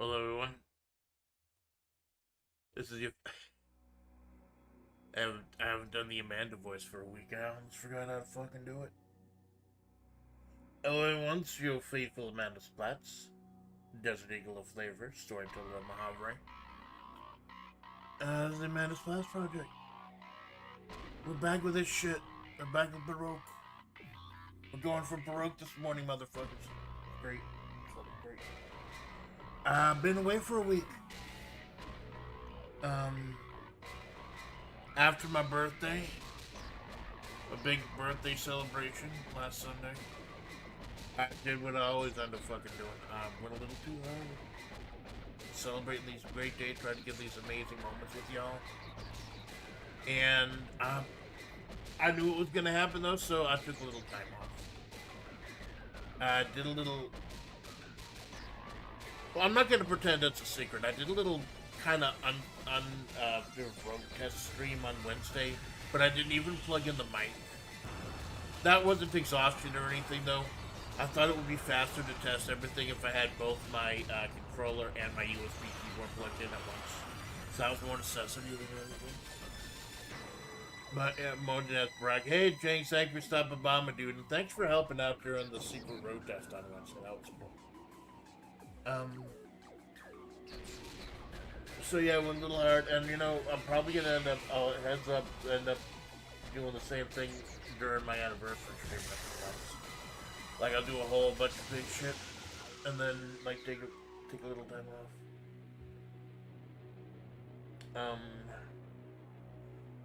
Hello, everyone. This is your. I haven't done the Amanda voice for a week. I almost forgot how to fucking do it. Hello, everyone. It's your faithful Amanda Splatts, Desert Eagle of FlaVR, storyteller of Mahavre. This is the Amanda Splatts Project. We're back with this shit. We're back with Baroque. We're going for Baroque this morning, motherfuckers. Great. Fucking great. I've been away for a week. After my birthday, a big birthday celebration last Sunday, I did what I always end up fucking doing. Went a little too hard. Celebrating these great days, trying to get these amazing moments with y'all. And I knew it was gonna happen though, so I took a little time off. I did a little. Well, I'm not gonna pretend it's a secret. I did a little kind of road test stream on Wednesday, but I didn't even plug in the mic. That wasn't exhaustion or anything though. I thought it would be faster to test everything if I had both my controller and my USB keyboard plugged in at once. So that was more necessity than anything. But yeah, Monday brag. Hey James, thanks for stopping by, my dude, and thanks for helping out during the secret road test on Wednesday. That was cool. So yeah, it went a little hard, and you know, I'm probably gonna end up, end up doing the same thing during my anniversary stream next month. Like, I'll do a whole bunch of big shit, and then, like, take a little time off.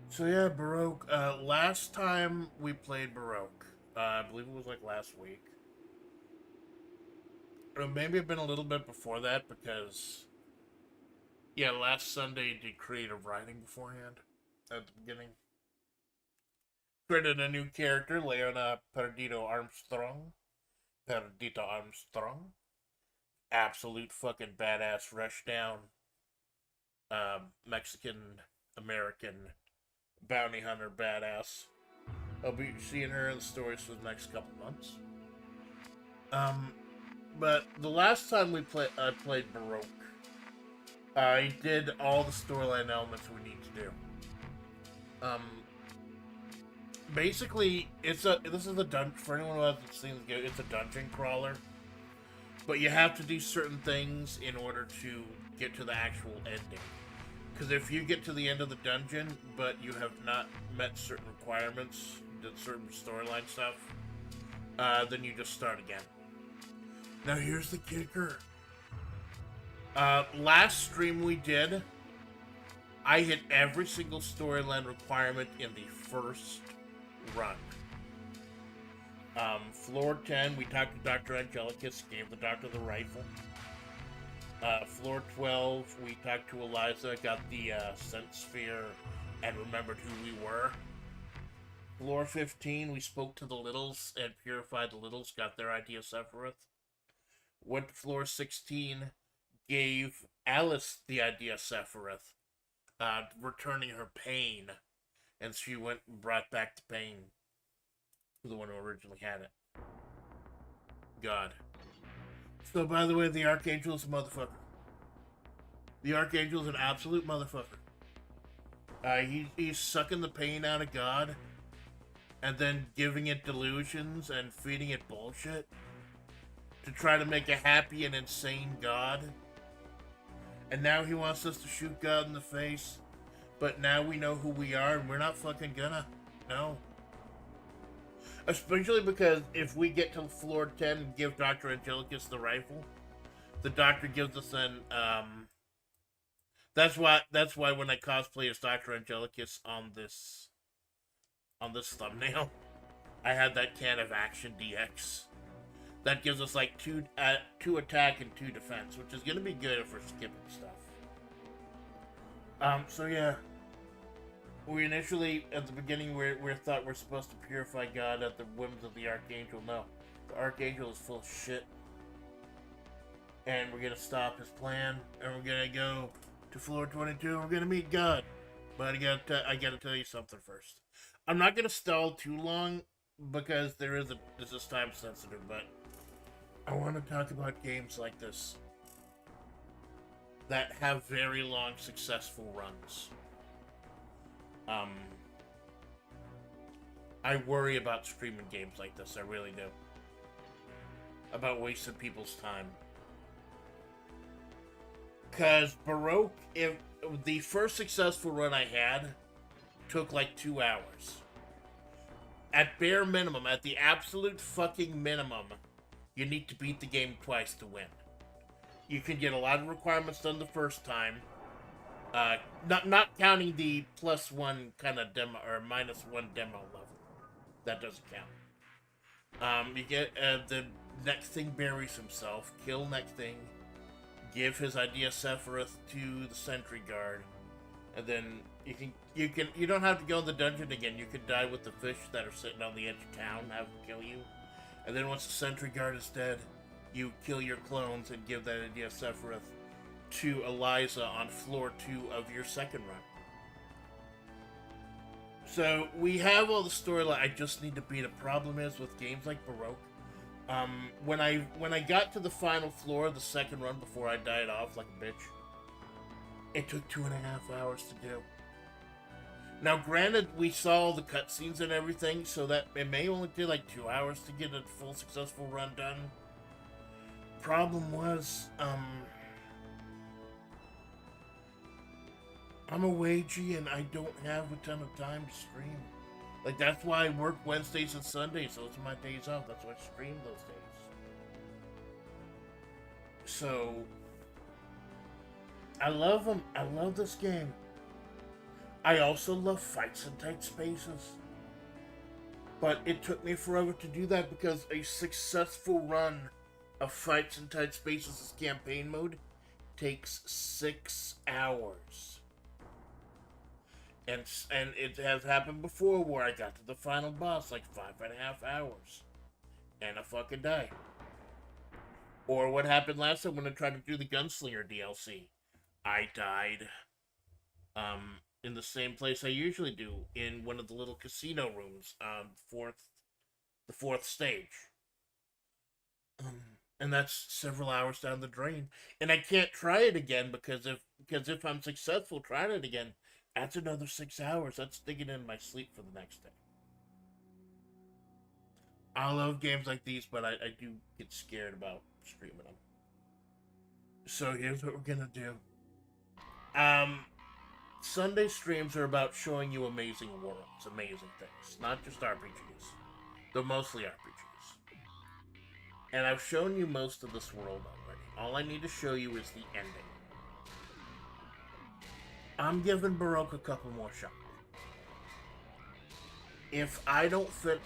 So yeah, Baroque, last time we played Baroque, I believe it was, like, last week. Or maybe it's been a little bit before that, because yeah, last Sunday did creative writing beforehand at the beginning. Created a new character, Leona Perdito Armstrong. Perdito Armstrong. Absolute fucking badass rushdown. Mexican American bounty hunter badass. I'll be seeing her in the stories for the next couple months. But the last time I played Baroque, I did all the storyline elements we need to do. Basically, this is a dungeon, for anyone who hasn't seen the game, it's a dungeon crawler. But you have to do certain things in order to get to the actual ending. Because if you get to the end of the dungeon, but you have not met certain requirements, did certain storyline stuff, then you just start again. Now here's the kicker. Last stream we did, I hit every single storyline requirement in the first run. Floor 10, we talked to Dr. Angelicus, gave the doctor the rifle. Floor 12, we talked to Eliza, got the sense sphere, and remembered who we were. Floor 15, we spoke to the Littles and purified the Littles, got their idea Sephiroth. Went to floor 16, gave Alice the idea Sephiroth, returning her pain, and she went and brought back the pain to the one who originally had it. God. So, by the way, the Archangel is a motherfucker. The Archangel is an absolute motherfucker. He's sucking the pain out of God, and then giving it delusions and feeding it bullshit to try to make a happy and insane God. And now he wants us to shoot God in the face. But now we know who we are, and we're not fucking gonna. No. Especially because if we get to floor 10 and give Dr. Angelicus the rifle, the doctor gives us an, That's why when I cosplay as Dr. Angelicus on this thumbnail, I had that can of Action DX. That gives us like two attack and 2 defense, which is gonna be good if we're skipping stuff. So yeah. We initially, at the beginning, we thought we're supposed to purify God at the whims of the Archangel. No. The Archangel is full of shit. And we're gonna stop his plan, and we're gonna go to floor 22, and we're gonna meet God. But I gotta tell you something first. I'm not gonna stall too long, because this is time sensitive, but I want to talk about games like this. that have very long, successful runs. Um, I worry about streaming games like this. I really do. About wasting people's time. Because Baroque, if the first successful run I had took like 2 hours. At bare minimum, at the absolute fucking minimum, you need to beat the game twice to win. You can get a lot of requirements done the first time. Not counting the +1 kind of demo or -1 demo level. That doesn't count. You get the next thing buries himself, kill next thing, give his idea Sephiroth to the sentry guard, and then you don't have to go in the dungeon again. You can die with the fish that are sitting on the edge of town, have them kill you, and then once the sentry guard is dead, you kill your clones and give that idea Sephiroth to Eliza on floor 2 of your second run. So we have all the storyline. I just need to beat. The problem is with games like Baroque. When I got to the final floor of the second run before I died off like a bitch, it took 2.5 hours to do. Now, granted, we saw all the cutscenes and everything, so that it may only take like 2 hours to get a full successful run done. Problem was, I'm a wagey and I don't have a ton of time to stream. Like, that's why I work Wednesdays and Sundays. Those are my days off. That's why I stream those days. So, I love them. I love this game. I also love fights in tight spaces. But it took me forever to do that because a successful run of fights in tight spaces' campaign mode takes 6 hours. And it has happened before where I got to the final boss like 5.5 hours. And I fucking died. Or what happened last time when I tried to do the Gunslinger DLC. I died in the same place I usually do, in one of the little casino rooms on the fourth stage. And that's several hours down the drain. And I can't try it again because if I'm successful trying it again, that's another 6 hours. That's digging in my sleep for the next day. I love games like these, but I do get scared about streaming them. So here's what we're gonna do. Sunday streams are about showing you amazing worlds, amazing things, not just RPGs. Though mostly RPGs. And I've shown you most of this world already. All I need to show you is the ending. I'm giving Baroque a couple more shots. If I don't fit,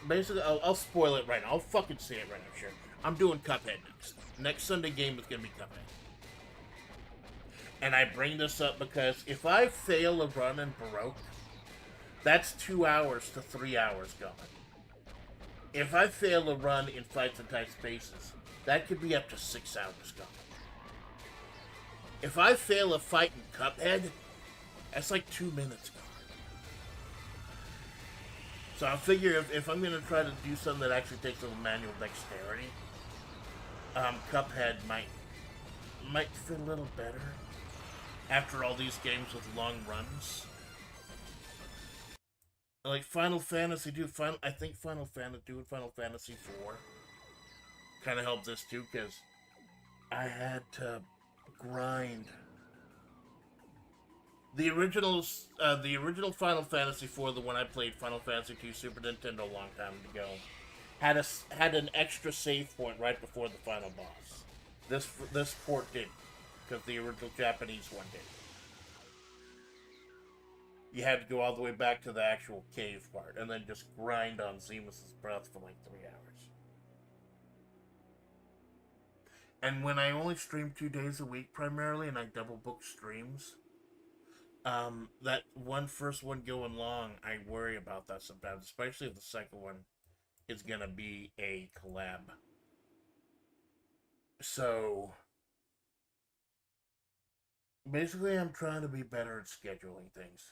basically, I'll spoil it right now. I'll fucking say it right now, sure. I'm doing Cuphead next. Next Sunday game is gonna be Cuphead. And I bring this up because if I fail a run in Baroque, that's 2 hours to 3 hours gone. If I fail a run in Fights in Tight Spaces, that could be up to 6 hours gone. If I fail a fight in Cuphead, that's like 2 minutes gone. So I figure if I'm going to try to do something that actually takes a little manual dexterity, Cuphead might fit a little better after all these games with long runs. Like Final Fantasy, I think Final Fantasy 4 kind of helped this too, because I had to grind. The original Final Fantasy 4, the one I played, Final Fantasy 2 Super Nintendo a long time ago, had an extra save point right before the final boss. This port did, because the original Japanese one did. You had to go all the way back to the actual cave part, and then just grind on Zemus's breath for like 3 hours. And when I only stream 2 days a week primarily, and I double book streams, that first one going long, I worry about that sometimes, especially if the second one is gonna be a collab. So basically, I'm trying to be better at scheduling things.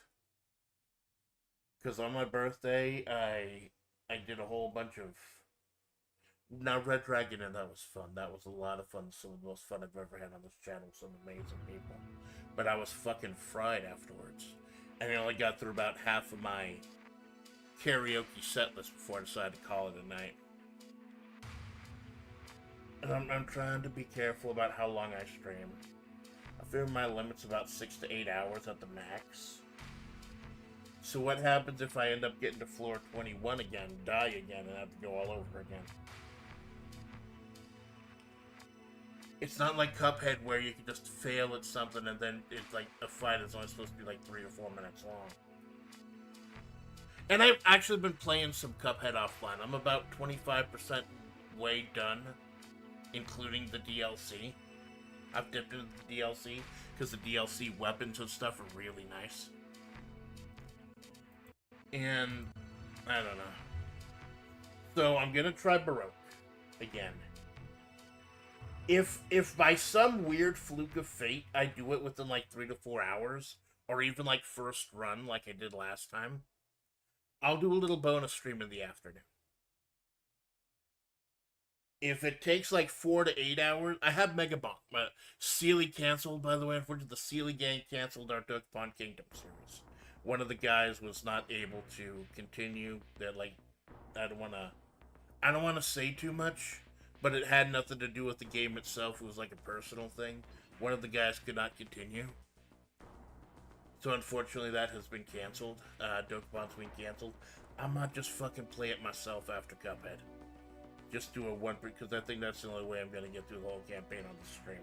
Because on my birthday, I did a whole bunch of Now, Red Dragon, and that was fun. That was a lot of fun. Some of the most fun I've ever had on this channel. Some amazing people. But I was fucking fried afterwards. And I only got through about half of my karaoke set list before I decided to call it a night. And I'm trying to be careful about how long I stream. I figure my limit's about 6 to 8 hours at the max. So what happens if I end up getting to floor 21 again, die again, and have to go all over again? It's not like Cuphead where you can just fail at something and then it's like a fight is only supposed to be like 3 or 4 minutes long. And I've actually been playing some Cuphead offline. I'm about 25% way done, including the DLC. I've dipped into the DLC because the DLC weapons and stuff are really nice. And I don't know. So I'm gonna try Baroque again. If by some weird fluke of fate I do it within like 3 to 4 hours, or even like first run like I did last time, I'll do a little bonus stream in the afternoon. If it takes like 4 to 8 hours, I have Mega Bonk. Sealy canceled, by the way. Unfortunately, the Sealy gang canceled our Dokapon Kingdom series. One of the guys was not able to continue. That like, I don't want to say too much, but it had nothing to do with the game itself. It was like a personal thing. One of the guys could not continue. So unfortunately, that has been canceled. Dokapon's been canceled. I might just fucking play it myself after Cuphead. Just do a one, because I think that's the only way I'm going to get through the whole campaign on the stream.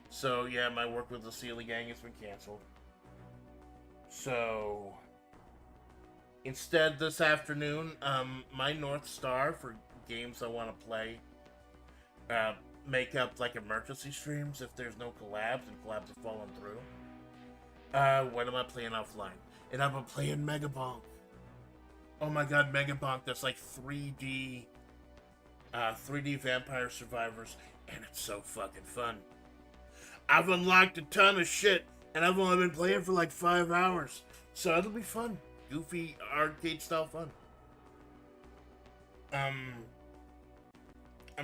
So, yeah, my work with the Sealy gang has been canceled. So, instead, this afternoon, my North Star for games I want to play, make up, like, emergency streams if there's no collabs, and collabs have fallen through. What am I playing offline? And I've been playing Mega Bonk. Oh my god, Mega Bonk, that's like 3D Vampire Survivors, and it's so fucking fun. I've unlocked a ton of shit, and I've only been playing for like 5 hours, so it'll be fun. Goofy, arcade-style fun. I'm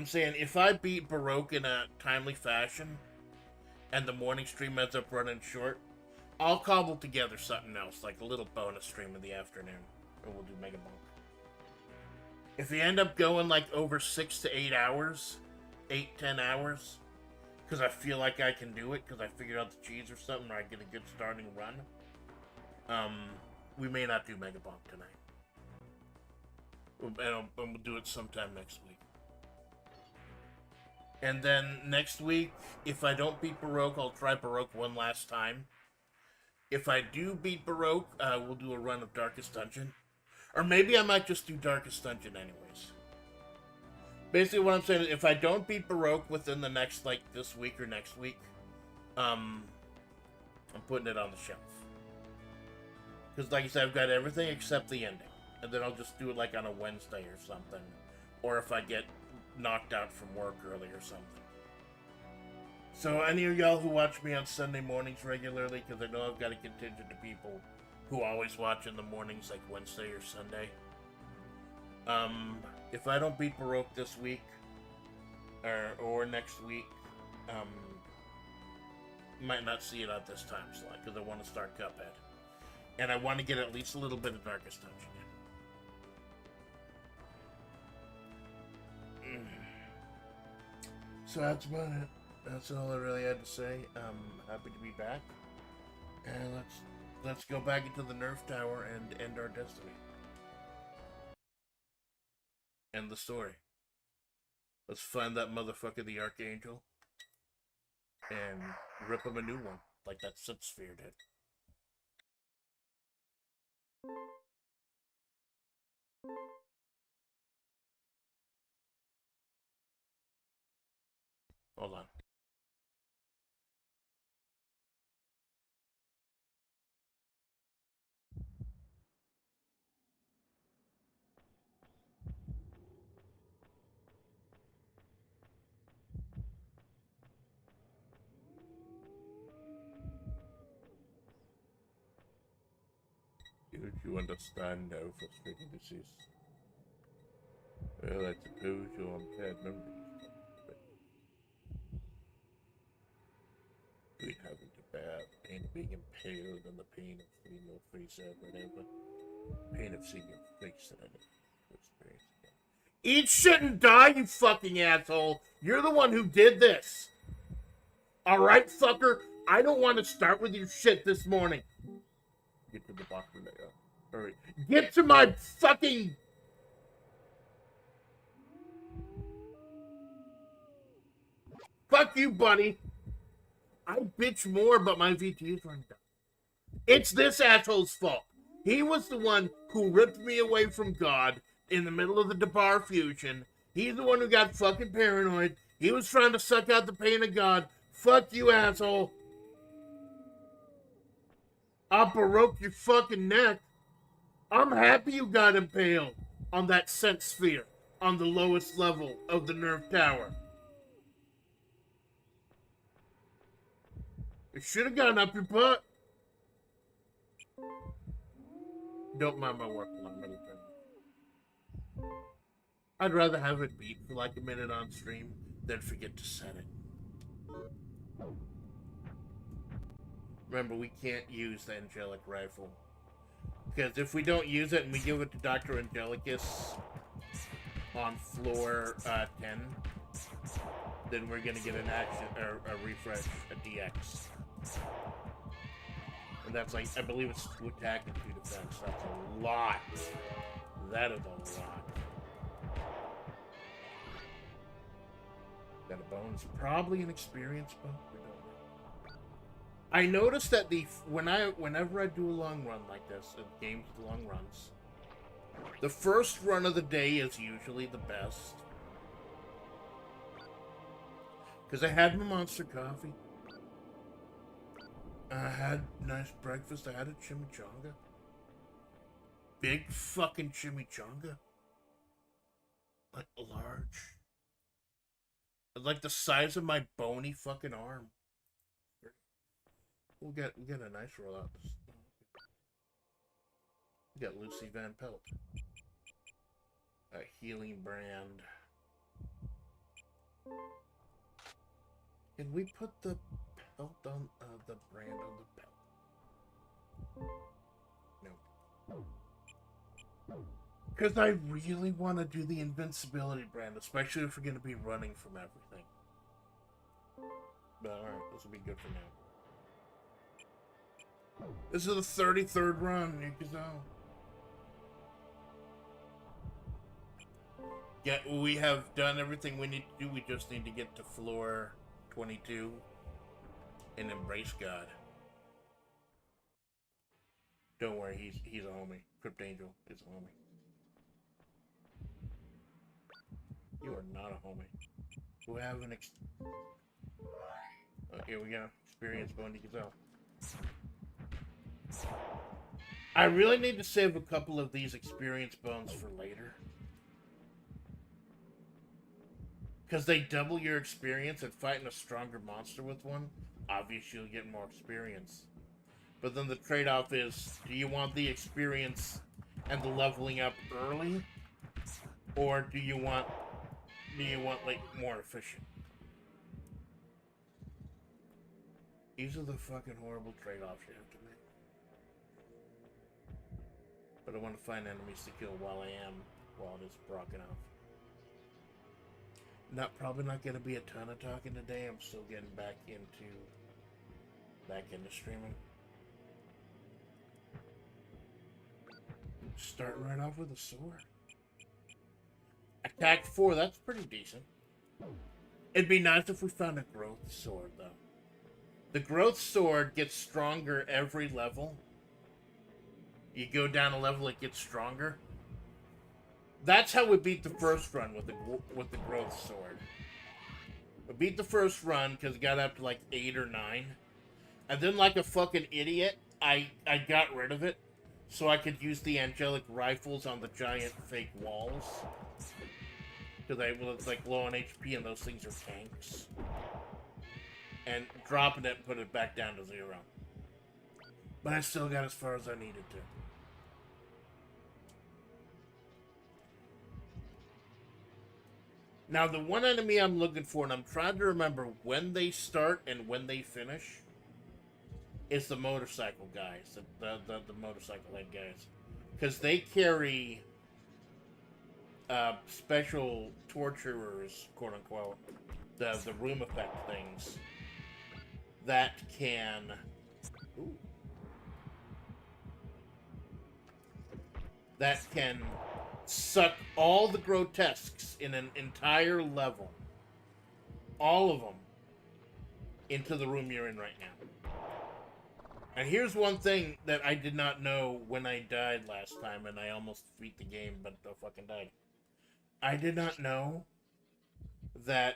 saying, if I beat Baroque in a timely fashion, and the morning stream ends up running short, I'll cobble together something else, like a little bonus stream in the afternoon, and we'll do Mega Bonk. If you end up going like over 6 to 8 hours, 8-10 hours, because I feel like I can do it, because I figured out the cheese or something, or I get a good starting run, we may not do Mega Bonk tonight. And we'll do it sometime next week. And then next week, if I don't beat Baroque, I'll try Baroque one last time. If I do beat Baroque, we'll do a run of Darkest Dungeon. Or maybe I might just do Darkest Dungeon anyways. Basically what I'm saying is, if I don't beat Baroque within the next, like, this week or next week, I'm putting it on the shelf. Because, like I said, I've got everything except the ending. And then I'll just do it, like, on a Wednesday or something. Or if I get knocked out from work early or something. So, any of y'all who watch me on Sunday mornings regularly, because I know I've got a contingent of people who always watch in the mornings, like Wednesday or Sunday. If I don't beat Baroque this week, or next week, might not see it at this time slot, because I want to start Cuphead. And I want to get at least a little bit of Darkest Dungeon in. So that's about it. That's all I really had to say. I'm happy to be back. And let's go back into the Nerf Tower and end our destiny. End the story. Let's find that motherfucker, the Archangel, and rip him a new one, like that Soot Sphere did. Hold on. Don't you understand now, frustrating disease? Well, I suppose you're on bad memories. But we haven't a bad pain of being impaled and the pain of seeing your face out whatever. Pain of seeing your face that I never experienced again. Eat shit and die, you fucking asshole! You're the one who did this! Alright, fucker? I don't want to start with your shit this morning. Get to the bottom layer. Hurry. Get to my fucking... Fuck you, buddy. I bitch more, but my VT is running down. It's this asshole's fault. He was the one who ripped me away from God in the middle of the Debar fusion. He's the one who got fucking paranoid. He was trying to suck out the pain of God. Fuck you, asshole. I'll Baroque your fucking neck. I'm happy you got impaled on that sense sphere on the lowest level of the nerve tower. It should have gone up your butt. Don't mind my work while I'm really done. I'd rather have it beat for like a minute on stream than forget to set it. Remember, we can't use the angelic rifle. Because if we don't use it and we give it to Dr. Angelicus on floor 10, then we're going to get an action, or a refresh, a DX. And that's like, I believe it's 2 attack and 2 defense. That's a lot. That is a lot. Got a bone. It's probably an experience bone. We don't know. I noticed that whenever I do a long run like this, games with long runs, the first run of the day is usually the best. Because I had my monster coffee. I had nice breakfast. I had a chimichanga. Big fucking chimichanga. Like large. Like the size of my bony fucking arm. We'll get a nice roll out. We got Lucy Van Pelt. A healing brand. Can we put the pelt on the brand on the pelt? No. Because I really want to do the invincibility brand, especially if we're going to be running from everything. But alright, this will be good for now. This is the 33rd run, you can tell. Yeah, we have done everything we need to do. We just need to get to floor 22 and embrace God. Don't worry, he's a homie. Crypt Angel is a homie. You are not a homie. We have an here we go. Experience bone gazelle. I really need to save a couple of these experience bones for later. Because they double your experience and fighting a stronger monster with one. Obviously you'll get more experience. But then the trade-off is, do you want the experience and the leveling up early? Or do you want like more efficient? These are the fucking horrible trade-offs you have to make. But I want to find enemies to kill while it is broken off. Probably not gonna be a ton of talking today. I'm still getting back into streaming. Starting right off with a sword. Attack 4, that's pretty decent. It'd be nice if we found a growth sword, though. The growth sword gets stronger every level. You go down a level, it gets stronger. That's how we beat the first run with the growth sword. We beat the first run because it got up to like 8 or 9. And then like a fucking idiot, I got rid of it. So I could use the angelic rifles on the giant fake walls. Because it's like low on HP and those things are tanks. And dropping it put it back down to 0. But I still got as far as I needed to. Now, the one enemy I'm looking for, and I'm trying to remember when they start and when they finish, is the motorcycle guys, the motorcycle head guys. Because they carry special torturers, quote unquote, the room effect things that can. Ooh, that can suck all the grotesques in an entire level, all of them, into the room you're in right now. And here's one thing that I did not know when I died last time, and I almost beat the game, but I fucking died. I did not know that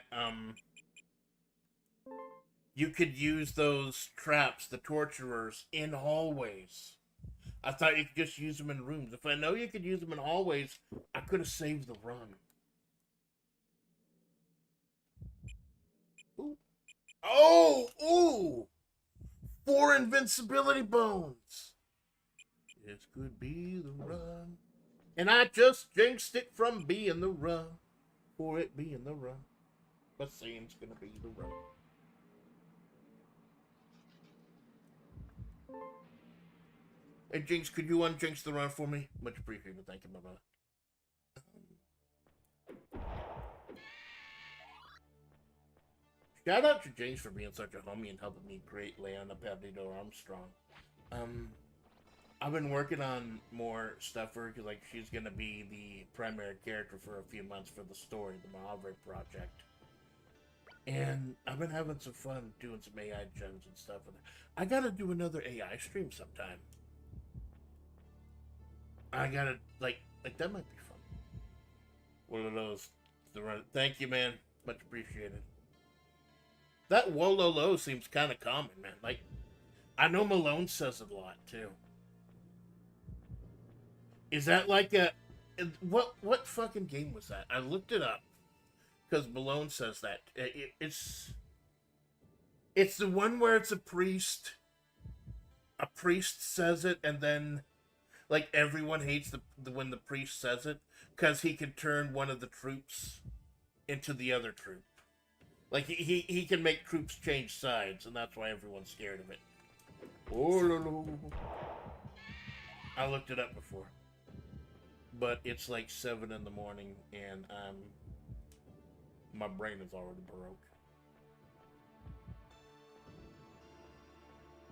you could use those traps, the torturers, in hallways. I thought you could just use them in rooms. If I know you could use them in hallways, I could have saved the run. Ooh. Oh! Ooh! 4 invincibility bones! This could be the run. And I just jinxed it from being the run. For it being the run. But saying it's gonna be the run. Hey, Jinx, could you unjinx the run for me? Much appreciated. Thank you, my brother. Shout out to Jinx for being such a homie and helping me create Leona Perdido Armstrong. I've been working on more stuff for her, because like, she's gonna be the primary character for a few months for the story, the Mojave Project. And I've been having some fun doing some AI gems and stuff. And I gotta do another AI stream sometime. I gotta, like that might be fun. One of those. Thank you, man. Much appreciated. That Wololo seems kind of common, man. Like, I know Malone says it a lot, too. Is that like a... What fucking game was that? I looked it up. Because Malone says that. It's the one where it's a priest. A priest says it, and then... Like, everyone hates when the priest says it, because he can turn one of the troops into the other troop. Like, he can make troops change sides, and that's why everyone's scared of it. Oh, I looked it up before. But it's like 7 in the morning, and my brain is already Baroque.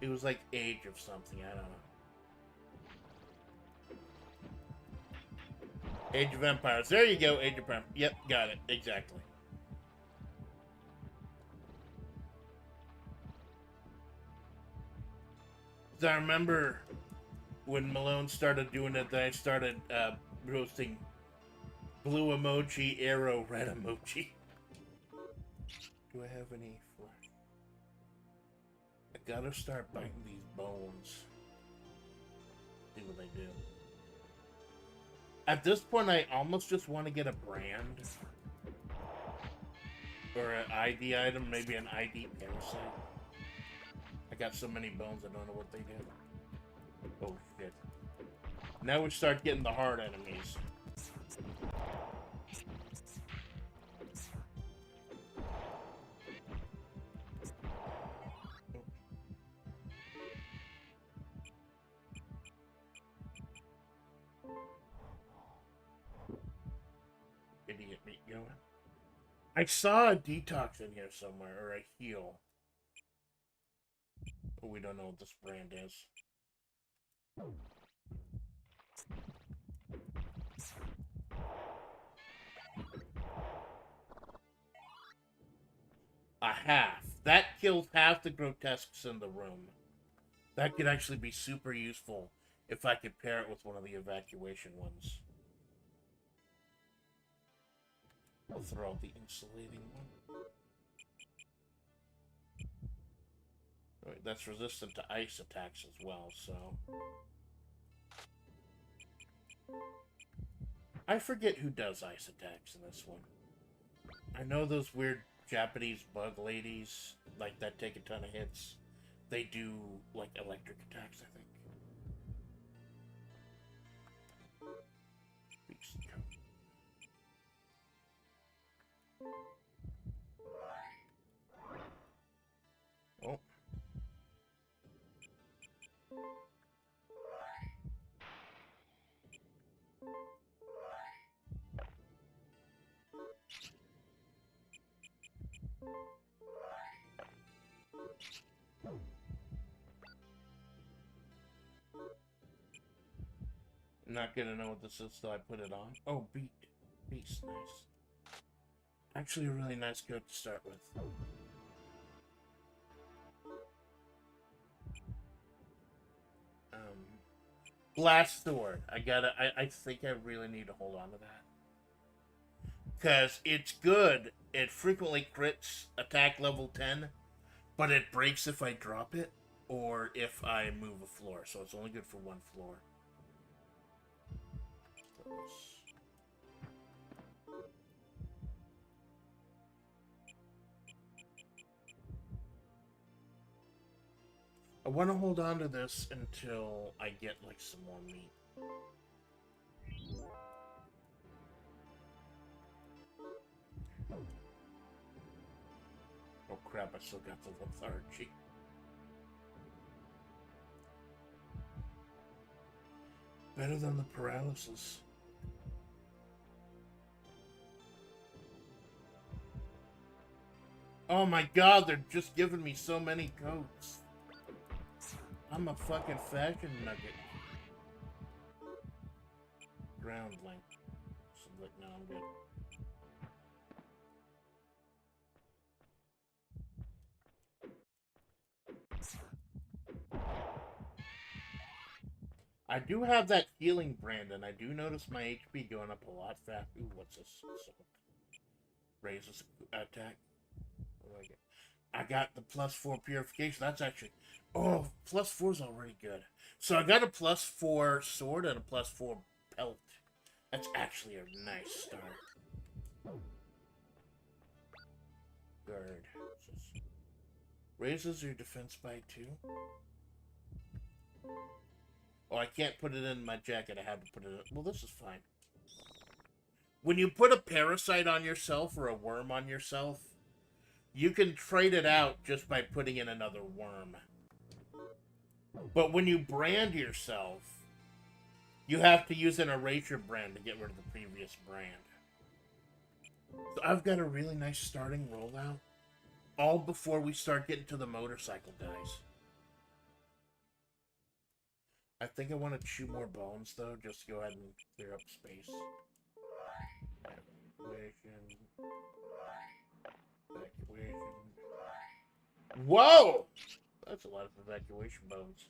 It was like Age of something, I don't know. Age of Empires. There you go, Age of Empires. Yep, got it. Exactly. So I remember when Malone started doing it, that I started roasting blue emoji, arrow, red emoji. Do I have any flesh? I gotta start biting these bones. See what they do. At this point, I almost just want to get a brand. Or an ID item, maybe an ID parasite. I got so many bones, I don't know what they do. Oh, shit. Now we start getting the hard enemies. Idiot meat going. I saw a detox in here somewhere, or a heal. But we don't know what this brand is. A half. That kills half the grotesques in the room. That could actually be super useful if I could pair it with one of the evacuation ones. I'll throw out the insulating one. Right, that's resistant to ice attacks as well, so... I forget who does ice attacks in this one. I know those weird Japanese bug ladies, like, that take a ton of hits. They do, like, electric attacks, I think. I'm not gonna know what this is till I put it on. Oh, Beast, nice. Actually, a really nice coat to start with. Blast Sword. I think I really need to hold on to that. Because it's good. It frequently crits attack level 10, but it breaks if I drop it or if I move a floor. So it's only good for one floor. I want to hold on to this until I get like some more meat. Oh crap, I still got the lethargy. Better than the paralysis. Oh my god, they're just giving me so many coats. I'm a fucking fashion nugget. Ground length. So, like, no, I'm good. I do have that healing brand, and I do notice my HP going up a lot fast. Ooh, what's this? Raises attack. What do I get? I got the +4 purification. That's actually... Oh, +4 is already good. So I got a +4 sword and a +4 pelt. That's actually a nice start. Guard. Raises your defense by 2. Oh, I can't put it in my jacket. I have to put it in. Well, this is fine. When you put a parasite on yourself or a worm on yourself, you can trade it out just by putting in another worm. But when you brand yourself, you have to use an erasure brand to get rid of the previous brand. So I've got a really nice starting rollout. All before we start getting to the motorcycle guys. I think I want to chew more bones, though, just to go ahead and clear up space. Evacuation. Whoa! That's a lot of evacuation bones.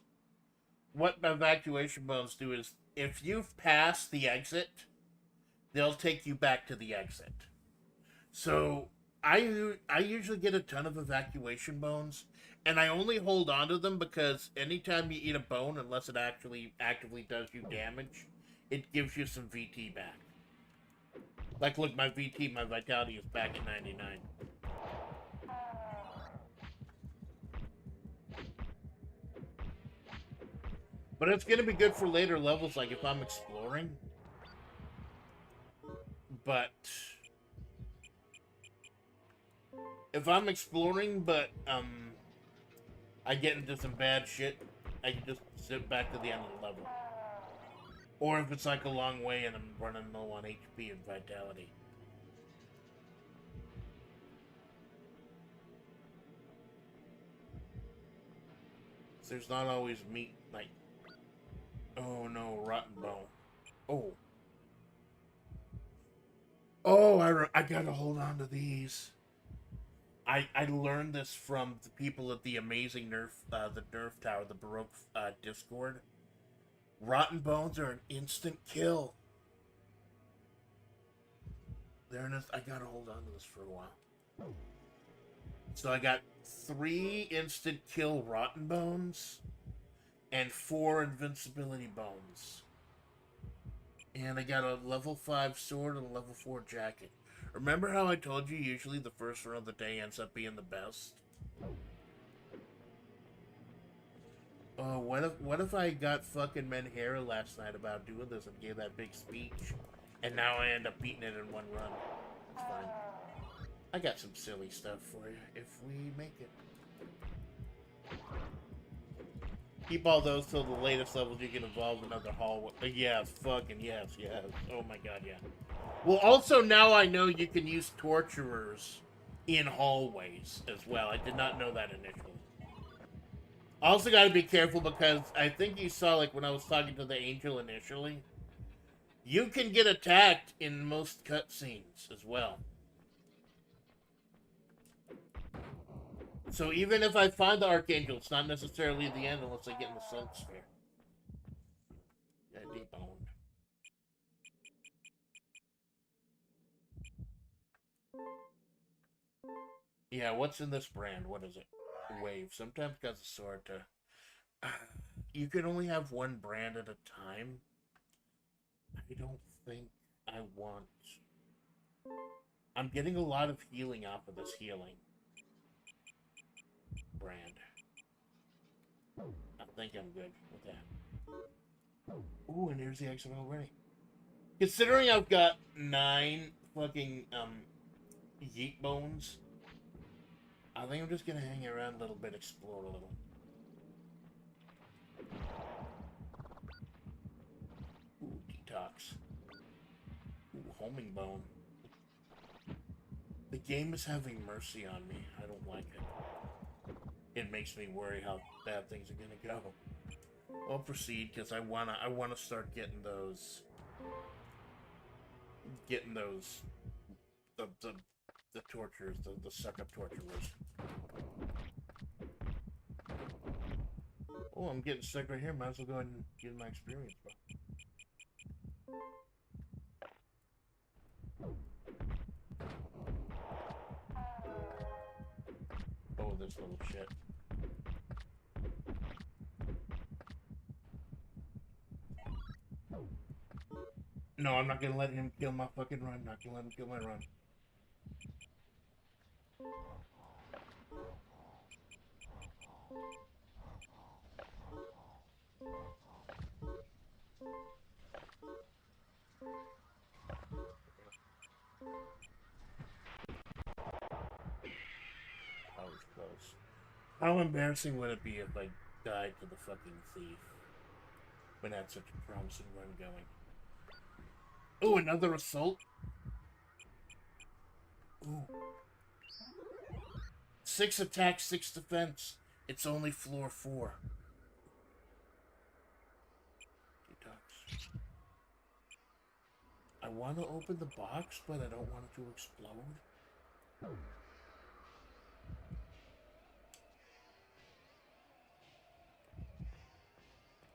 What evacuation bones do is, if you've passed the exit, they'll take you back to the exit. So, I usually get a ton of evacuation bones, and I only hold on to them because anytime you eat a bone, unless it actually actively does you damage, it gives you some VT back. Like, look, my VT, my vitality is back at 99. But it's going to be good for later levels, like if I'm exploring. But if I'm exploring, but I get into some bad shit, I can just zip back to the end of the level. Or if it's like a long way and I'm running low on HP and vitality. There's not always meat, like... Oh no, rotten bone. Oh. Oh, I gotta hold on to these. I learned this from the people at the amazing the Nerf Tower, the Baroque Discord. Rotten bones are an instant kill. I gotta hold on to this for a while. So I got 3 instant kill rotten bones and 4 invincibility bones. And I got a level 5 sword and a level 4 jacket. Remember how I told you usually the first run of the day ends up being the best? Oh, what if I got fucking Menhera last night about doing this and gave that big speech, and now I end up beating it in one run? It's fine. I got some silly stuff for you if we make it. Keep all those till the latest levels you can evolve another hallway. Yes, fucking yes. Oh my god, yeah. Well, also now I know you can use torturers in hallways as well. I did not know that initially. Also got to be careful because I think you saw, like, when I was talking to the angel initially, You can get attacked in most cutscenes as well. So even if I find the Archangel, it's not necessarily the end unless I get in the Sun Sphere. Yeah, deboned. Yeah, what's in this brand? What is it? Wave. Sometimes got the sword to... You can only have one brand at a time. I don't think I want... I'm getting a lot of healing off of this healing brand. I think I'm good with that. Ooh, and here's the exit already. Considering I've got 9 fucking yeet bones, I think I'm just gonna hang around a little bit, explore a little. Ooh, detox. Ooh, homing bone. The game is having mercy on me. I don't like it. It makes me worry how bad things are gonna go. I'll proceed because I wanna start getting those the tortures, the suck up torturers. Oh, I'm getting stuck right here. Might as well go ahead and get my experience, bro. Oh, this little shit. No, I'm not gonna let him kill my fucking run. Not gonna let him kill my run. That was close. How embarrassing would it be if I died to the fucking thief? When I had such a promising run going. Oh, another assault? Ooh. 6 attack, 6 defense. It's only floor 4. Detox. I want to open the box, but I don't want it to explode.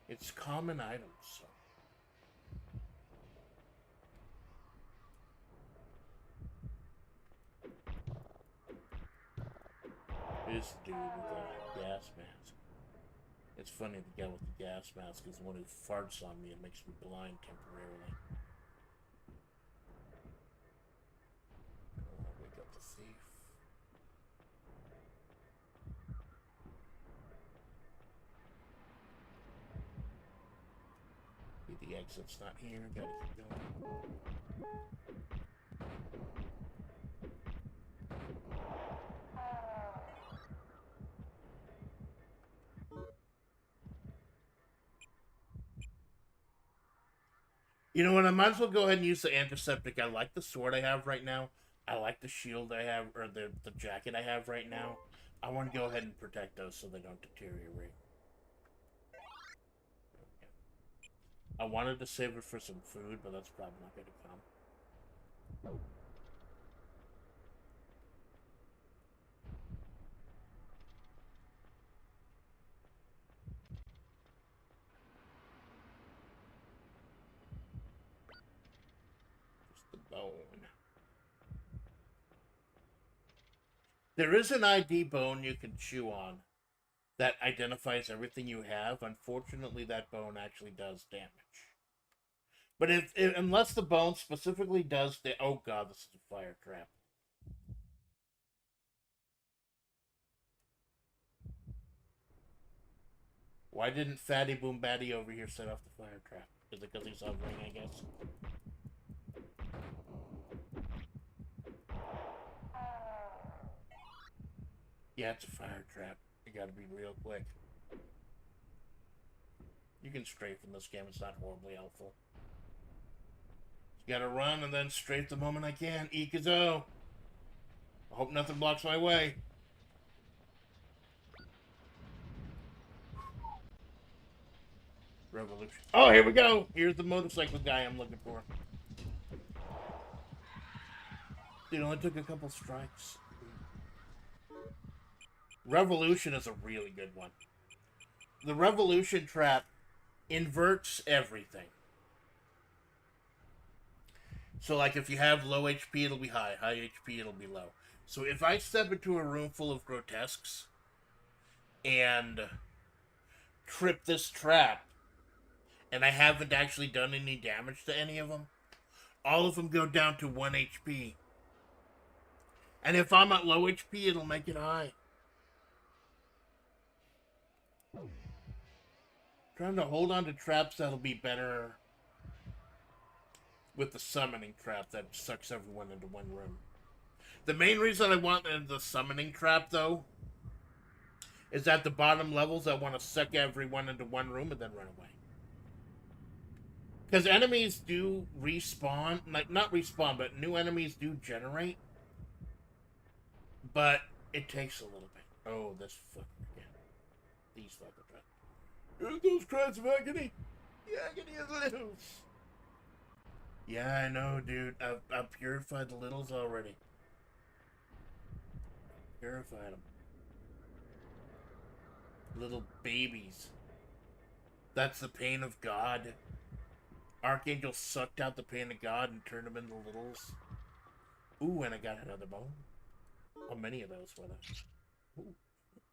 It's common items, so. This dude with the gas mask. It's funny, the guy with the gas mask is the one who farts on me and makes me blind temporarily. Oh, wake up the thief. The exit's not here, gotta keep going. You know what, I might as well go ahead and use the antiseptic. I like the sword I have right now. I like the shield I have, or the jacket I have right now. I want to go ahead and protect those so they don't deteriorate. I wanted to save it for some food, but that's probably not going to come. Just the bone. There is an ID bone you can chew on that identifies everything you have. Unfortunately, that bone actually does damage. But unless the bone specifically does the... Oh god, this is a fire trap. Why didn't Fatty Boom Batty over here set off the fire trap? Is it because he's hovering, I guess? Yeah, it's a fire trap. You gotta be real quick. You can strafe in this game, it's not horribly helpful. You gotta run and then strafe the moment I can. Ikazo! I hope nothing blocks my way. Revolution. Oh, here we go. Here's the motorcycle guy I'm looking for. It only took a couple strikes. Revolution is a really good one. The Revolution trap inverts everything. So, like, if you have low HP, it'll be high. High HP, it'll be low. So, if I step into a room full of grotesques and trip this trap, and I haven't actually done any damage to any of them, all of them go down to 1 HP. And if I'm at low HP, it'll make it high. Trying to hold on to traps that'll be better with the summoning trap that sucks everyone into one room. The main reason I want the summoning trap, though, is at the bottom levels I want to suck everyone into one room and then run away. Because enemies do respawn, like, not respawn, but new enemies do generate. But it takes a little bit. Oh, this fucking again. These fucking traps. Those cries of agony. The agony is loose. Yeah, I know, dude. I've purified the littles already. Purified them. Little babies. That's the pain of God. Archangel sucked out the pain of God and turned them into littles. Ooh, and I got another bone. How many of those were there?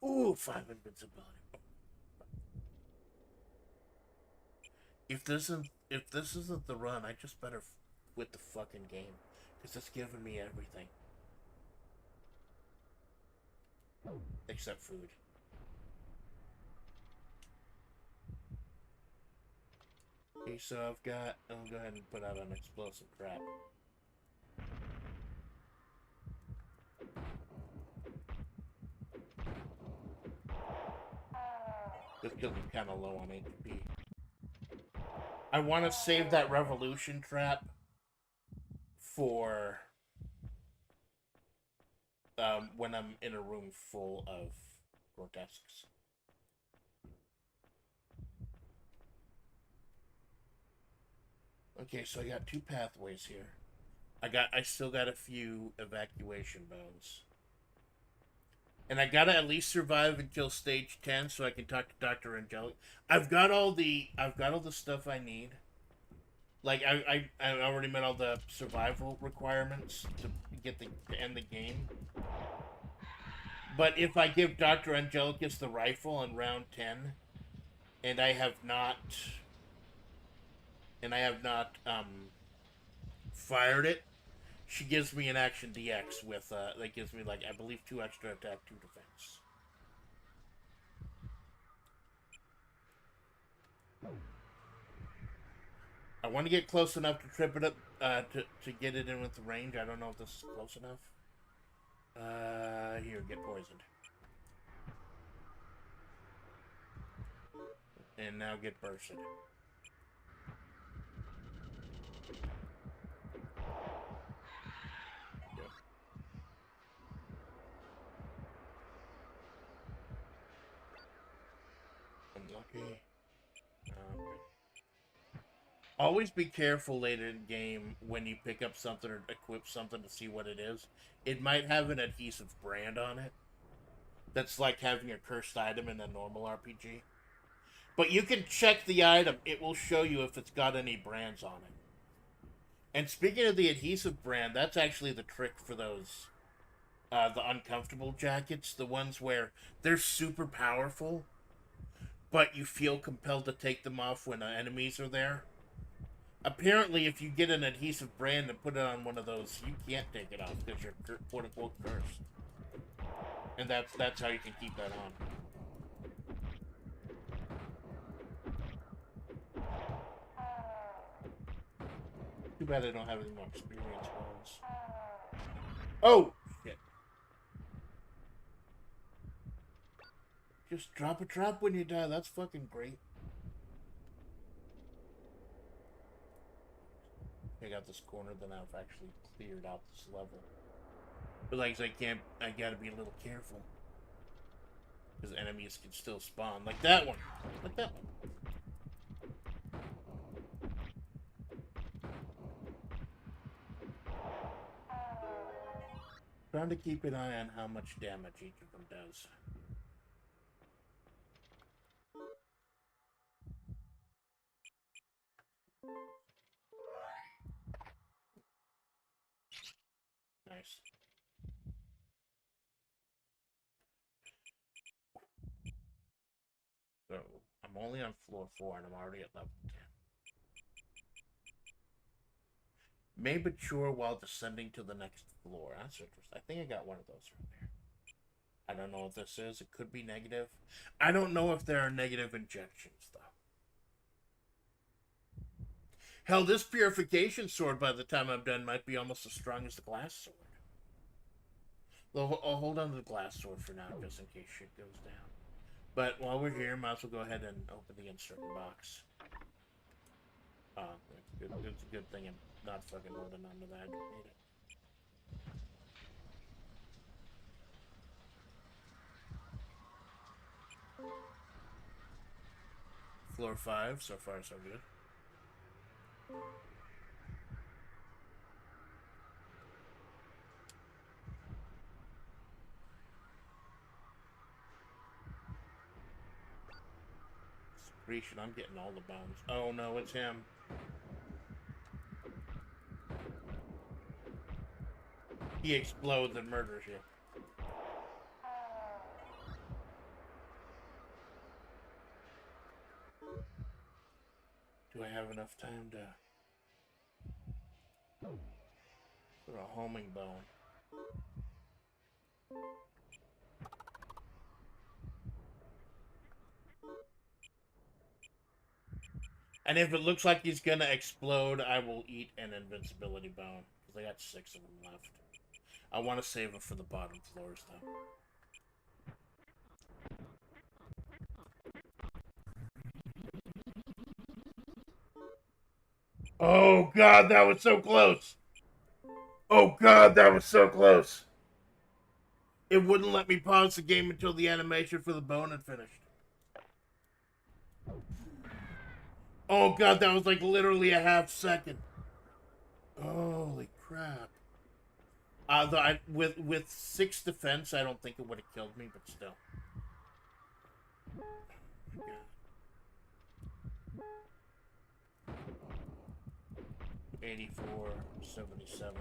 Ooh, 5 invincibility. If this isn't the run, I just better quit the fucking game, because it's giving me everything except food. Okay, so I'll go ahead and put out an explosive trap. Just because I'm kind of low on HP. I want to save that revolution trap for when I'm in a room full of grotesques. Okay, so I got 2 pathways here. I still got a few evacuation bones. And I gotta at least survive until stage 10 so I can talk to Dr. Angelic. I've got all the stuff I need. Like I already met all the survival requirements to end the game. But if I give Dr. Angelicus the rifle in round 10 and I have not fired it, she gives me an action DX with, that gives me, like, I believe 2 extra attack, 2 defense. I want to get close enough to trip it up, to get it in with the range. I don't know if this is close enough. Here, get poisoned. And now get bursted. Unlucky. Always be careful later in the game when you pick up something or equip something to see what it is. It might have an adhesive brand on it. That's like having a cursed item in a normal RPG. But you can check the item. It will show you if it's got any brands on it. And speaking of the adhesive brand, that's actually the trick for those, the uncomfortable jackets. The ones where they're super powerful, but you feel compelled to take them off when enemies are there. Apparently, if you get an adhesive brand and put it on one of those, you can't take it off because you're quote-unquote cursed. And that's how you can keep that on. Too bad I don't have any more experience points. Oh! Shit. Just drop a trap when you die. That's fucking great. I got this corner, then I've actually cleared out this level. But like I gotta be a little careful. Because enemies can still spawn. Like that one. Like that one. trying to keep an eye on how much damage each of them does. Nice. So, I'm only on floor 4 and I'm already at level 10. May mature while descending to the next floor. That's interesting. I think I got one of those from there. I don't know what this is. It could be negative. I don't know if there are negative injections, though. Hell, this purification sword, by the time I'm done, might be almost as strong as the glass sword. I'll hold on to the glass sword for now, just in case shit goes down. But while we're here, might as well go ahead and open the insert box. It's a good thing I'm not fucking holding on to that. I don't need it. Floor 5, so far so good. Secretion, I'm getting all the bones. Oh no, it's him. He explodes and murders you. Do I have enough time to put a homing bone? And if it looks like he's gonna explode, I will eat an invincibility bone. Because I got 6 of them left. I want to save it for the bottom floors, though. Oh god, that was so close! Oh god, that was so close! It wouldn't let me pause the game until the animation for the bone had finished. Oh god, that was like literally a half second. Holy crap. With 6 defense, I don't think it would have killed me, but still. Okay. 84, 77,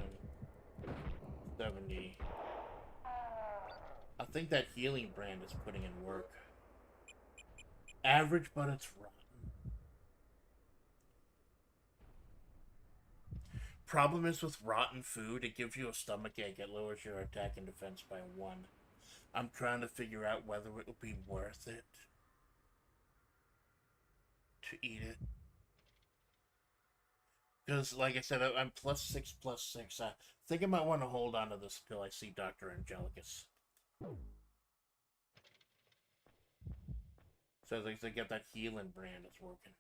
70. I think that healing brand is putting in work. Average, but it's rotten. Problem is with rotten food, it gives you a stomachache. It lowers your attack and defense by 1. I'm trying to figure out whether it will be worth it to eat it. Because, like I said, I'm +6, +6. I think I might want to hold on to this until I see Dr. Angelicus. So they get that healing brand, it's working.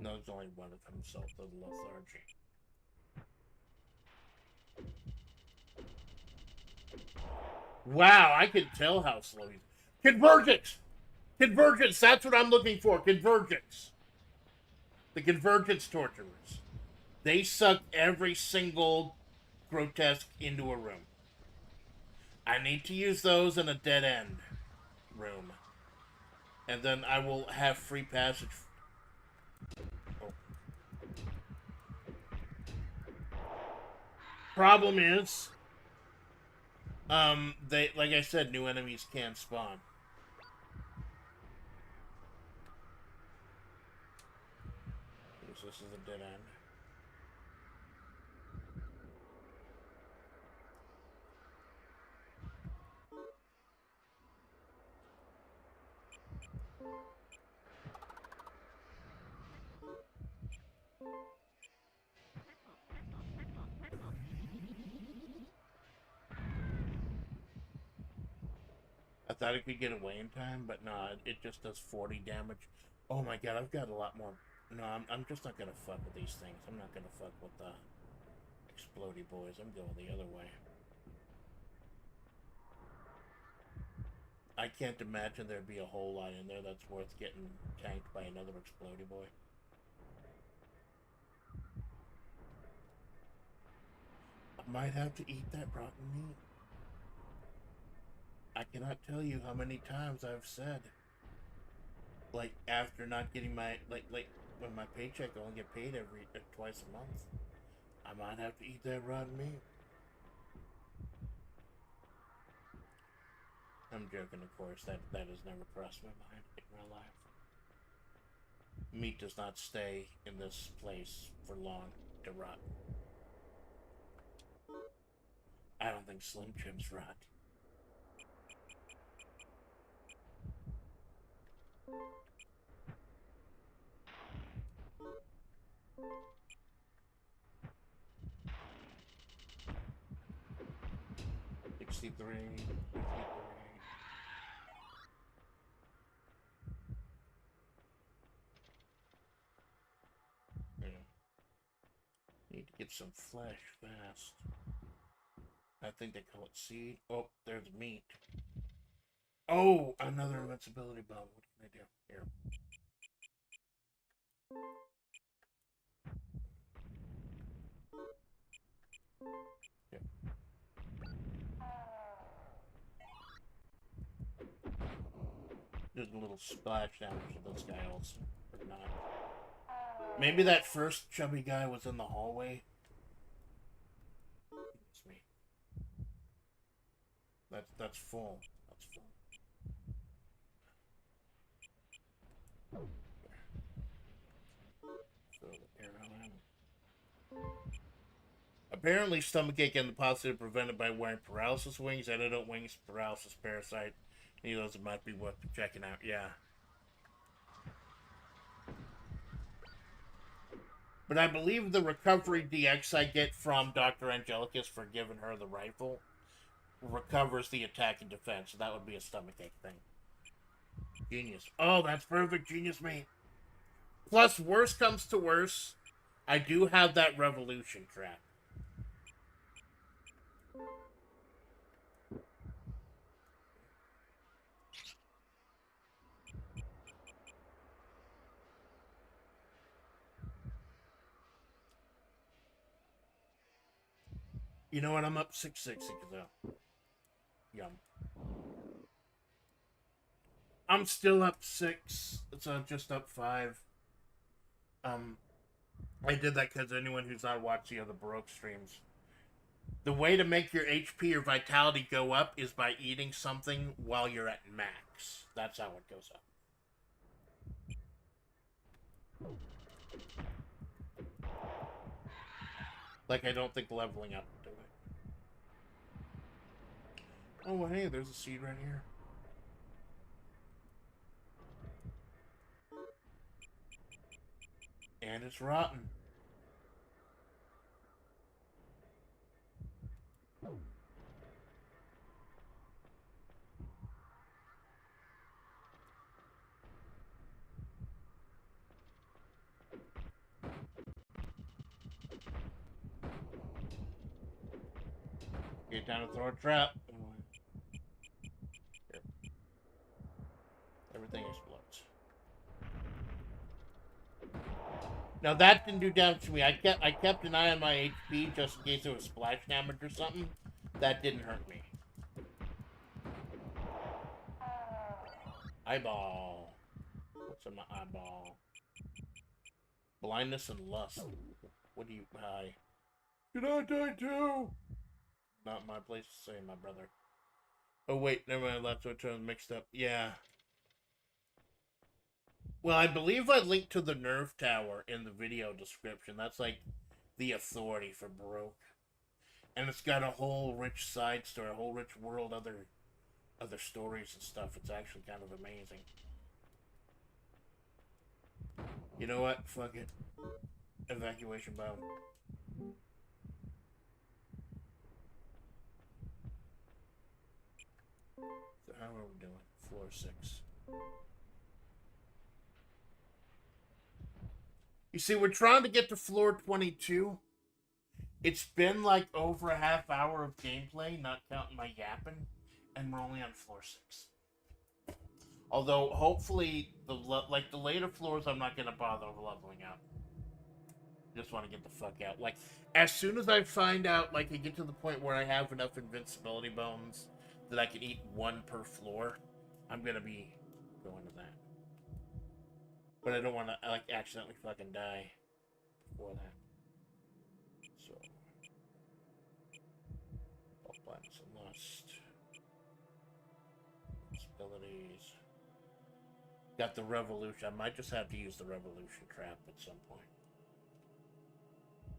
No, there's only one of himself, the lethargy. Wow, I can tell how slow he is. Convergence! Convergence, that's what I'm looking for. Convergence. The convergence torturers. They suck every single grotesque into a room. I need to use those in a dead end room. And then I will have free passage. Oh. Problem is, they, like I said, new enemies can spawn. So this is a dead end. I thought it could get away in time, but no, it just does 40 damage. Oh my god, I've got a lot more. No, I'm just not gonna fuck with these things. I'm not gonna fuck with the explodey boys. I'm going the other way. I can't imagine there'd be a whole lot in there that's worth getting tanked by another explodey boy. I might have to eat that rotten meat. I cannot tell you how many times I've said, like, after not getting my, like when my paycheck, I only get paid twice a month. I might have to eat that rotten meat. I'm joking, of course. That has never crossed my mind in real life. Meat does not stay in this place for long to rot. I don't think Slim Jims rot. $63. Yeah. Need to get some flesh fast. I think they call it seed. Oh, there's meat. Oh, another invincibility bomb. What can I do? Here. Yeah. There's a little splash damage to this guy also. Or not. Maybe that first chubby guy was in the hallway. It's me. That's full. That's full. Throw the arrow in. Apparently, stomachache and the positive prevented by wearing paralysis wings, antidote wings, paralysis parasite. Any of those might be worth checking out. Yeah. But I believe the recovery DX I get from Dr. Angelicus for giving her the rifle recovers the attack and defense. So that would be a stomachache thing. Genius. Oh, that's perfect. Genius, mate. Plus, worst comes to worst, I do have that revolution trap. You know what? I'm up 6-6 though. Yum. I'm still up 6. So just up 5. I did that because anyone who's not watched the other Baroque streams, the way to make your HP or vitality go up is by eating something while you're at max. That's how it goes up. Like, I don't think leveling up will do it. Oh, well, hey, there's a seed right here. And it's rotten. Get down and throw a trap. Here. Everything explodes. Now that didn't do damage to me. I kept an eye on my HP just in case there was splash damage or something. That didn't hurt me. Eyeball. What's in my eyeball? Blindness and lust. What do you... Hi. Did I die too? Not my place to say, my brother. Oh, wait. Never mind. That's what terms mixed up. Yeah. Well, I believe I linked to the Nerve Tower in the video description. That's like the authority for Baroque. And it's got a whole rich side story, a whole rich world, other stories and stuff. It's actually kind of amazing. You know what? Fuck it. Evacuation bomb. So how are we doing? Floor 6. You see, we're trying to get to floor 22. It's been like over a half hour of gameplay, not counting my yapping, and we're only on floor 6. Although, hopefully, the later floors, I'm not gonna bother leveling up. Just want to get the fuck out. Like, as soon as I find out, like, I get to the point where I have enough invincibility bones that I can eat 1 per floor, I'm gonna be going to that. But I don't want to, like, accidentally fucking die before that. So, Blindness and Lust. Abilities. Got the Revolution. I might just have to use the Revolution trap at some point.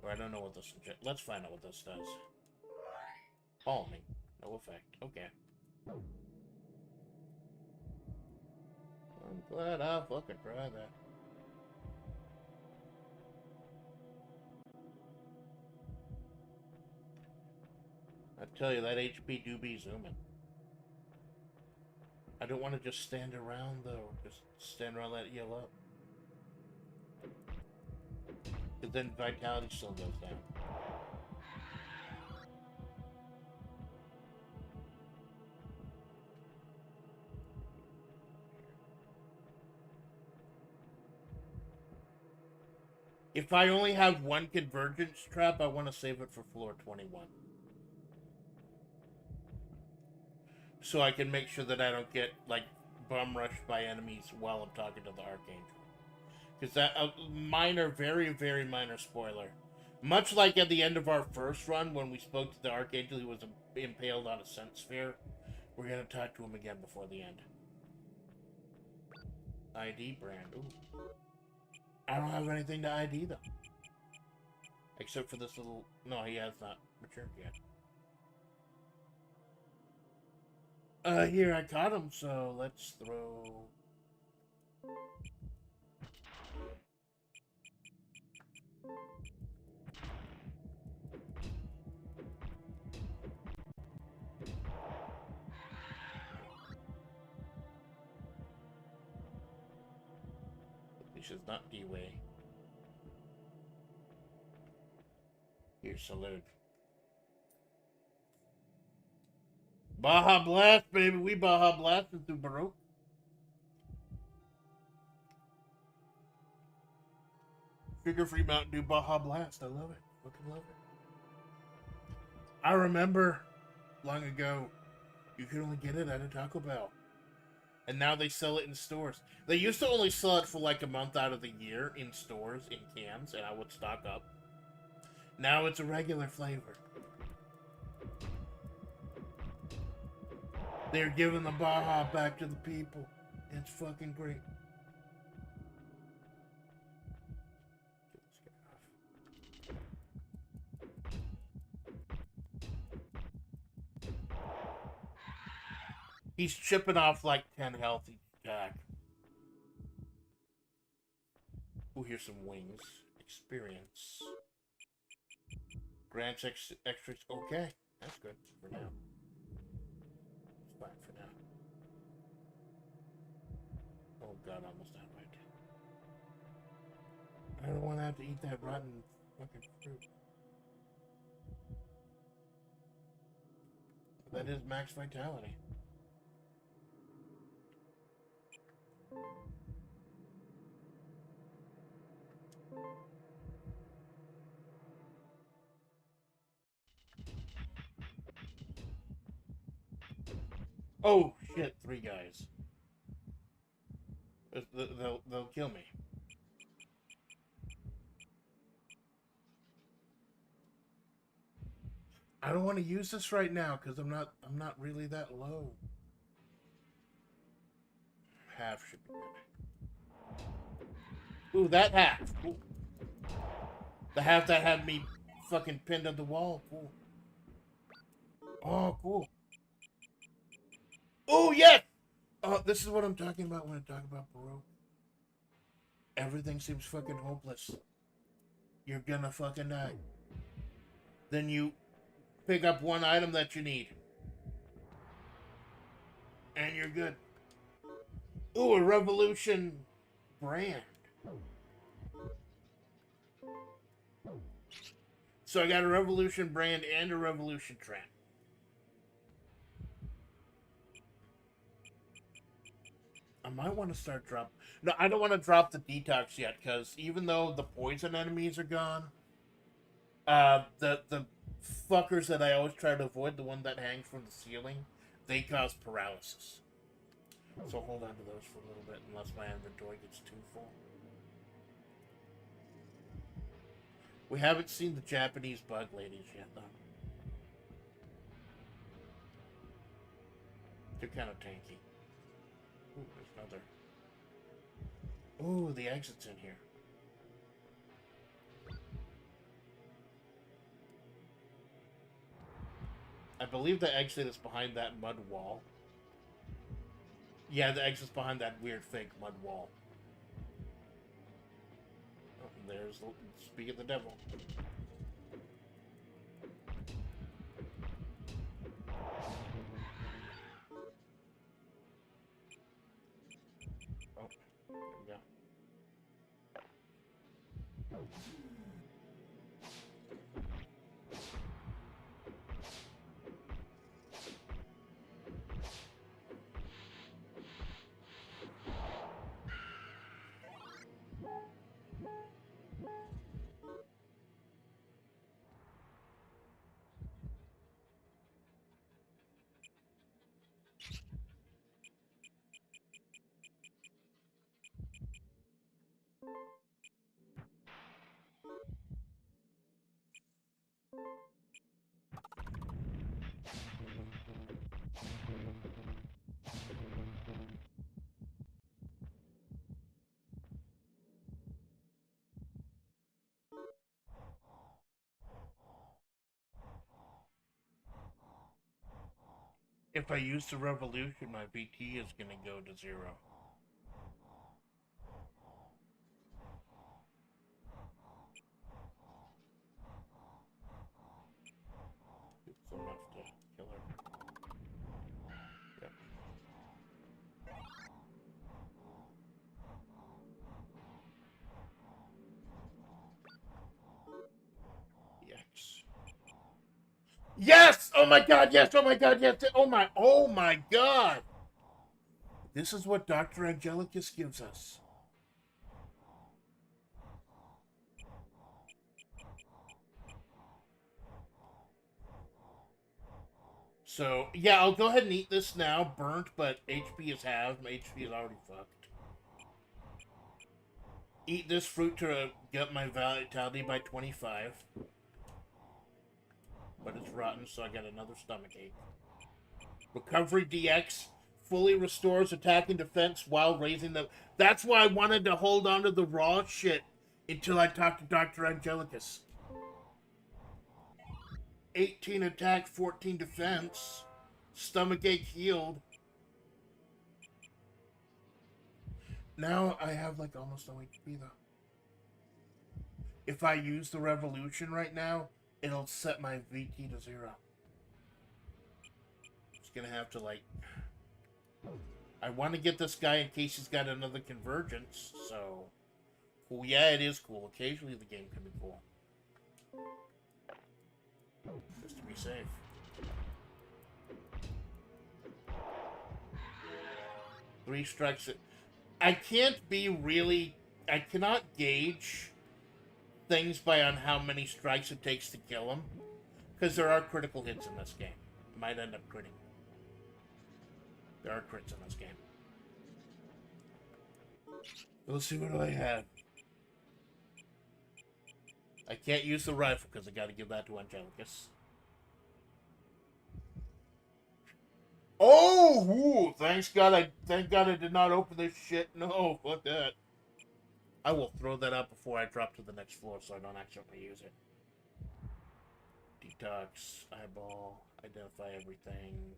Or I don't know what this... Let's find out what this does. Palming. No effect. Okay. I'm glad I fucking tried that. I tell you, that HP do be zooming. I don't want to just stand around, though. Just stand around, let it heal up. Because then vitality still goes down. If I only have 1 convergence trap, I want to save it for floor 21. So I can make sure that I don't get, like, bum rushed by enemies while I'm talking to the Archangel. Because that, minor, very, very minor spoiler. Much like at the end of our first run, when we spoke to the Archangel who was impaled on a scent sphere, we're going to talk to him again before the end. ID brand. Ooh. I don't have anything to ID, though. Except for this little... No, he has not matured yet. Here, I caught him, so let's throw... This is not D-Way. Here's salute. Baja Blast, baby. We Baja Blasted through Baroque. Sugar-free Mountain Dew Baja Blast. I love it. Fucking love it. I remember long ago, you could only get it at a Taco Bell. And now they sell it in stores. They used to only sell it for like a month out of the year in stores, in cans, and I would stock up. Now it's a regular flavor. They're giving the Baja back to the people. It's fucking great. He's chipping off like 10 health each attack. Ooh, here's some wings. Experience. Grants extras. Okay, that's good for now. It's fine for now. Oh god, I almost out right. I don't want to have to eat that rotten fucking fruit. That is max vitality. Oh shit, 3 guys. They'll kill me. I don't want to use this right now because I'm not really that low. Half should be good. Ooh, that half. Ooh. The half that had me fucking pinned on the wall. Cool. Oh, cool. Oh, yes! Oh, this is what I'm talking about when I talk about Baroque. Everything seems fucking hopeless. You're gonna fucking die. Then you pick up 1 item that you need. And you're good. Ooh, a Revolution brand. So I got a Revolution brand and a Revolution Trent. I might want to start drop. No, I don't want to drop the detox yet because even though the poison enemies are gone, the fuckers that I always try to avoid, the one that hangs from the ceiling, they cause paralysis. So hold on to those for a little bit unless my inventory gets too full. We haven't seen the Japanese bug ladies yet, though. They're kind of tanky. Ooh, there's another. Ooh, the exit's in here. I believe the exit is behind that mud wall. Yeah, the exit's behind that weird fake mud wall. Oh, and there's the speak of the devil. Oh, there we go. If I use the Revolution, my BT is going to go to 0. It's enough to kill her. Yep. Yikes. Yes! Oh my god, yes! Oh my god, yes! Oh my god! This is what Dr. Angelicus gives us. So, yeah, I'll go ahead and eat this now. Burnt, but HP is halved. My HP is already fucked. Eat this fruit to get my vitality by 25. But it's rotten, so I got another stomachache. Recovery DX fully restores attack and defense while raising the... That's why I wanted to hold on to the raw shit until I talked to Dr. Angelicus. 18 attack, 14 defense. Stomachache healed. Now I have like almost no HP though. If I use the Revolution right now, it'll set my VT to 0. Just gonna have to like... I want to get this guy in case he's got another convergence, so... Cool, yeah, it is cool. Occasionally the game can be cool. Just to be safe. Three strikes. I can't be really... I cannot gauge things by on how many strikes it takes to kill him. Because there are critical hits in this game. Might end up critting. There are crits in this game. Let's see, what do I have? I can't use the rifle because I got to give that to Angelicus. Oh, ooh, thank God I did not open this shit. No, fuck that. I will throw that out before I drop to the next floor so I don't accidentally use it. Detox, eyeball, identify everything.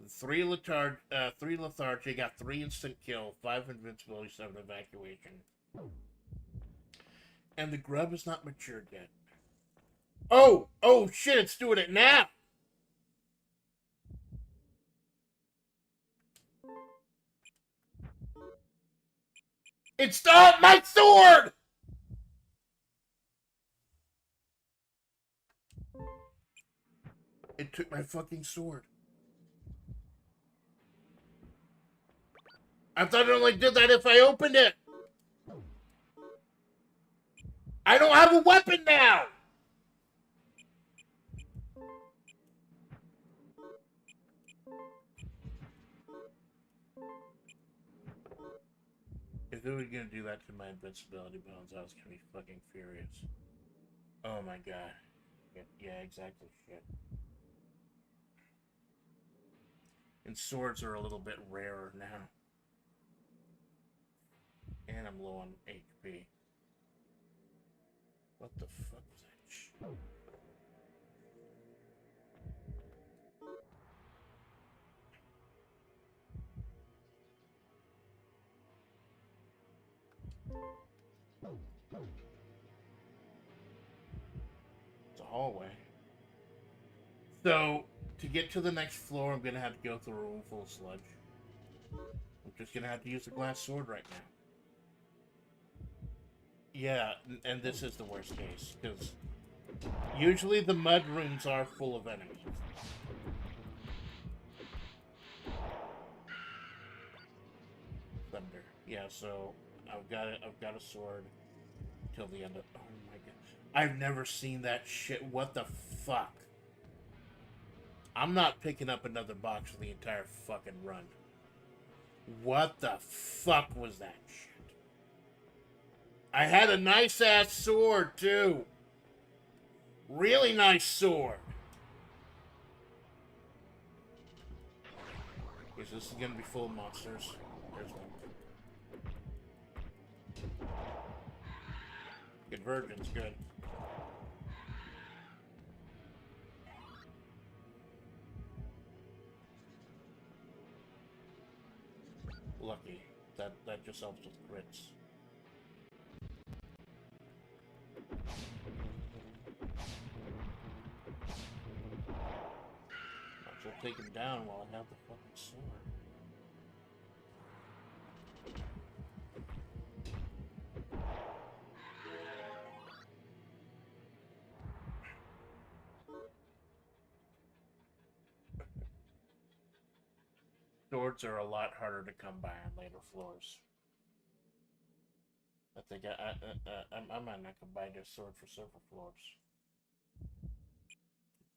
Three lethargy, got 3 instant kill, 5 invincibility, 7 evacuation. And the grub is not matured yet. Oh shit, it's doing it now! It's my sword! It took my fucking sword. I thought it only did that if I opened it. I don't have a weapon now. If it was gonna do that to my invincibility bones, I was gonna be fucking furious. Oh my god. Yeah, exactly. Shit. And swords are a little bit rarer now. And I'm low on HP. What the fuck was that shit? It's a hallway. So, to get to the next floor, I'm gonna have to go through a room full of sludge. I'm just gonna have to use a glass sword right now. Yeah, and this is the worst case, because usually the mud rooms are full of enemies. Thunder. Yeah, so I've got a sword till the end of. Oh my god, I've never seen that shit. What the fuck? I'm not picking up another box for the entire fucking run. What the fuck was that shit? I had a nice ass sword too. Really nice sword. Because this is gonna be full of monsters. There's one. Convergence, good. Lucky. That just helps with crits. Might as well take him down while I have the fucking sword. Swords are a lot harder to come by on later floors. I think I might not combine this sword for several floors.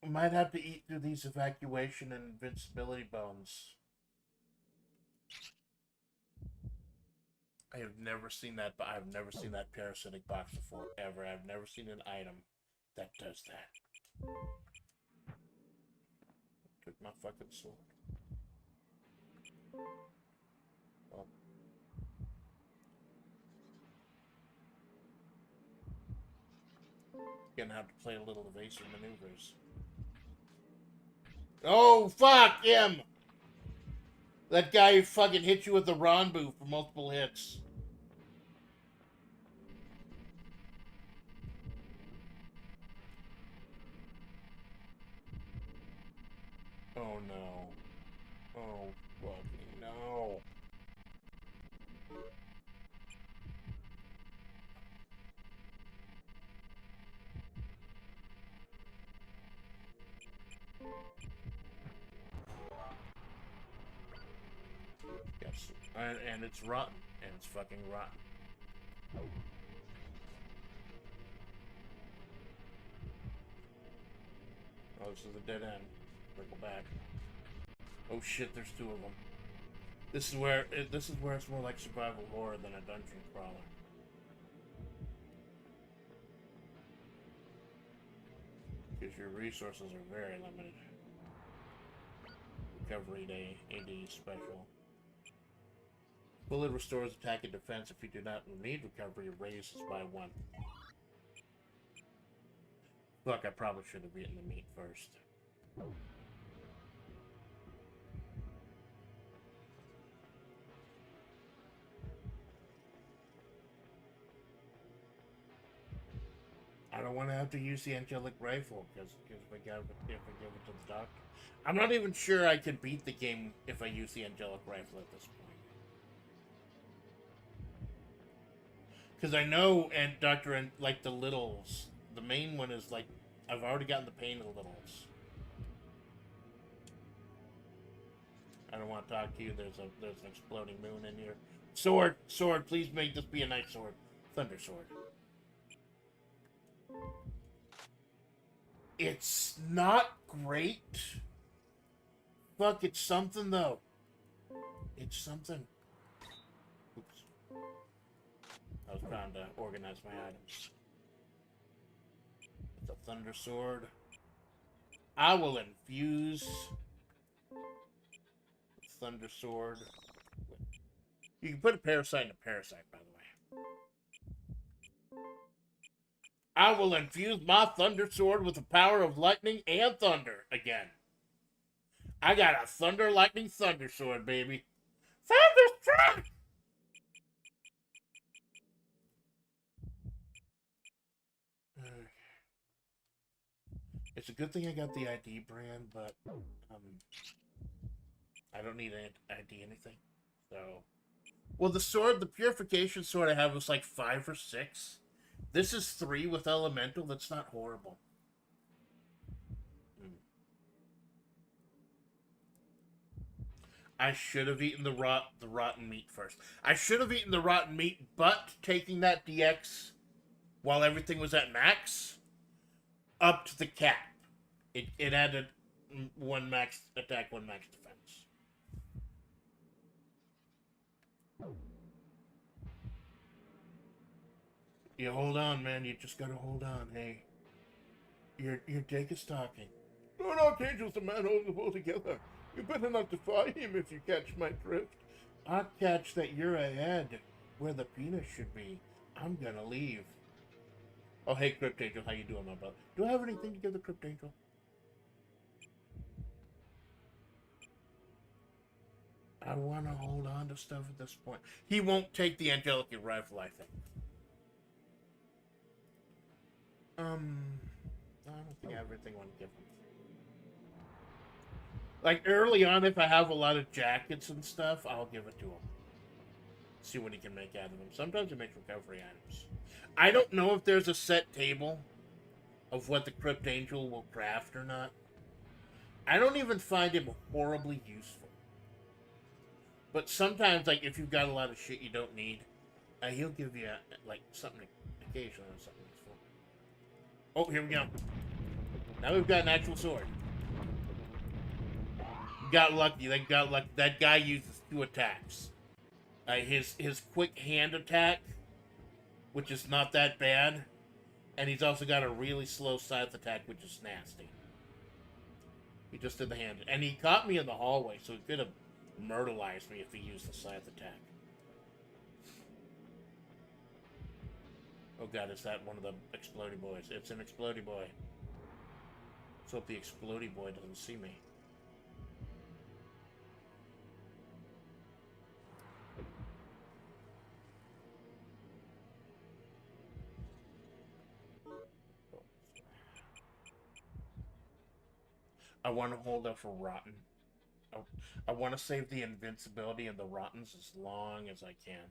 I might have to eat through these evacuation and invincibility bones. I have never seen that, but I've never seen that parasitic box before, ever. I've never seen an item that does that. Took my fucking sword. Well. Gonna have to play a little evasive maneuvers. Oh, fuck him! That guy who fucking hit you with the Ranbu for multiple hits. Oh no. Oh fucking no. Yes. And it's rotten. And it's fucking rotten. Oh, this is a dead end. Circle back. Oh shit, there's two of them. This is where it's more like survival horror than a dungeon crawler. Because your resources are very limited. Recovery day, AD special. Bullet restores attack and defense. If you do not need recovery, it raises by 1. Fuck, I probably should have eaten the meat first. I don't want to have to use the angelic rifle because if I give it to the doctor, I'm not even sure I can beat the game if I use the angelic rifle at this point. Because I know, and Doctor, and like the littles, the main one is like I've already gotten the pain of the littles. I don't want to talk to you. There's an exploding moon in here. Sword, sword, please make this be a nice sword. Thunder sword. It's not great. Fuck, it's something though. It's something. Oops. I was trying to organize my items. It's a thunder sword. I will infuse thunder sword. You can put a parasite in a parasite, by the way. I will infuse my thunder sword with the power of lightning and thunder again. I got a thunder, lightning, thunder sword, baby. Thunder strike! It's a good thing I got the ID brand, but I don't need an ID anything. So, well, the sword, the purification sword I have was like 5 or 6. This is 3 with elemental. That's not horrible. I should have eaten the rotten meat first. I should have eaten the rotten meat, but taking that DX while everything was at max up to the cap. It added 1 max attack, 1 max defense. You hold on, man. You just gotta hold on. Hey, your dick is talking. No, Archangel's the man holding the world together. You better not defy him if you catch my drift. I catch that you're ahead where the penis should be. I'm gonna leave. Oh, hey, Crypt Angel, how you doing, my brother? Do I have anything to give the Crypt Angel? I want to hold on to stuff at this point. He won't take the Angelic rifle, I think. I don't think I have everything I want to give him. Like, early on, if I have a lot of jackets and stuff, I'll give it to him. See what he can make out of them. Sometimes he makes recovery items. I don't know if there's a set table of what the Crypt Angel will craft or not. I don't even find him horribly useful. But sometimes, like, if you've got a lot of shit you don't need, he'll give you, like, something occasionally or something useful. Oh, here we go. Now we've got an actual sword. Got lucky. They got lucky. That guy uses 2 attacks. His quick hand attack, which is not that bad, and he's also got a really slow scythe attack, which is nasty. He just did the hand, and he caught me in the hallway, so he could have murderized me if he used the scythe attack. Oh god, is that one of the explodey boys? It's an explodey boy. Let's hope the explodey boy doesn't see me. I want to hold up for Rotten. I want to save the invincibility and the Rottens as long as I can.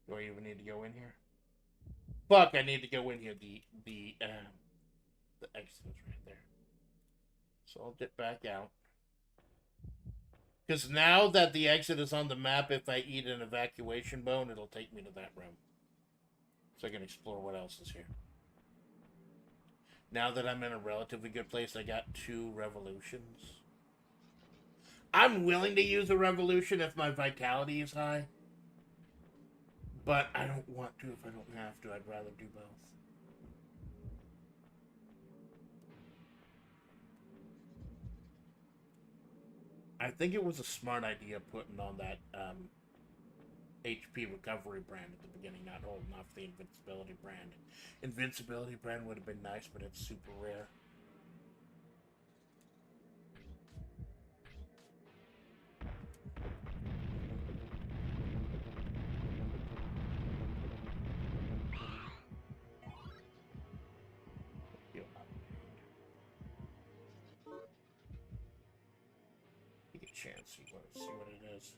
Do I even need to go in here? Fuck, I need to go in here. The exit is right there. So I'll dip back out. Because now that the exit is on the map, if I eat an evacuation bone, it'll take me to that room. So I can explore what else is here. Now that I'm in a relatively good place, I got 2 revolutions. I'm willing to use a revolution if my vitality is high. But I don't want to if I don't have to. I'd rather do both. I think it was a smart idea putting on that HP recovery brand at the beginning, not holding off the invincibility brand. Invincibility brand would have been nice, but it's super rare. Take a chance, see what it is.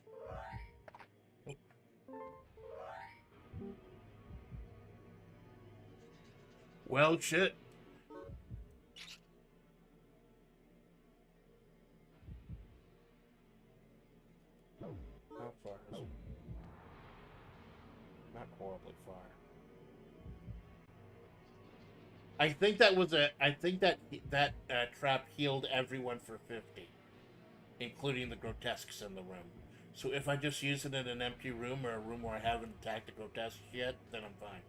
Well, shit. How far is it? Not horribly far. I think that was a. I think that trap healed everyone for 50, including the grotesques in the room. So if I just use it in an empty room or a room where I haven't attacked the grotesques yet, then I'm fine.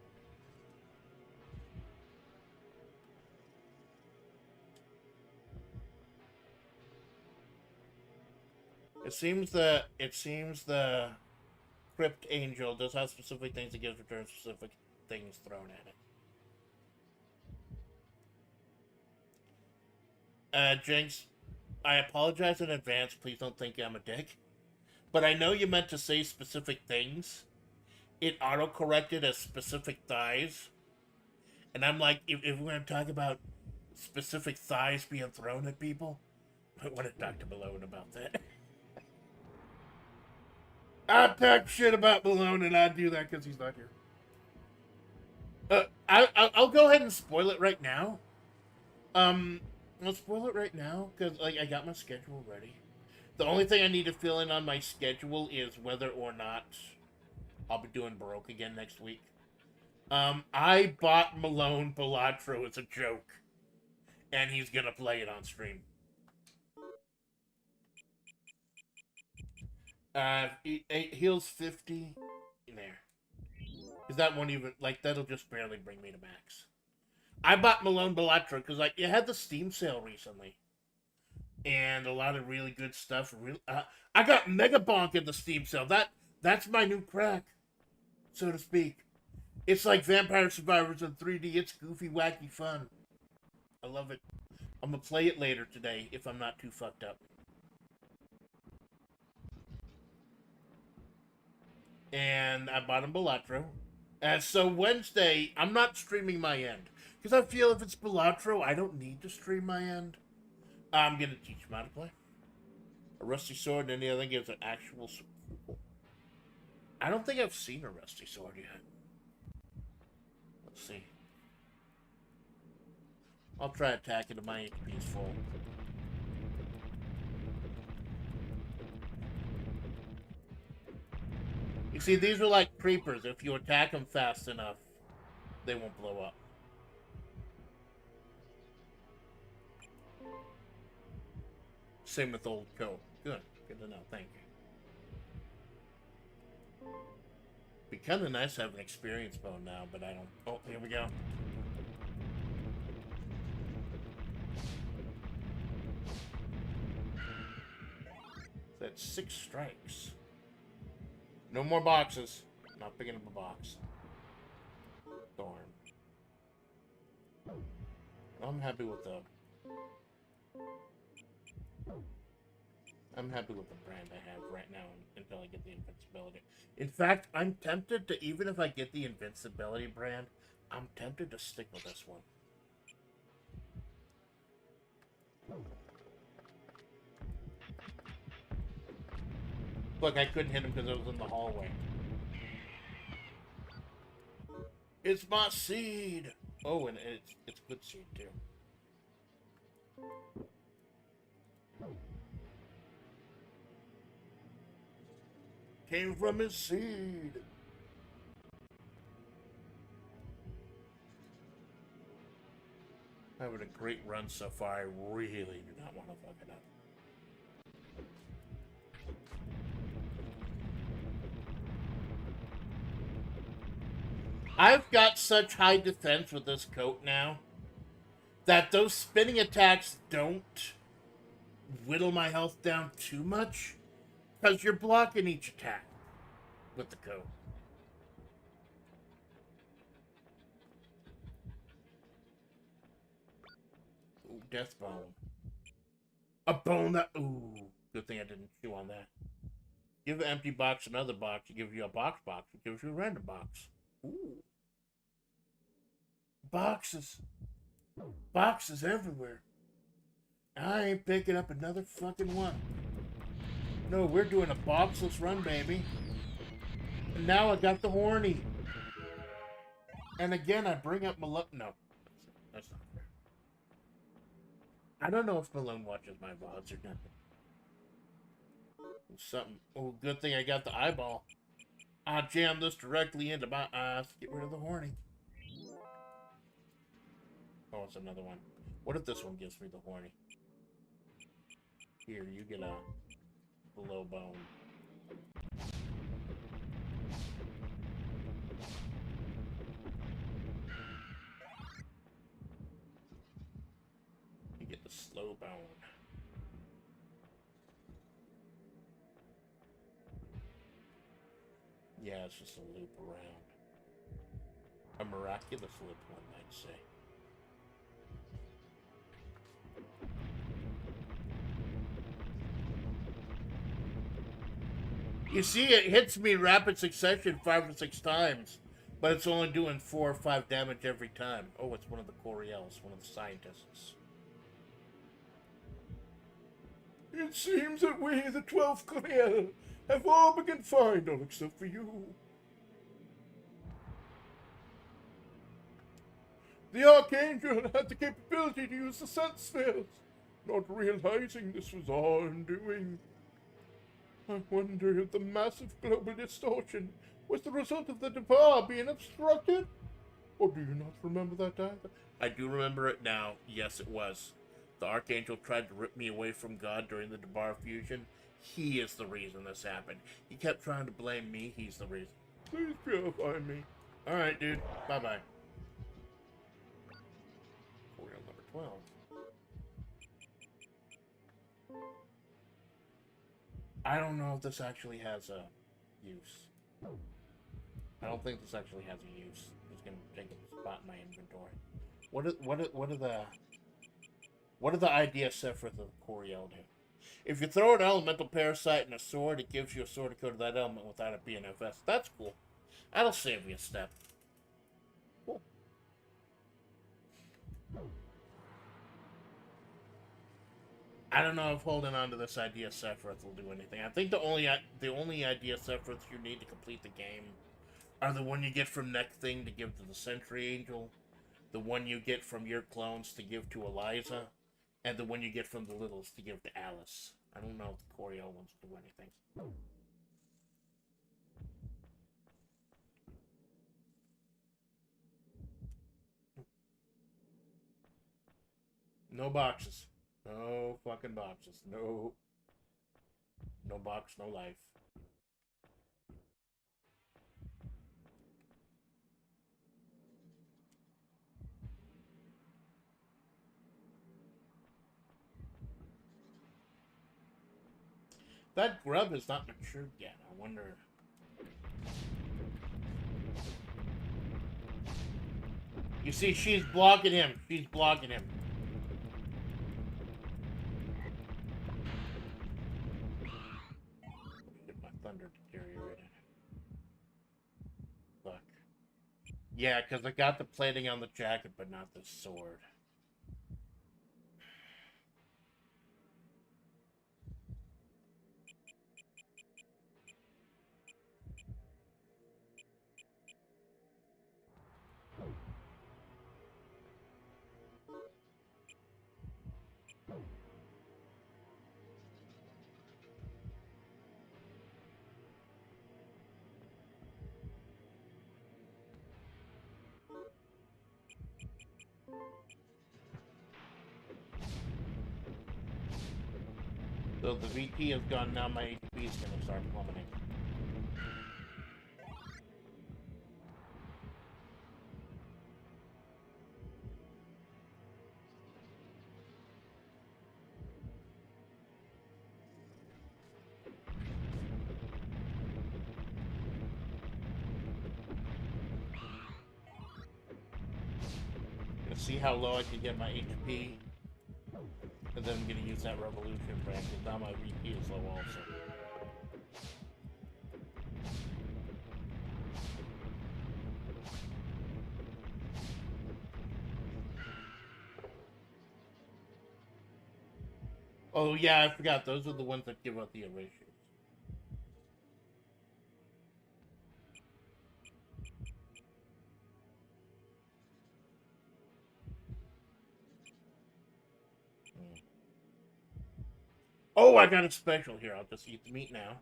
It seems the Crypt Angel does have specific things that gives return specific things thrown at it. Jinx, I apologize in advance. Please don't think I'm a dick. But I know you meant to say specific things. It auto-corrected as specific thighs. And I'm like, if we're going to talk about specific thighs being thrown at people, I want to talk to Malone about that. I'll talk shit about Malone, and I'd do that because he's not here. I'll go ahead and spoil it right now. I'll spoil it right now because like I got my schedule ready. The only thing I need to fill in on my schedule is whether or not I'll be doing Baroque again next week. I bought Malone Balatro as a joke, and he's gonna play it on stream. It heals 50 in there. Because that won't even, like, that'll just barely bring me to max. I bought Malone Balatro because, like, it had the Steam sale recently. And a lot of really good stuff. I got Mega Bonk at the Steam sale. That's my new crack, so to speak. It's like Vampire Survivors in 3D. It's goofy, wacky fun. I love it. I'm going to play it later today if I'm not too fucked up. And I bought him Balatro. And so Wednesday, I'm not streaming my end. Because I feel if it's Balatro, I don't need to stream my end. I'm going to teach him how to play. A rusty sword and any other gives an actual... I don't think I've seen a rusty sword yet. Let's see. I'll try attacking to my HP's full. You see, these are like creepers. If you attack them fast enough, they won't blow up. Same with old coat. Good. Good to know. Thank you. Be kind of nice to have an experience bone now, but I don't... Oh, here we go. That's 6 strikes. No more boxes. Not picking up a box. Darn. I'm happy with the... I'm happy with the brand I have right now until I get the invincibility. In fact, I'm tempted to, even if I get the invincibility brand, I'm tempted to stick with this one. Look, I couldn't hit him because I was in the hallway. It's my seed! Oh, and it's good seed, too. Came from his seed. Having a great run so far. I really do not want to fuck it up. I've got such high defense with this coat now that those spinning attacks don't whittle my health down too much. Because you're blocking each attack with the coat. Ooh, death bone. A bone that... Ooh, good thing I didn't chew on that. Give an empty box another box. It gives you a box. It gives you a random box. Ooh. Boxes. Boxes everywhere. I ain't picking up another fucking one. No, we're doing a boxless run, baby. And now I got the horny. And again, I bring up my... No, That's not fair. I don't know if Malone watches my VODs or not. Something. Oh, good thing I got the eyeball. I jammed this directly into my eyes. Get rid of the horny. Oh, it's another one. What if this one gives me the horny? Here, you get a low bone. You get the slow bone. Yeah, it's just a loop around. A miraculous loop, one might say. You see, it hits me in rapid succession 5 or 6 times, but it's only doing 4 or 5 damage every time. Oh, it's one of the Coriels, one of the scientists. It seems that we, the 12th Coriel, have all been confined, all except for you. The Archangel had the capability to use the sense spheres, not realizing this was all undoing. I wonder if the massive global distortion was the result of the Devar being obstructed? Or do you not remember that either? I do remember it now. Yes, it was. The Archangel tried to rip me away from God during the Devar fusion. He is the reason this happened. He kept trying to blame me. He's the reason. Please purify me. Alright, dude. Bye-bye. Tutorial number 12. I don't know if this actually has a use. I don't think this actually has a use. It's gonna take a spot in my inventory. What are the idea set for the Coriel do? If you throw an elemental parasite in a sword, it gives you a sword to go to that element without it being FS. That's cool. That'll save you a step. Cool. I don't know if holding on to this idea Sephiroth will do anything. I think the only idea Sephiroth you need to complete the game are the one you get from Neck Thing to give to the Sentry Angel, the one you get from your clones to give to Eliza, and the one you get from the Littles to give to Alice. I don't know if the Coriel wants to do anything. No boxes. No fucking boxes. No. No box, no life. That grub is not matured yet. I wonder. You see, she's blocking him. She's blocking him. My thunder deteriorated. Fuck. Yeah, because I got the plating on the jacket, but not the sword. So the VT has gone, now my HP is going to start plummeting. Gonna see how low I can get my HP. And then I'm gonna use that revolution brand, because now my VP is low also. Oh yeah, I forgot. Those are the ones that give out the erasures. Mm. Oh, I got a special here. I'll just eat the meat now.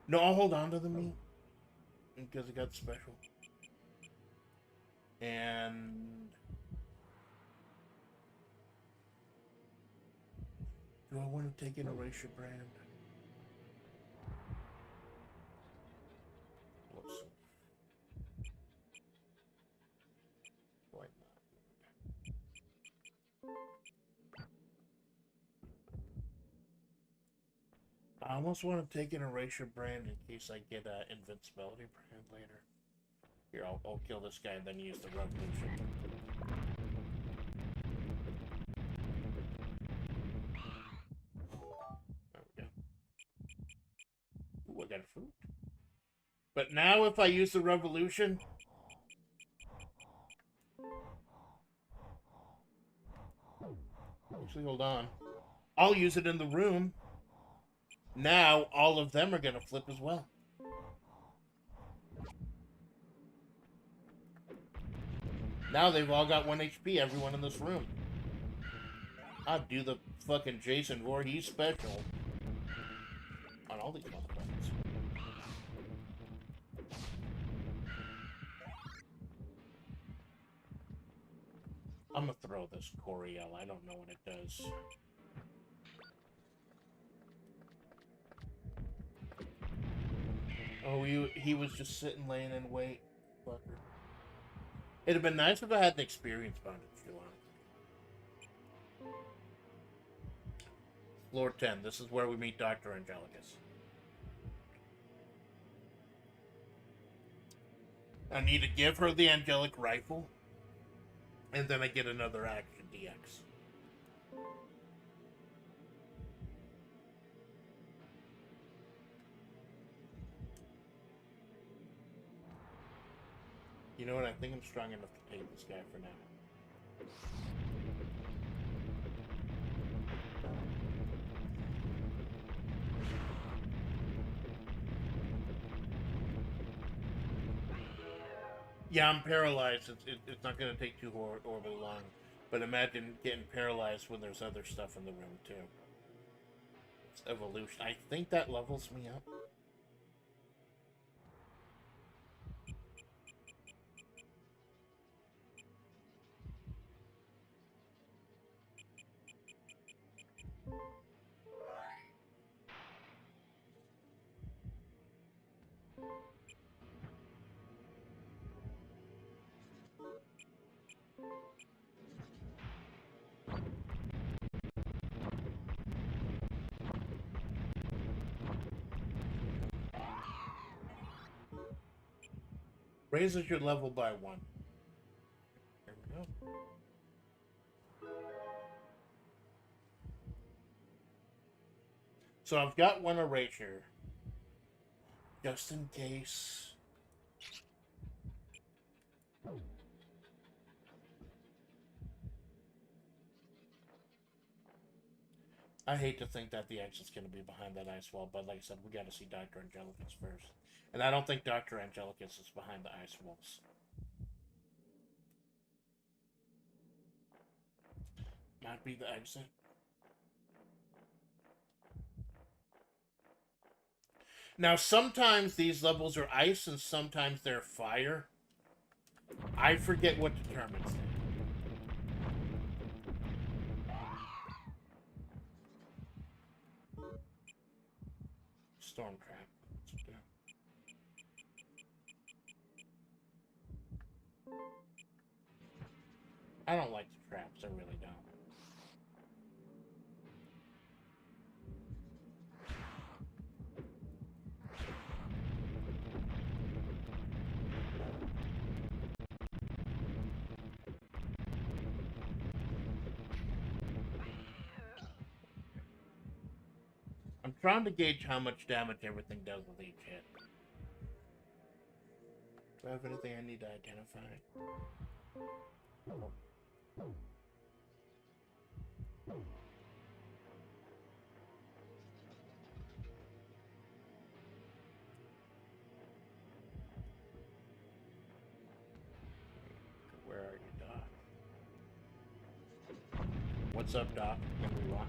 No, I'll hold on to the meat because it got special. And do I want to take an erasure brand? Let's see. Why not? I almost want to take an erasure brand in case I get an invincibility brand later. Here, I'll kill this guy and then use the revolution. There we go. Ooh, I got a fruit. But now if I use the revolution... Actually, hold on. I'll use it in the room. Now, all of them are going to flip as well. Now they've all got 1 HP, everyone in this room. I'll do the fucking Jason Voorhees special on all these motherfuckers. I'm gonna throw this Coriel. I don't know what it does. Oh, he was just sitting, laying in wait. Fucker. It'd have been nice if I had an experience bondage too on. Floor 10. This is where we meet Dr. Angelicus. I need to give her the angelic rifle. And then I get another action DX. You know what? I think I'm strong enough to take this guy for now. Yeah, I'm paralyzed. It's not going to take too horribly long. But imagine getting paralyzed when there's other stuff in the room, too. It's evolution. I think that levels me up. Raises your level by 1. There we go. So I've got 1 erasure. Just in case. I hate to think that the exit's going to be behind that ice wall, but like I said, we got to see Dr. Angelicus first. And I don't think Dr. Angelicus is behind the ice walls. Might be the exit. Now, sometimes these levels are ice and sometimes they're fire. I forget what determines it. Storm trap. I don't like the traps. I really don't. I'm trying to gauge how much damage everything does with each hit. Do I have anything I need to identify? Oh. Where are you, Doc? What's up, Doc? Can we rock?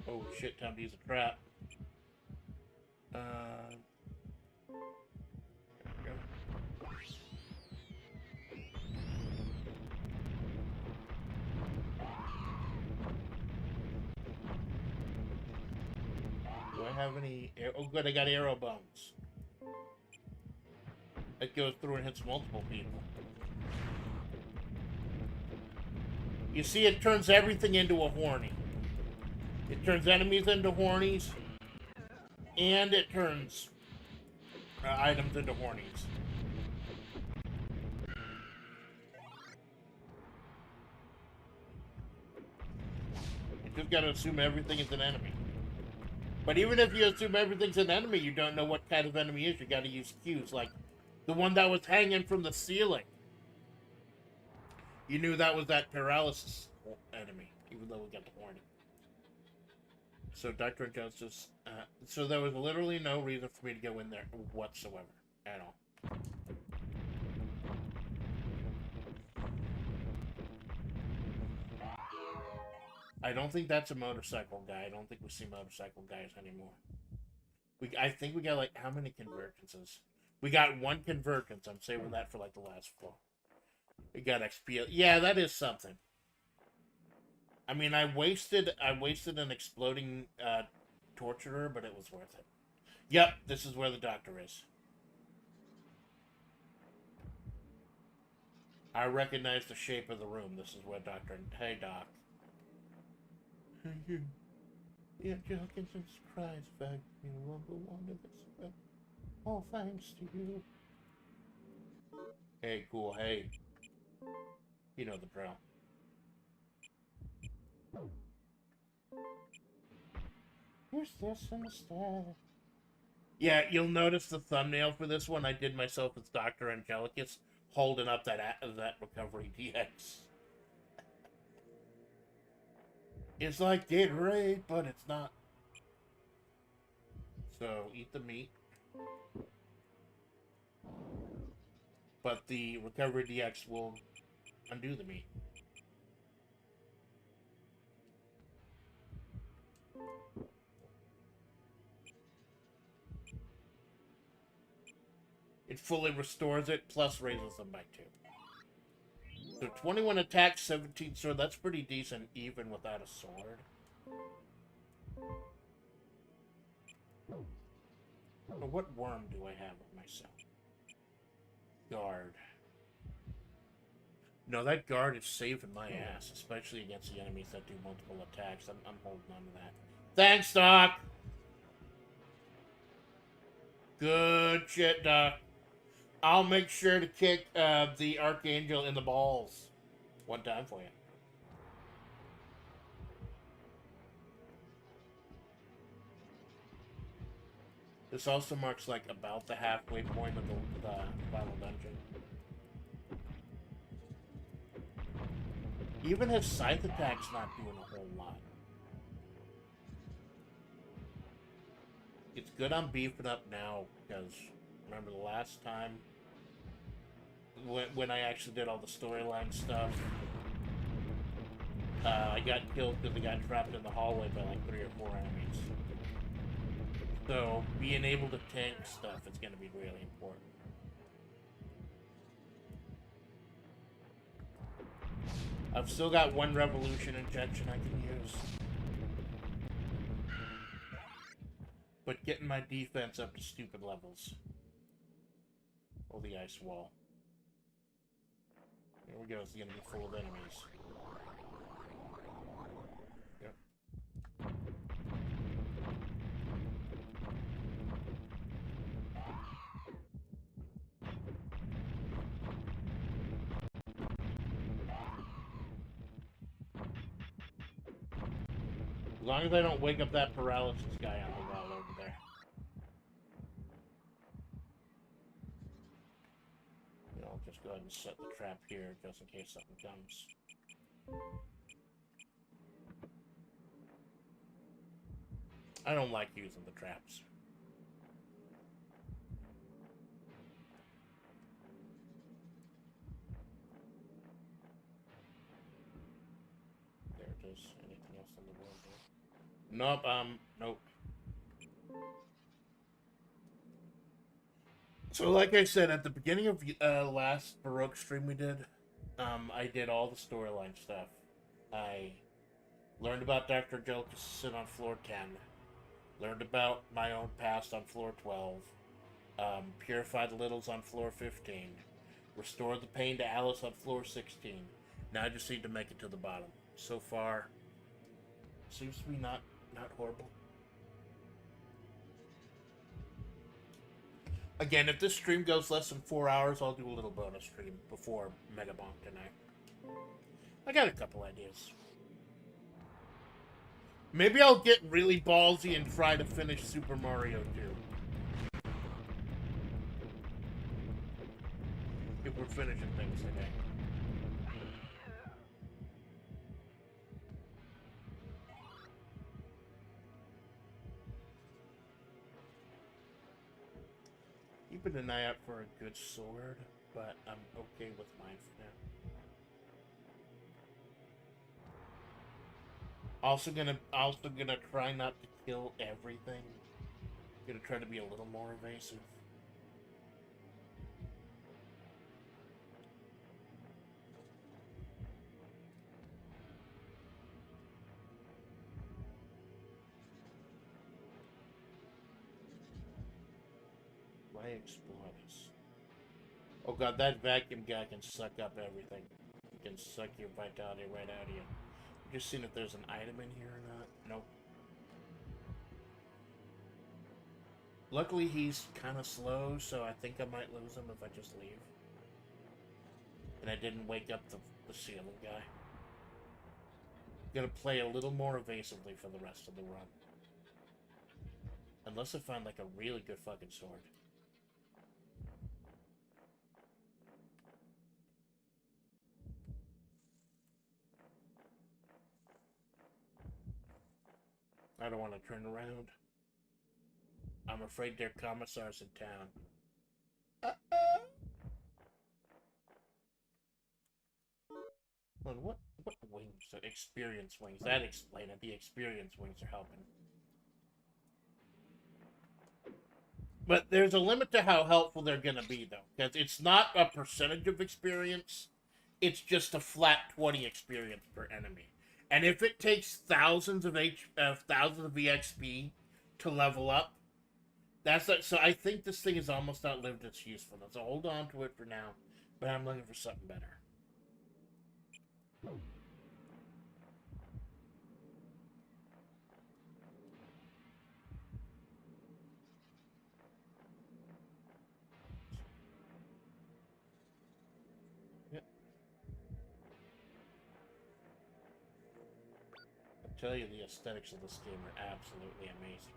Oh shit, time to use a trap. There we go. Do I have any... Oh good, I got arrow bones. It goes through and hits multiple people. You see, it turns everything into a horny. It turns enemies into hornies, and it turns items into hornies. You just gotta assume everything is an enemy. But even if you assume everything's an enemy, you don't know what kind of enemy is. You gotta use cues, like the one that was hanging from the ceiling. You knew that was that paralysis enemy, even though we got the horny. So Dr. Justice, so there was literally no reason for me to go in there whatsoever, at all. I don't think that's a motorcycle guy. I don't think we see motorcycle guys anymore. I think we got like, how many convergences? We got one convergence. I'm saving that for like the last floor. We got XP. Yeah, that is something. I mean, I wasted an exploding torturer, but it was worth it. Yep, this is where the doctor is. I recognize the shape of the room. This is where Doctor... Hey, Doc. Yeah, Jenkins and surprise fact. You won't go on to this, but all thanks to you. Hey, cool. Hey. You know the drill. Where's this instead? Yeah, you'll notice the thumbnail for this one. I did myself as Dr. Angelicus holding up that recovery DX. It's like Gatorade, but it's not. So, eat the meat. But the recovery DX will undo the meat. It fully restores it, plus raises them by 2. So 21 attack, 17 sword. That's pretty decent, even without a sword. But what worm do I have with myself? Guard. No, that guard is saving my ass, especially against the enemies that do multiple attacks. I'm holding on to that. Thanks, Doc! Good shit, Doc. I'll make sure to kick the Archangel in the balls one time for you. This also marks like about the halfway point of the final dungeon. Even his scythe attack's not doing a whole lot. It's good I'm beefing up now, because remember the last time when I actually did all the storyline stuff, I got killed because I got trapped in the hallway by like 3 or 4 enemies. So being able to tank stuff is going to be really important. I've still got 1 revolution injection I can use. But getting my defense up to stupid levels. Oh, the ice wall. Here we go, it's gonna be full of enemies. Yep. As long as I don't wake up that paralysis guy on the wall over there. go ahead and set the trap here just in case something comes. I don't like using the traps. There it is. Anything else in the world there? Nope, nope. So like I said, at the beginning of last Baroque stream we did, I did all the storyline stuff. I learned about Dr. Angelica's on floor 10. Learned about my own past on floor 12. Purified the littles on floor 15. Restored the pain to Alice on floor 16. Now I just need to make it to the bottom. So far, seems to be not horrible. Again, if this stream goes less than 4 hours, I'll do a little bonus stream before Mega Bonk tonight. I got a couple ideas. Maybe I'll get really ballsy and try to finish Super Mario 2. If we're finishing things today. Keeping an eye out for a good sword, but I'm okay with mine for now. Also gonna try not to kill everything. Gonna try to be a little more evasive. Why explore this? Oh god, that vacuum guy can suck up everything. He can suck your vitality right out of you. Just seeing if there's an item in here or not. Nope. Luckily, he's kind of slow, so I think I might lose him if I just leave. And I didn't wake up the ceiling guy. Gonna play a little more evasively for the rest of the run. Unless I find like a really good fucking sword. I don't want to turn around. I'm afraid their commissar's in town. Well, what wings? Experience wings. That explain it. The experience wings are helping. But there's a limit to how helpful they're gonna be, though, because it's not a percentage of experience. It's just a flat 20 experience per enemy. And if it takes thousands of EXP to level up, that's like, so I think this thing has almost outlived its usefulness. So hold on to it for now, but I'm looking for something better. Tell you, the aesthetics of this game are absolutely amazing.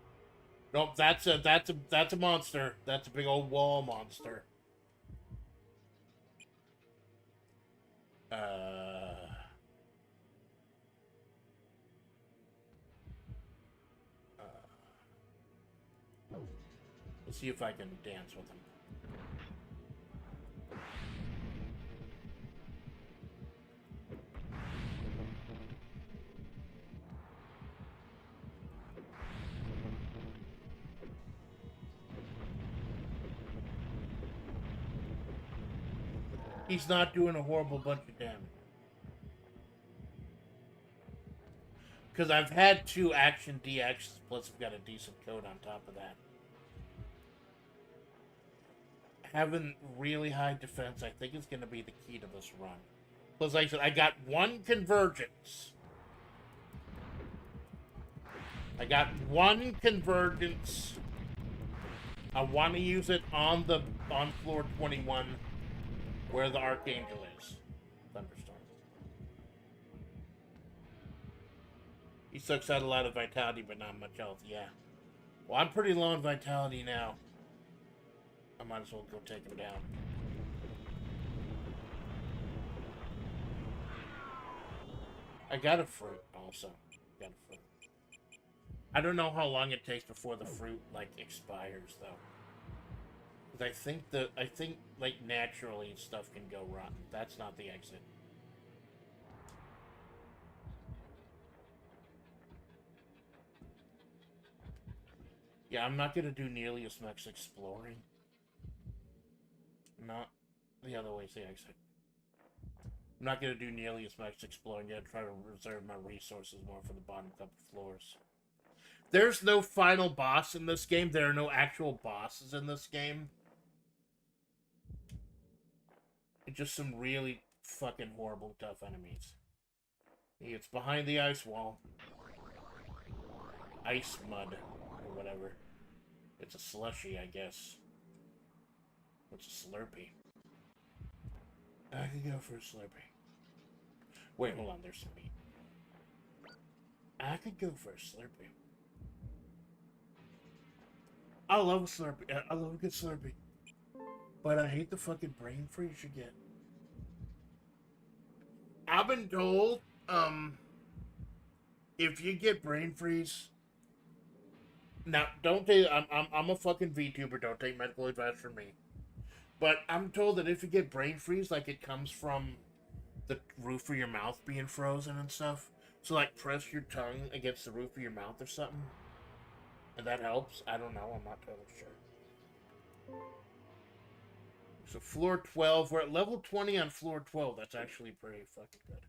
Nope, that's a monster. That's a big old wall monster. Let's see if I can dance with him. He's not doing a horrible bunch of damage. Because I've had 2 action DXs, plus I've got a decent code on top of that. Having really high defense, I think, is going to be the key to this run. Plus, like I said, I got 1 convergence. I got 1 convergence. I want to use it on floor 21, where the Archangel is. Thunderstorm. He sucks out a lot of vitality, but not much health. Yeah. Well, I'm pretty low on vitality now. I might as well go take him down. I got a fruit also. Got a fruit. I don't know how long it takes before the fruit like expires though. Because I think like naturally stuff can go rotten. That's not the exit. Yeah, I'm not gonna do nearly as much exploring. Not the other way's the exit. I'm not gonna do nearly as much exploring. I'm gonna try to reserve my resources more for the bottom couple floors. There's no final boss in this game. There are no actual bosses in this game. It's just some really fucking horrible tough enemies. It's behind the ice wall. Ice mud, or whatever. It's a slushy, I guess. It's a Slurpee. I can go for a Slurpee. Wait, hold on, there's some meat. I could go for a Slurpee. I love a Slurpee. I love a good Slurpee. But I hate the fucking brain freeze you get. I've been told, if you get brain freeze, now don't take. I'm a fucking VTuber. Don't take medical advice from me. But I'm told that if you get brain freeze, like it comes from the roof of your mouth being frozen and stuff. So like press your tongue against the roof of your mouth or something, and that helps. I don't know. I'm not totally sure. So floor 12, we're at level 20 on floor 12. That's actually pretty fucking good.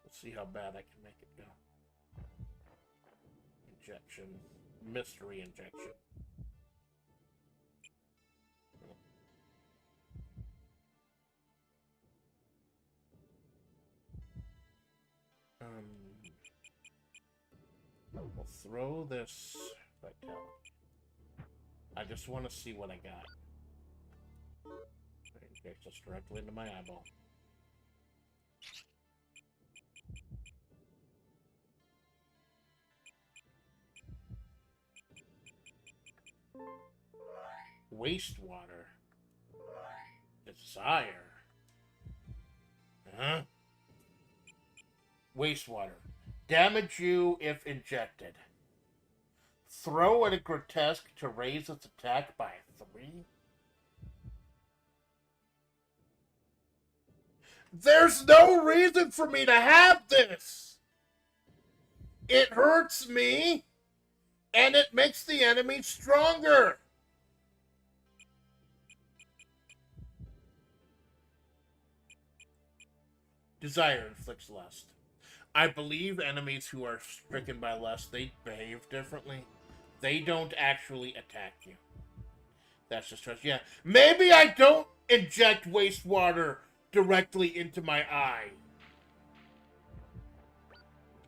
Let's see how bad I can make it go. Injection. Mystery injection. We'll throw this vitality. I just want to see what I got. Okay, just directly into my eyeball. Wastewater. Desire. Huh? Wastewater. Damage you if injected. Throw at a grotesque to raise its attack by 3. There's no reason for me to have this! It hurts me, and it makes the enemy stronger! Desire inflicts lust. I believe enemies who are stricken by lust, they behave differently. They don't actually attack you. That's just trust. Yeah, maybe I don't inject wastewater directly into my eye.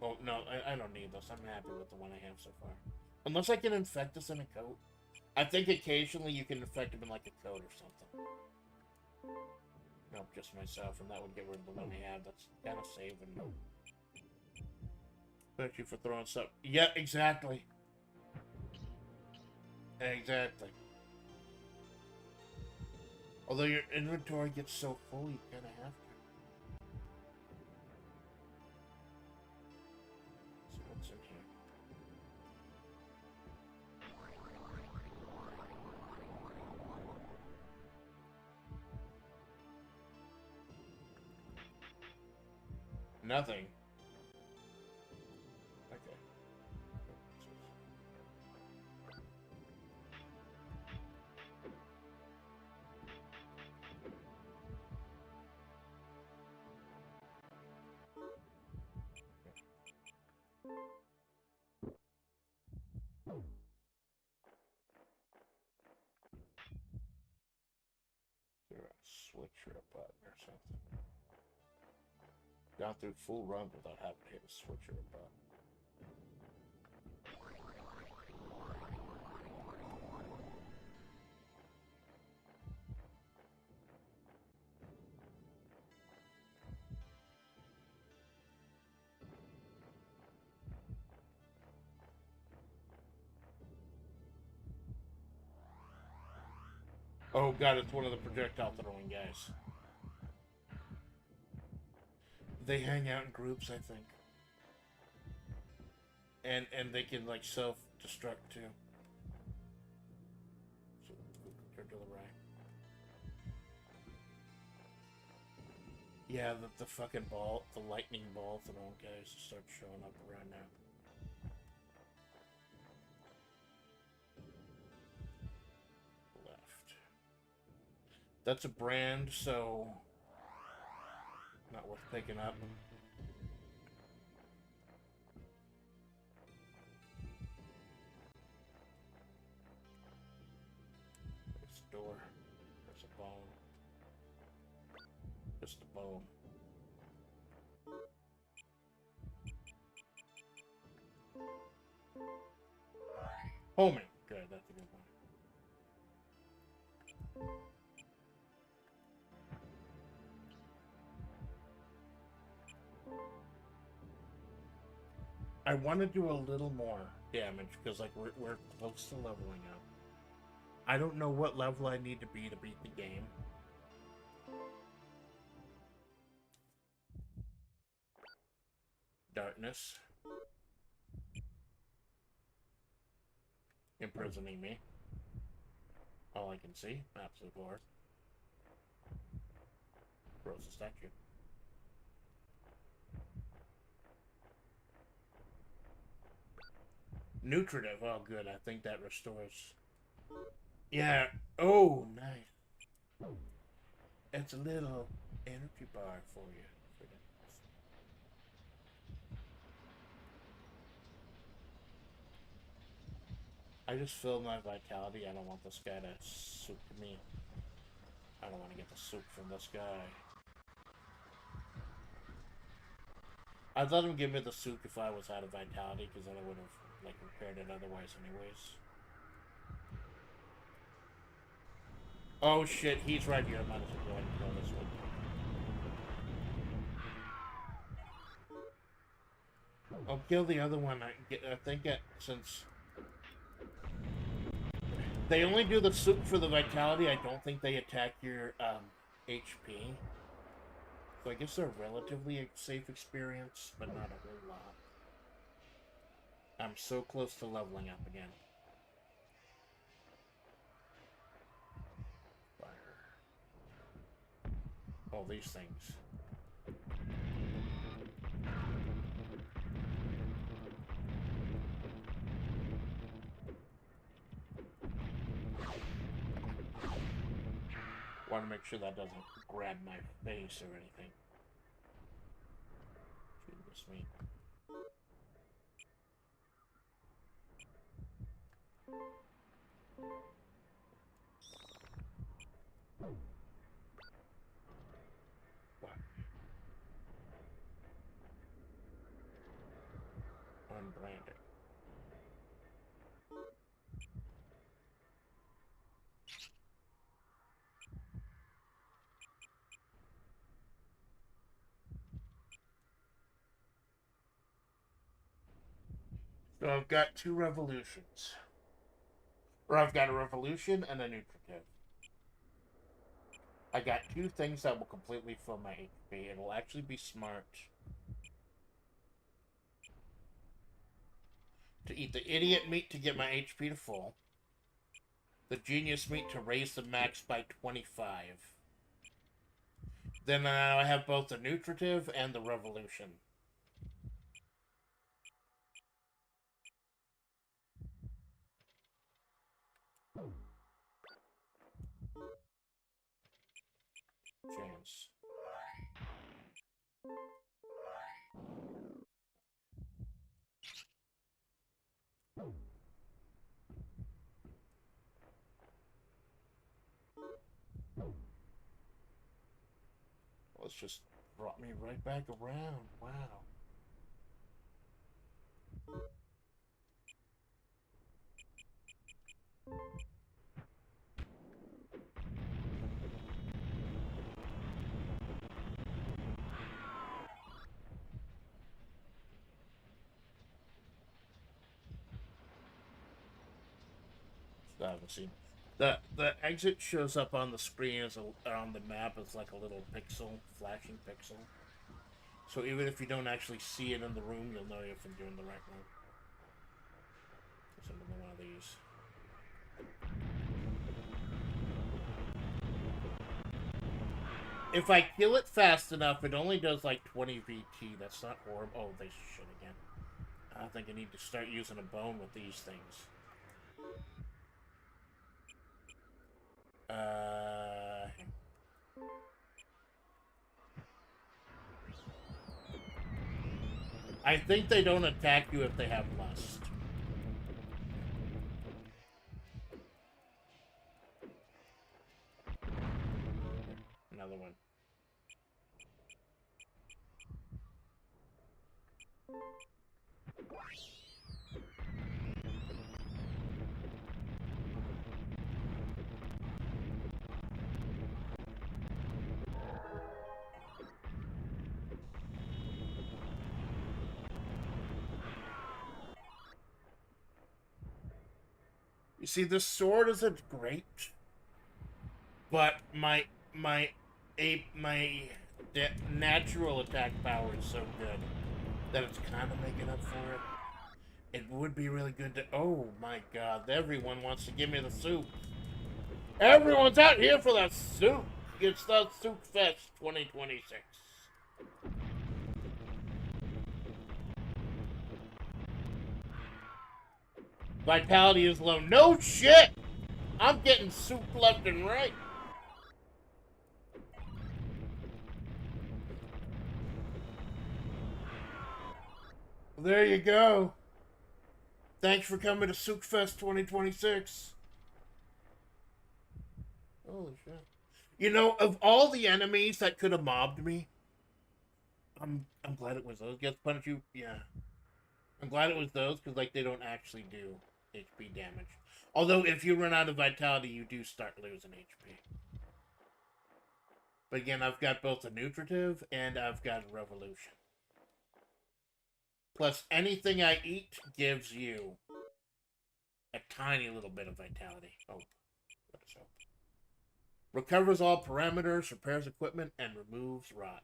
Oh, no, I don't need this. I'm happy with the one I have so far. Unless I can infect this in a coat. I think occasionally you can infect them in like a coat or something. Nope, just myself, and that would get rid of the one I have. That's kind of saving me. Thank you for throwing stuff. Yeah, exactly. Exactly. Although your inventory gets so full, you kind of have to. So what's in here? Nothing. Okay. Switch or a button or something. Gone through full run without having to hit a switch or a button. Oh god, it's one of the projectile throwing guys. They hang out in groups, I think. And they can like self-destruct too. So turn to the right. Yeah, the fucking ball, the lightning ball throwing guys start showing up around now. Left. That's a brand, so not worth picking up. This door. There's a bone. Just a bone. Homing. Good, that's a good one. I want to do a little more damage because like we're close to leveling up. I don't know what level I need to beat the game. Darkness. Imprisoning me. All I can see. Maps of Lord. Rosa statue. Nutritive. Oh, good. I think that restores. Yeah. Oh, nice. It's a little energy bar for you. I just filled my vitality. I don't want this guy to soup me. I don't want to get the soup from this guy. I'd let him give me the soup if I was out of vitality, because then I would have like repaired it otherwise anyways. Oh shit, he's right here. I might as well go ahead and kill this one. I'll kill the other one. I think since they only do the soup for the vitality, I don't think they attack your HP. So I guess they're relatively a safe experience, but not a whole lot. I'm so close to leveling up again. Fire. All these things. Want to make sure that doesn't grab my face or anything. Goodness me. What? Unbranded. So I've got 2 revolutions. Or I've got a revolution and a nutritive. I got 2 things that will completely fill my HP. It'll actually be smart to eat the idiot meat to get my HP to full. The genius meat to raise the max by 25. Then I have both the nutritive and the revolution. Chance. Well, it's just brought me right back around. Wow. I haven't seen. The exit shows up on the screen as on the map as like a little pixel, flashing pixel. So even if you don't actually see it in the room, you'll know if you're in the right room. There's another one of these. If I kill it fast enough, it only does like 20 VT. That's not horrible. Oh, they shit again. I think I need to start using a bone with these things. I think they don't attack you if they have lust. Another one. You see, this sword isn't great, but my natural attack power is so good that it's kind of making up for it. It would be really good to. Oh my God! Everyone wants to give me the soup. Everyone's out here for that soup. It's the Soup Fest 2026. Vitality is low. No shit! I'm getting soup left and right. Well, there you go. Thanks for coming to Soup Fest 2026. Holy shit. You know, of all the enemies that could have mobbed me, I'm glad it was those. Gets punish you. Yeah. I'm glad it was those because like they don't actually do HP damage. Although if you run out of vitality, you do start losing HP. But again, I've got both a nutritive and I've got a revolution. Plus, anything I eat gives you a tiny little bit of vitality. Hope. Let us hope. Recovers all parameters, repairs equipment, and removes rot.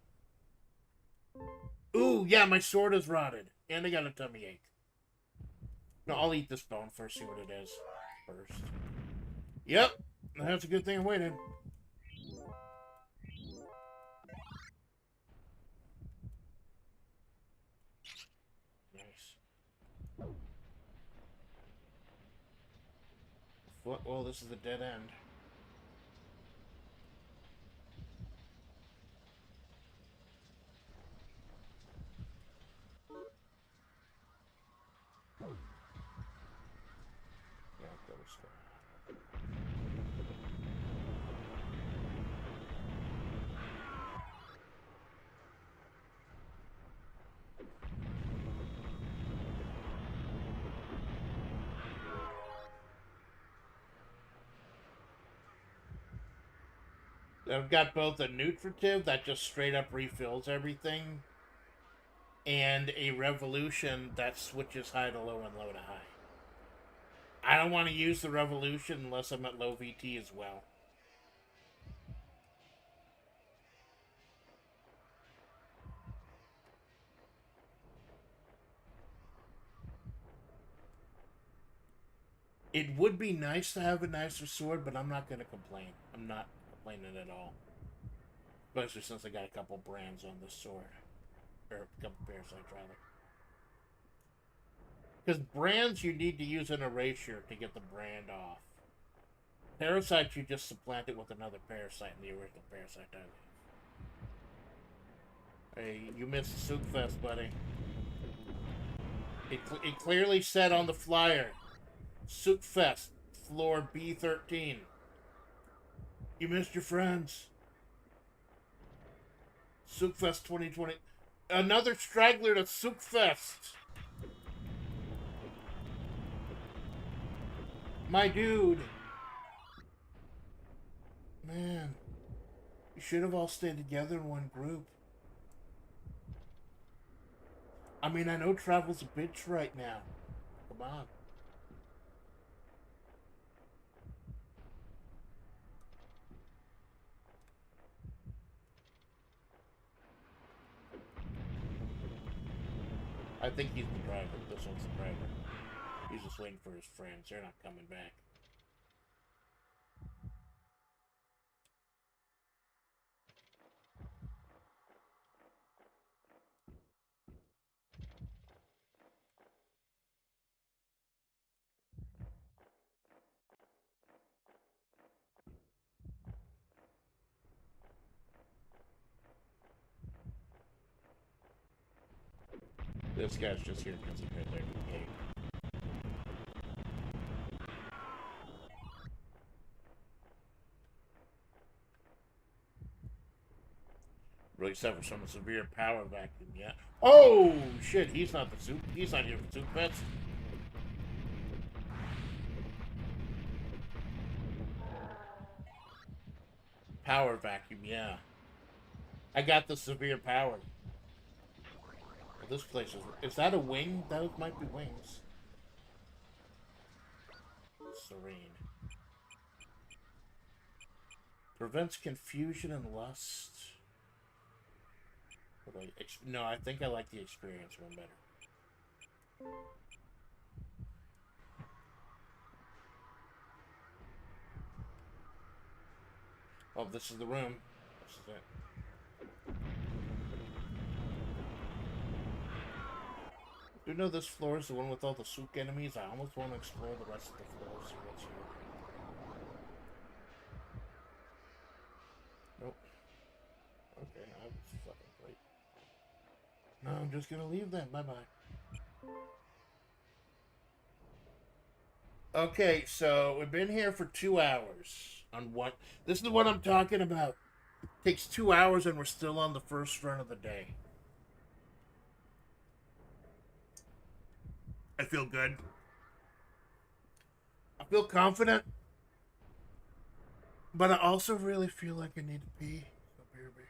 Ooh, yeah, my sword is rotted. And I got a tummy ache. No, I'll eat this bone first, see what it is first. Yep, that's a good thing I waited. Nice. Well, this is a dead end. Yeah, go restore. I've got both a nutritive that just straight up refills everything, and a revolution that switches high to low and low to high. I don't want to use the revolution unless I'm at low VT as well. It would be nice to have a nicer sword, but I'm not going to complain. I'm not complaining at all. Especially since I got a couple brands on this sword. Or a couple parasites, rather. Because brands, you need to use an erasure to get the brand off. Parasites, you just supplant it with another parasite in the original parasite type. Hey, you missed the Soup Fest, buddy. It clearly said on the flyer, Soup Fest, floor B13. You missed your friends. Soup Fest 2020. Another straggler to Soup Fest. My dude. Man. You should have all stayed together in one group. I mean, I know travel's a bitch right now. Come on. I think he's the driver. This one's the driver. He's just waiting for his friends. They're not coming back. This guy's just here because he heard their gate. Really suffers from a severe power vacuum, yeah. Oh shit, he's not the soup. He's not here for soup pets. Power vacuum, yeah. I got the severe power. Well, this place is that a wing? Those might be wings. Serene. Prevents confusion and lust. No, I think I like the experience one better. Oh, this is the room. This is it. Do you know this floor is the one with all the souk enemies? I almost want to explore the rest of the floor, see what's here. Nope. Okay, I was fucking great. No, I'm just gonna leave then. Bye-bye. Okay, so we've been here for 2 hours on what? This is what I'm talking about. Takes 2 hours and we're still on the first run of the day. I feel good. I feel confident. But I also really feel like I need to pee. So bear with me.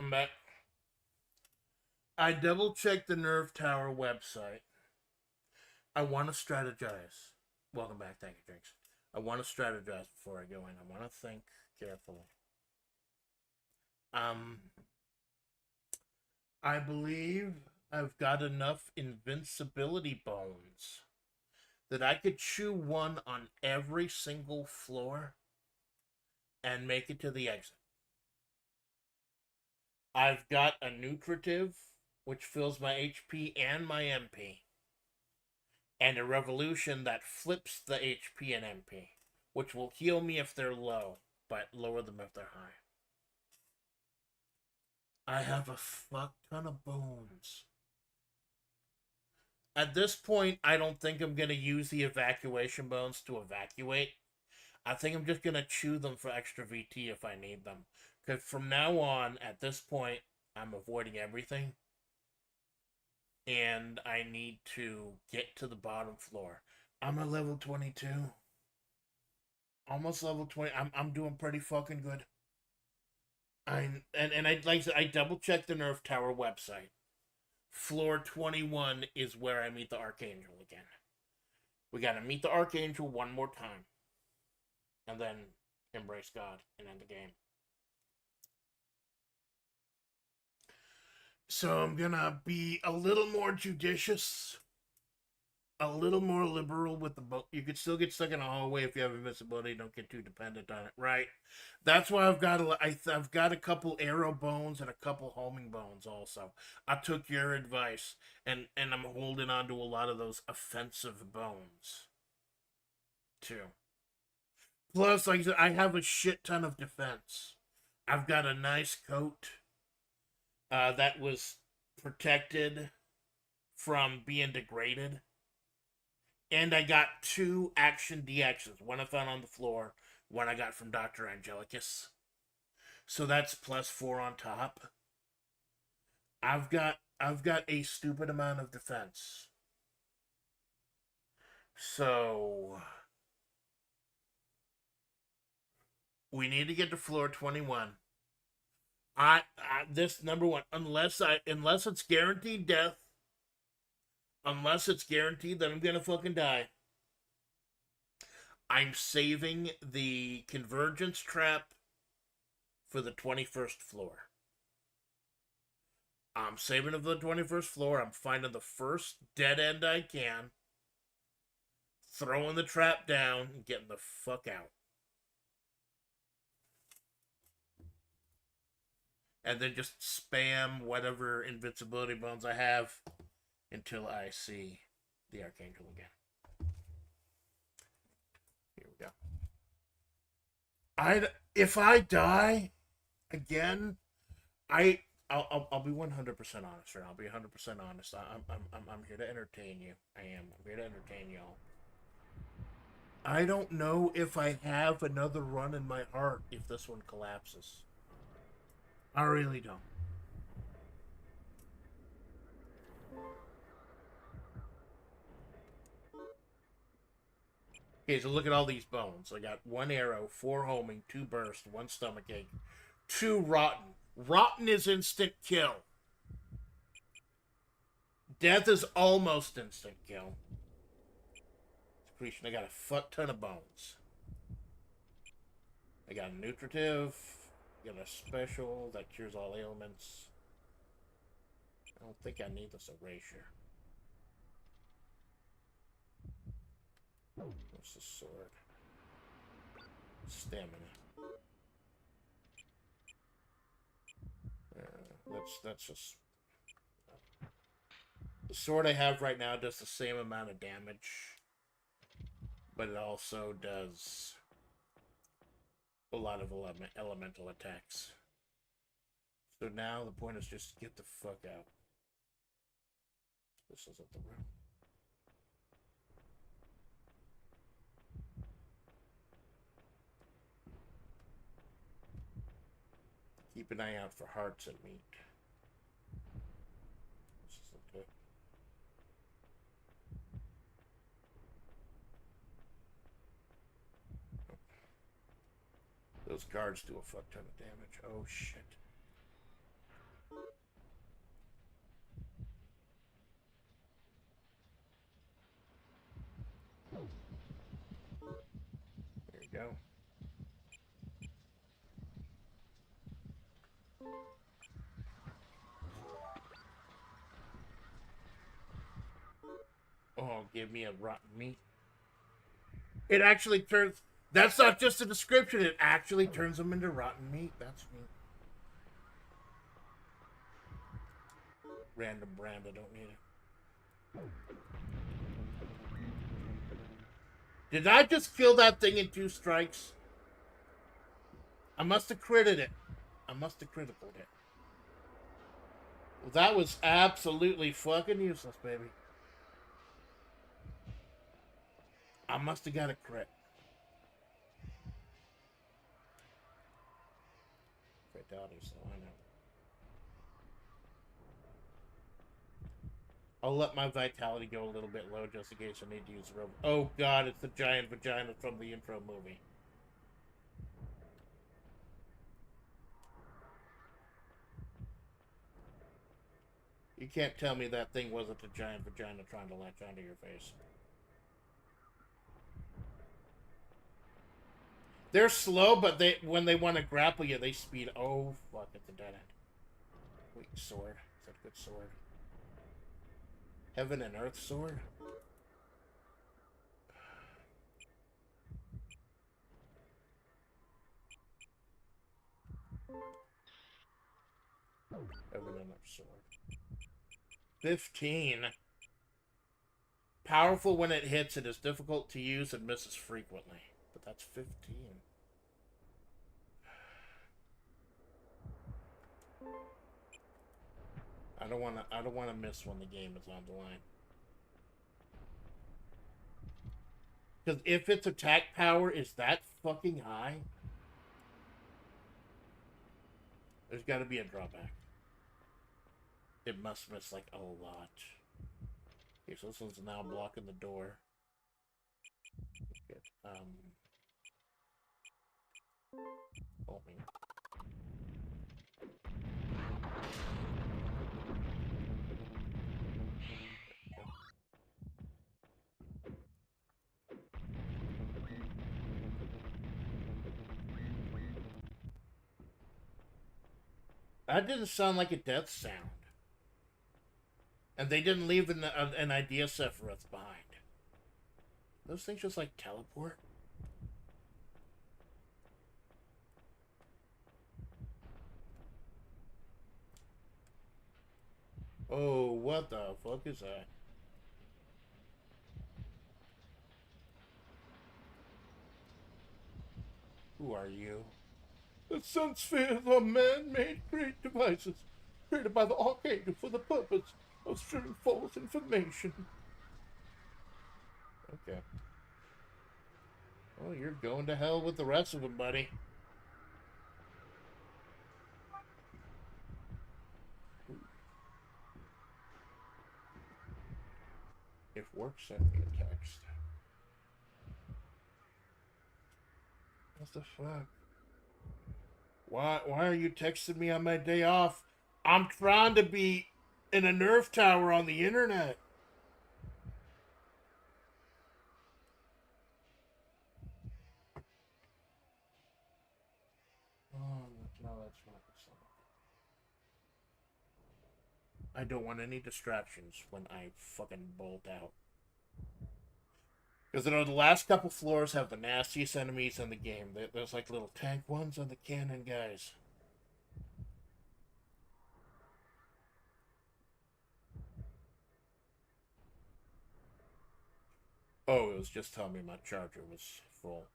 I'm back. I double checked the Nerve Tower website. I want to strategize. Welcome back, thank you, Drinks. I want to strategize before I go in. I want to think carefully. I believe I've got enough invincibility bones that I could chew one on every single floor and make it to the exit. I've got a nutritive, which fills my HP and my MP, and a revolution that flips the HP and MP, which will heal me if they're low, but lower them if they're high. I have a fuck ton of bones. At this point, I don't think I'm going to use the evacuation bones to evacuate. I think I'm just going to chew them for extra VT if I need them. Because from now on, at this point, I'm avoiding everything. And I need to get to the bottom floor. I'm at level 22. Almost level 20. I'm doing pretty fucking good. I like I said, I double checked the Nerve Tower website. Floor 21 is where I meet the Archangel again. We gotta meet the Archangel one more time. And then embrace God and end the game. So I'm gonna be a little more judicious. A little more liberal with the boat. You could still get stuck in a hallway if you have invincibility. Don't get too dependent on it, right? That's why I've got a couple arrow bones and a couple homing bones also. I took your advice, and I'm holding on to a lot of those offensive bones too. Plus, like I said, I have a shit ton of defense. I've got a nice coat that was protected from being degraded. And I got 2 action DXs. One I found on the floor, one I got from Dr. Angelicus. So that's +4 on top. I've got a stupid amount of defense. So we need to get to floor 21. This number one, unless it's guaranteed death. Unless it's guaranteed that I'm gonna fucking die. I'm saving the convergence trap for the 21st floor. I'm saving it for the 21st floor. I'm finding the first dead end I can. Throwing the trap down and getting the fuck out. And then just spam whatever invincibility bones I have until I see the Archangel again. Here we go. If I die again, I'll be 100% honest, right? I'll be 100% honest. I'm here to entertain you. I'm here to entertain y'all. I don't know if I have another run in my heart if this one collapses. I really don't. Okay, so look at all these bones. I got 1 arrow, 4 homing, 2 burst, 1 stomach ache, 2 rotten. Rotten is instant kill. Death is almost instant kill. Secretion, I got a fuck ton of bones. I got a nutritive, got a special that cures all ailments. I don't think I need this erasure. What's the sword? Stamina. That's just... The sword I have right now does the same amount of damage, but it also does a lot of elemental attacks. So now the point is just get the fuck out. This isn't the room. Keep an eye out for hearts and meat. This isn't it. Those guards do a fuck ton of damage. Oh shit. Go. Oh, give me a rotten meat. It actually turns... That's not just a description. It actually turns them into rotten meat. That's neat. Random brand. I don't need it. Did I just kill that thing in 2 strikes? I must have critted it. I must have critical it. Well, that was absolutely fucking useless, baby. I must have got a crit. Fatalities, so I know. I'll let my vitality go a little bit low just in case I need to use the rope. Oh god, it's the giant vagina from the intro movie. You can't tell me that thing wasn't a giant vagina trying to latch onto your face. They're slow, but when they want to grapple you, they speed. Oh, fuck, it's a dead end. Wait, sword. Is that a good sword? Heaven and Earth sword? Heaven and Earth sword. 15. Powerful when it hits. It is difficult to use and misses frequently. But that's 15. I don't want to miss when the game is on the line. Because if its attack power is that fucking high, there's got to be a drawback. It must miss like a lot. Okay, so this one's now blocking the door. Good. Hold me. That didn't sound like a death sound. And they didn't leave an idea set for us behind. Those things just like teleport. Oh, what the fuck is that? Who are you? The sun spheres are man-made great devices created by the Archangel for the purpose of sharing false information. Okay. Well, you're going to hell with the rest of them, buddy. If work sent me a text. What the fuck? Why are you texting me on my day off? I'm trying to be in a nerf tower on the internet. Oh, no, that's not. I don't want any distractions when I fucking bolt out. Because, you know, the last couple floors have the nastiest enemies in the game. There's like little tank ones on the cannon guys. Oh, it was just telling me my charger was full.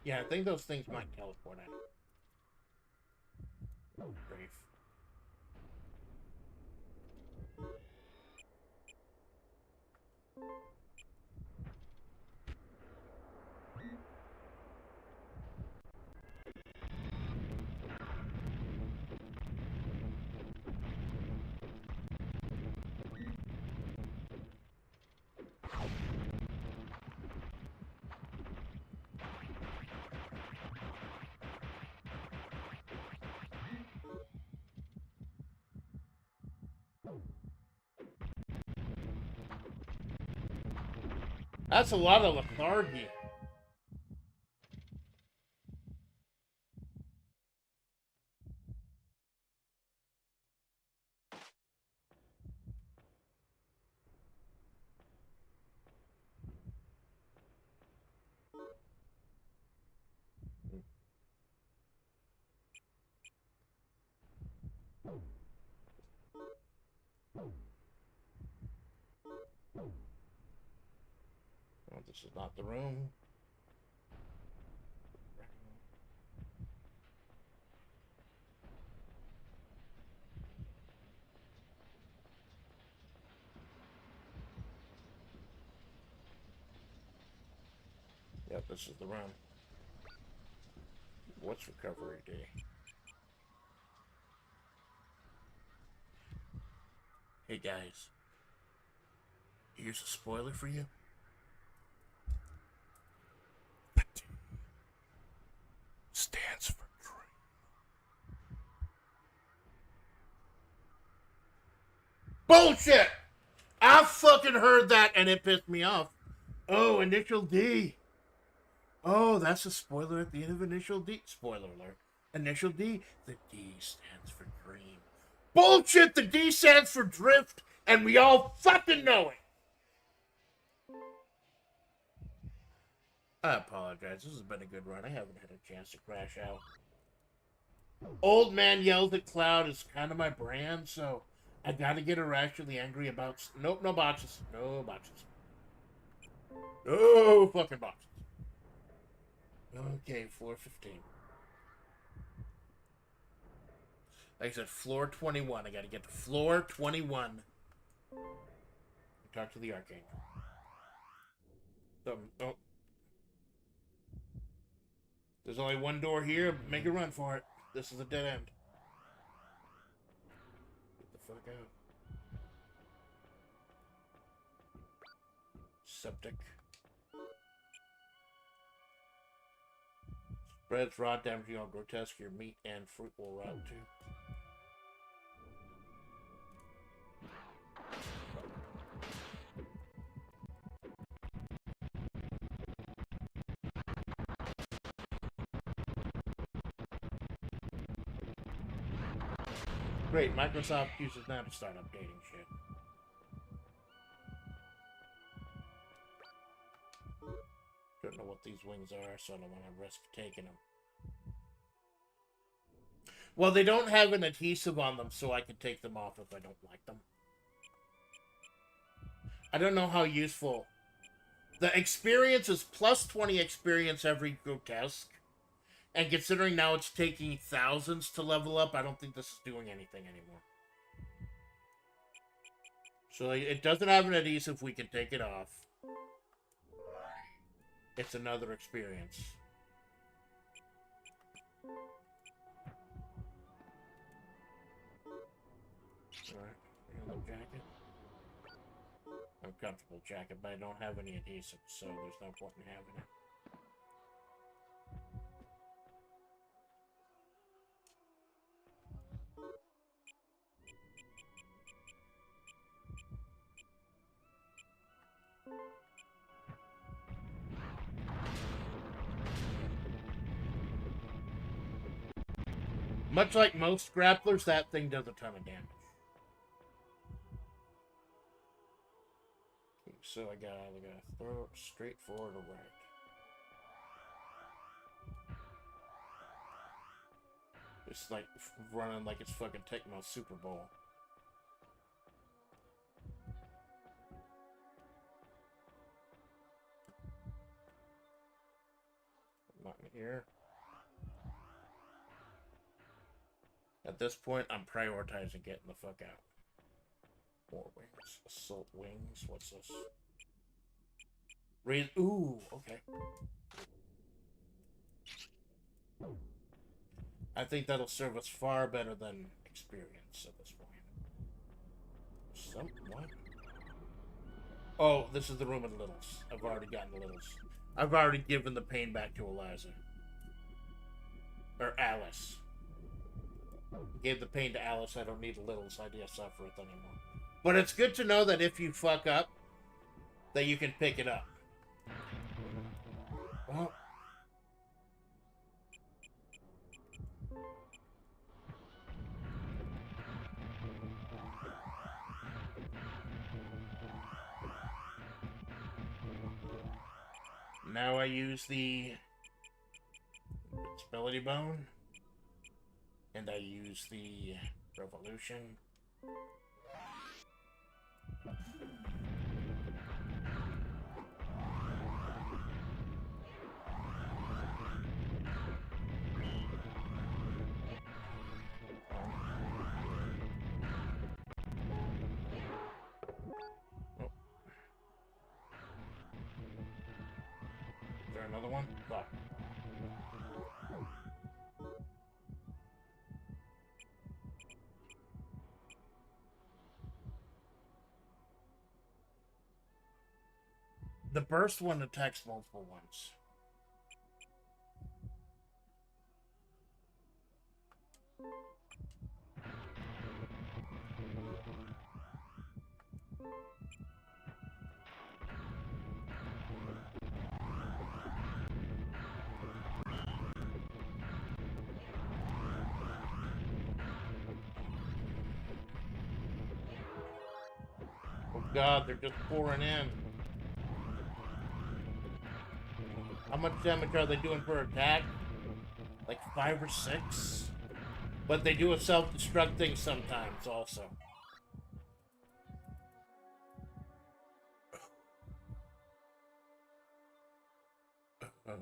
Yeah, I think those things might teleport out. Oh, brave. That's a lot of lethargy. Oh, this is not the room. Yep, this is the room. What's recovery day? Hey guys, here's a spoiler for you. Stands for dream. Bullshit! I fucking heard that and it pissed me off. Oh, initial D. Oh, that's a spoiler at the end of initial D. Spoiler alert. Initial D. The D stands for dream. Bullshit! The D stands for drift, and we all fucking know it. I apologize. This has been a good run. I haven't had a chance to crash out. Old man yells at Cloud is kind of my brand, so I gotta get her actually angry about. Nope, no boxes. No boxes. No fucking boxes. Okay, floor 15. Like I said, floor 21. I gotta get to floor 21. Talk to the archangel. Oh. There's only one door here. Make a run for it. This is a dead end. Get the fuck out. Septic. Spreads rot, damaging all grotesque. Your meat and fruit will rot too. Great, Microsoft uses now to start updating shit. Don't know what these wings are, so I don't want to risk taking them. Well, they don't have an adhesive on them, so I can take them off if I don't like them. I don't know how useful. The experience is plus 20 experience every grotesque. And considering now it's taking thousands to level up, I don't think this is doing anything anymore. So it doesn't have an adhesive, we can take it off. It's another experience. Alright, yellow jacket. Uncomfortable jacket, but I don't have any adhesive, so there's no point in having it. Much like most grapplers, that thing does a ton of damage. Okay, so I gotta throw it straight forward or right. It's like running like it's fucking Tecmo Super Bowl. Not in here. At this point, I'm prioritizing getting the fuck out. More wings. Assault wings. What's this? Raise. Ooh, okay. I think that'll serve us far better than experience at this point. What? Oh, this is the room of the littles. I've already gotten the littles. I've already given the pain back to Eliza. Or Alice. Gave the pain to Alice. I don't need the littles. I DSF for it anymore. But it's good to know that if you fuck up, that you can pick it up. Well, now I use the Invincibility Bone, and I use the Revolution. Oh. Is there another one? Fuck. The burst one attacks multiple ones. Oh god, they're just pouring in. How much damage are they doing per attack? Like 5 or 6? But they do a self-destruct thing sometimes, also. That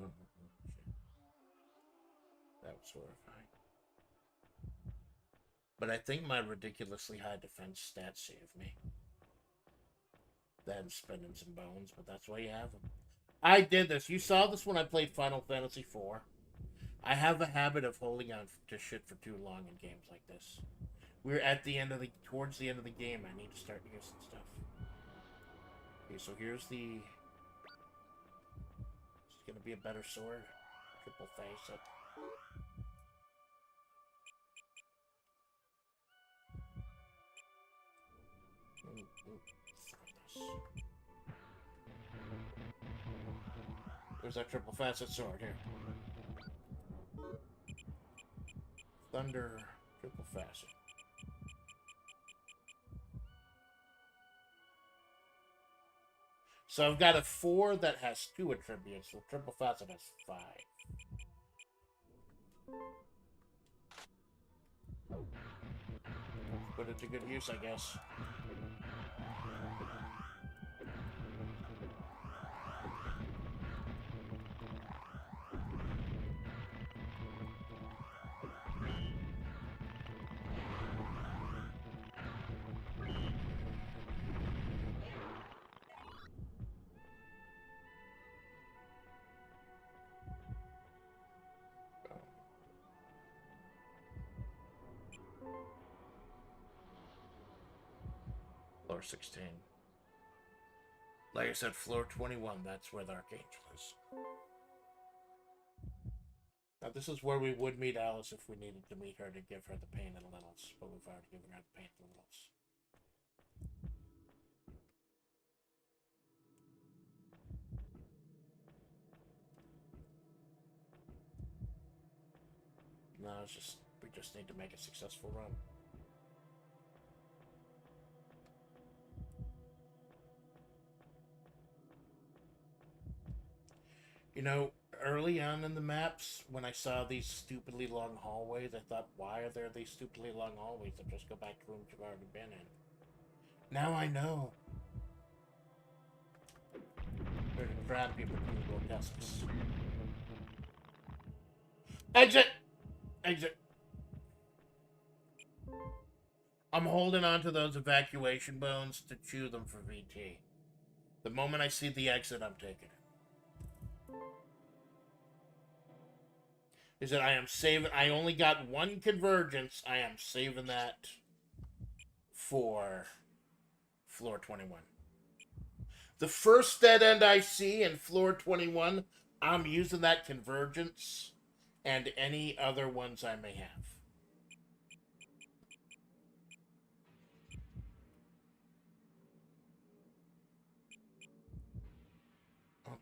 was horrifying. But I think my ridiculously high defense stats saved me. Then spending some bones, but that's why you have them. I did this. You saw this when I played Final Fantasy IV. I have a habit of holding on to shit for too long in games like this. We're at the end of towards the end of the game. I need to start using stuff. Okay, so here's the. It's gonna be a better sword. Triple face up. There's that triple facet sword here. Thunder, triple facet. So I've got a 4 that has 2 attributes, so triple facet has 5. Put it to good use, I guess. Floor 16. Like I said, floor 21, that's where the Archangel is. Now, this is where we would meet Alice if we needed to meet her to give her the pain and littles, but we've already given her the pain and littles. No, it's just, we just need to make a successful run. You know, early on in the maps, when I saw these stupidly long hallways, I thought, why are there these stupidly long hallways that just go back to rooms you've already been in? Now I know. They're to grab people through grotesques. Exit! Exit. I'm holding on to those evacuation bones to chew them for VT. The moment I see the exit, I'm taking it. Is that I am saving. I only got 1 convergence. I am saving that for floor 21. The first dead end I see in floor 21, I'm using that convergence and any other ones I may have.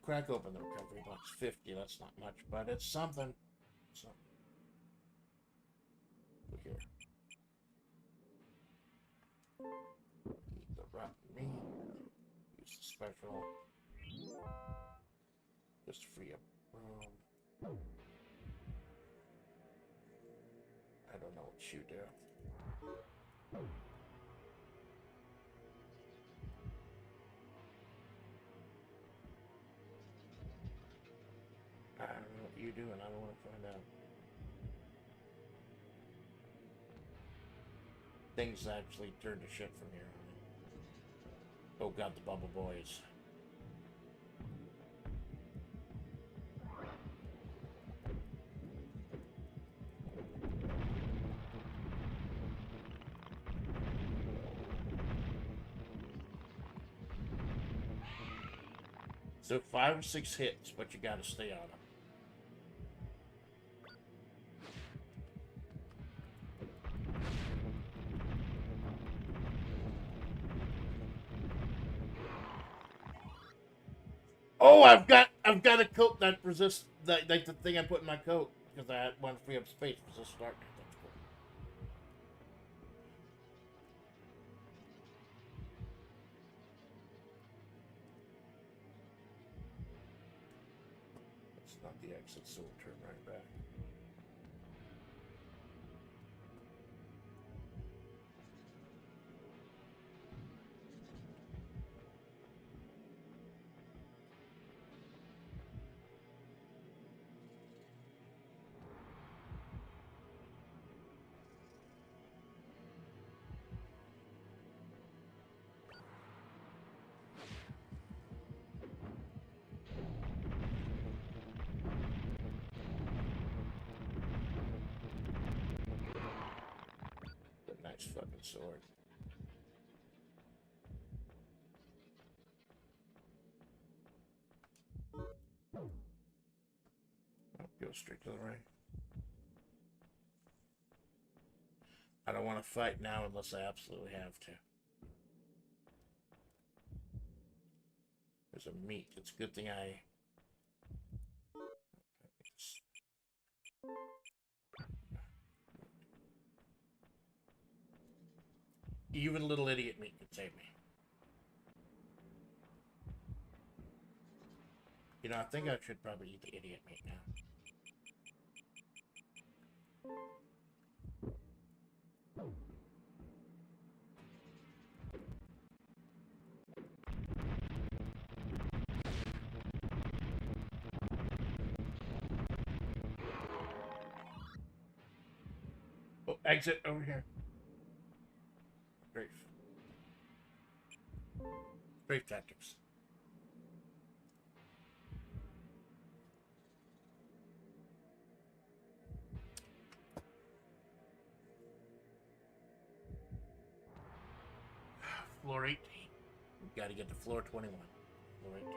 crack open the recovery box. 50, that's not much, but it's something. Something. Look here. Eat the rotten meat. Use the special. Just free up room. I don't know what you do. I don't know what you do, and I don't want to find out. Things actually turn to shit from here on in. Oh god, the Bubble Boys. So 5 or 6 hits, but you gotta stay on them. Oh, I've got a coat that resists like the thing I put in my coat because I want to free up space. Resist darkness. That's cool. It's not the exit, so we'll turn right back. Nice fucking sword. I'll go straight to the right. I don't want to fight now unless I absolutely have to. There's a meat. It's a good thing I... Even little idiot meat could save me. You know, I think I should probably eat the idiot meat now. Oh, exit over here. Great. Great tactics. Floor 18. We've got to get to floor 21. Floor 18.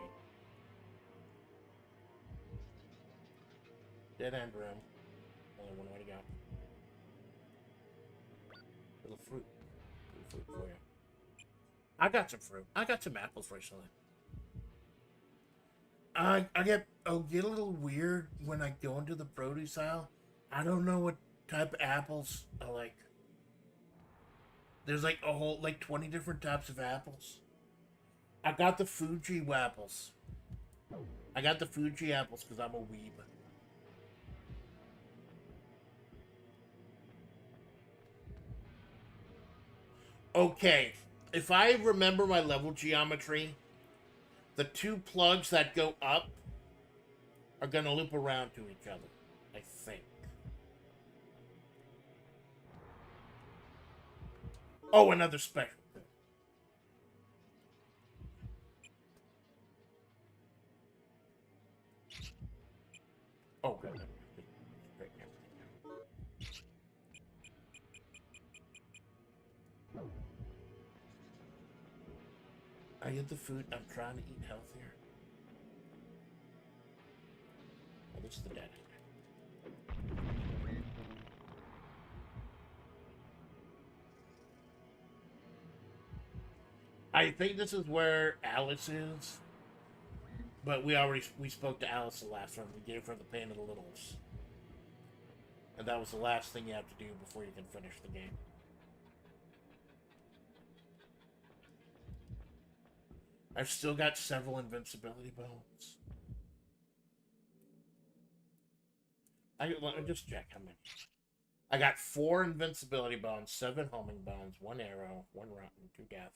Dead end room. Only one way to go. Little fruit. Little fruit for you. I got some fruit. I got some apples recently. I'll get a little weird when I go into the produce aisle. I don't know what type of apples I like. There's like a whole, like 20 different types of apples. I got the Fuji apples. I got the Fuji apples because I'm a weeb. Okay, if I remember my level geometry, the 2 plugs that go up are gonna loop around to each other, I think. Oh, another special. Oh, good. I get the food. I'm trying to eat healthier. Oh, this is the dead end. I think this is where Alice is. But we spoke to Alice the last one. We gave her the pain of the littles. And that was the last thing you have to do before you can finish the game. I've still got several invincibility bones. Let me just check how many. I got 4 invincibility bones, 7 homing bones, 1 arrow, 1 rotten, 2 death.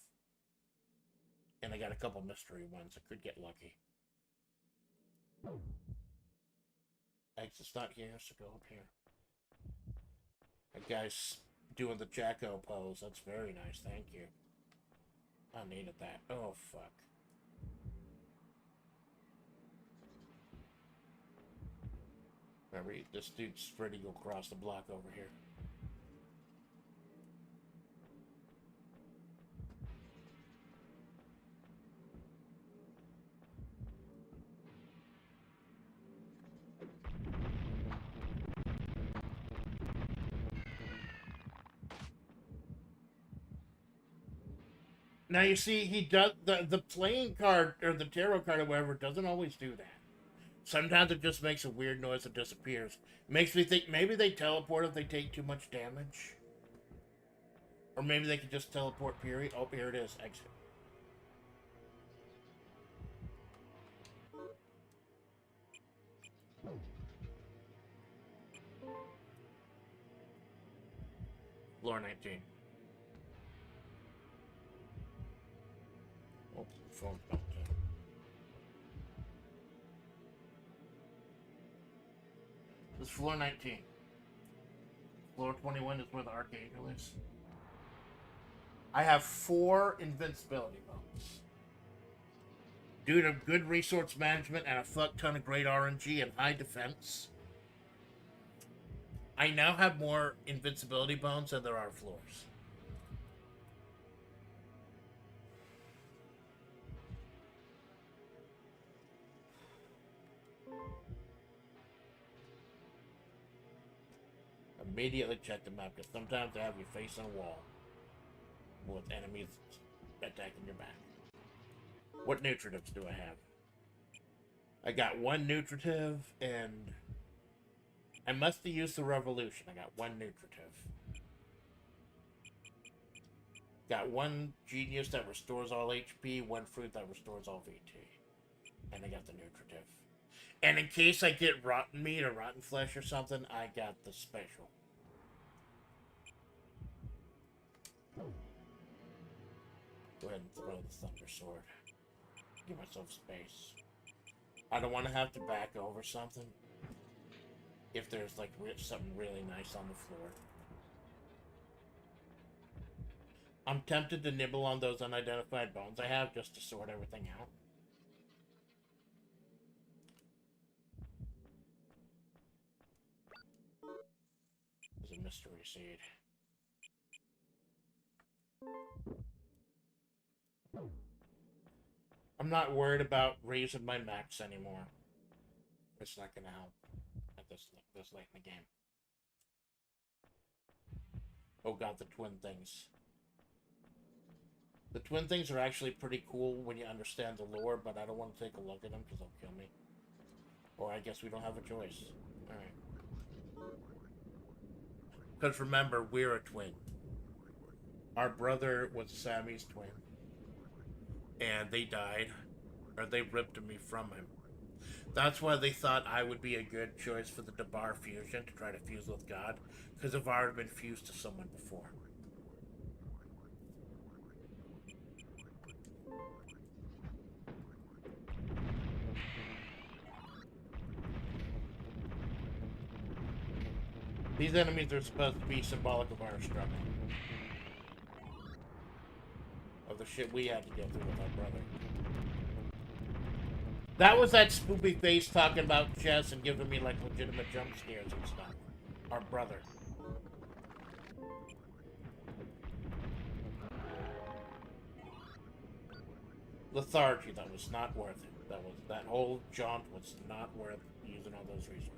And I got a couple mystery ones. I could get lucky. Exit's not here, so go up here. That guy's doing the Jacko pose. That's very nice, thank you. I needed that. Oh, fuck. Remember, this dude's spreading across the block over here. Now you see, he does the playing card or the tarot card or whatever doesn't always do that. Sometimes it just makes a weird noise that disappears. Makes me think maybe they teleport if they take too much damage. Or maybe they could just teleport, period. Oh, here it is. Exit. Floor 19. Oh, phone's about to. This is floor 19. Floor 21 is where the Archangel is. I have 4 invincibility bones. Due to good resource management and a fuck ton of great RNG and high defense, I now have more invincibility bones than there are floors. Immediately check the map, because sometimes they have you facing a wall with enemies attacking your back. What nutritives do I have? I got 1 nutritive, and I must have used the revolution. I got 1 nutritive. Got 1 genius that restores all HP, 1 fruit that restores all VT. And I got the nutritive. And in case I get rotten meat or rotten flesh or something, I got the special. Go ahead and throw the thunder sword. Give myself space. I don't want to have to back over something if there's like something really nice on the floor. I'm tempted to nibble on those unidentified bones I have just to sort everything out. There's a mystery seed. I'm not worried about raising my max anymore. It's not gonna help at this late in the game. Oh god, the twin things. The twin things are actually pretty cool when you understand the lore, but I don't want to take a look at them because they'll kill me. Or I guess we don't have a choice. Alright. Because remember, we're a twin. Our brother was Sammy's twin. And they died. Or they ripped me from him. That's why they thought I would be a good choice for the Debar fusion, to try to fuse with God. Because if I had been fused to someone before. These enemies are supposed to be symbolic of our struggle. Of the shit we had to go through with our brother. That was that spoopy face talking about chess and giving me like legitimate jump scares and stuff. Our brother. Lethargy, that was not worth it. That whole jaunt was not worth using all those resources.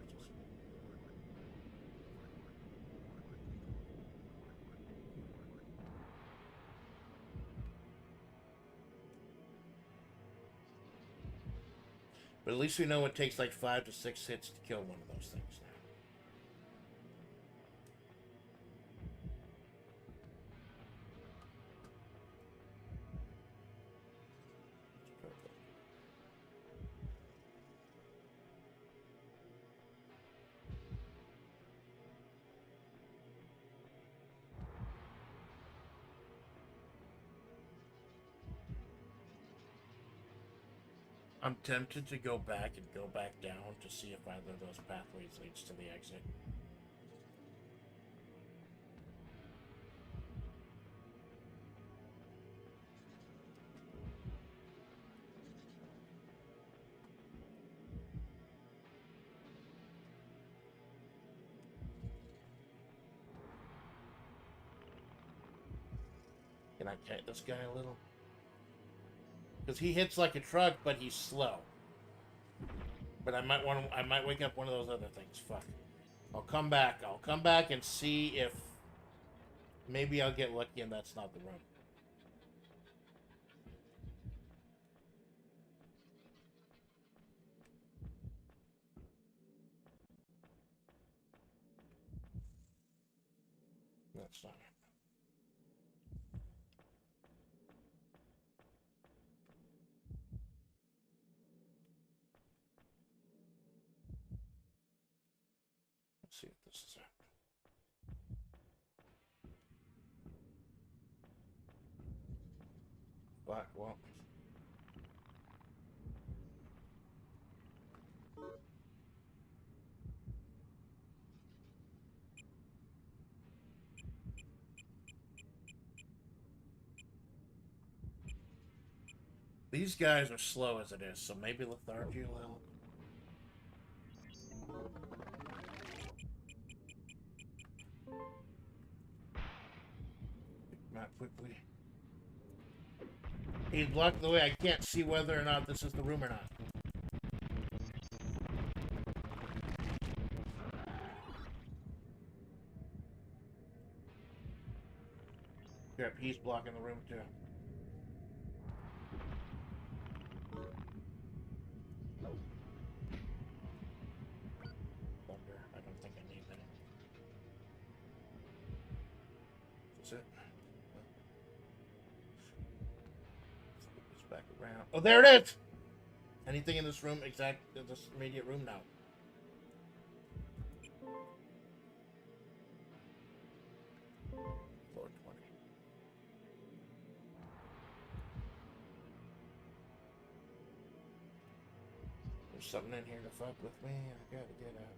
But at least we know it takes like 5 to 6 hits to kill one of those things now. I'm tempted to go back and go back down to see if either of those pathways leads to the exit. Can I kite this guy a little? Because he hits like a truck, but he's slow. But I might wake up one of those other things. Fuck. I'll come back. I'll come back and see if maybe I'll get lucky and that's not the room. That's not it. See if this is it. Fuck, well. These guys are slow as it is, so maybe lethargy will help. Not quickly. He's blocked the way. I can't see whether or not this is the room or not. Yep, he's blocking the room too. Thunder. I don't think I need that. Is this it? Back around. Oh, there it is! Anything in this room, this immediate room now? Floor 20. There's something in here to fuck with me. I gotta get out.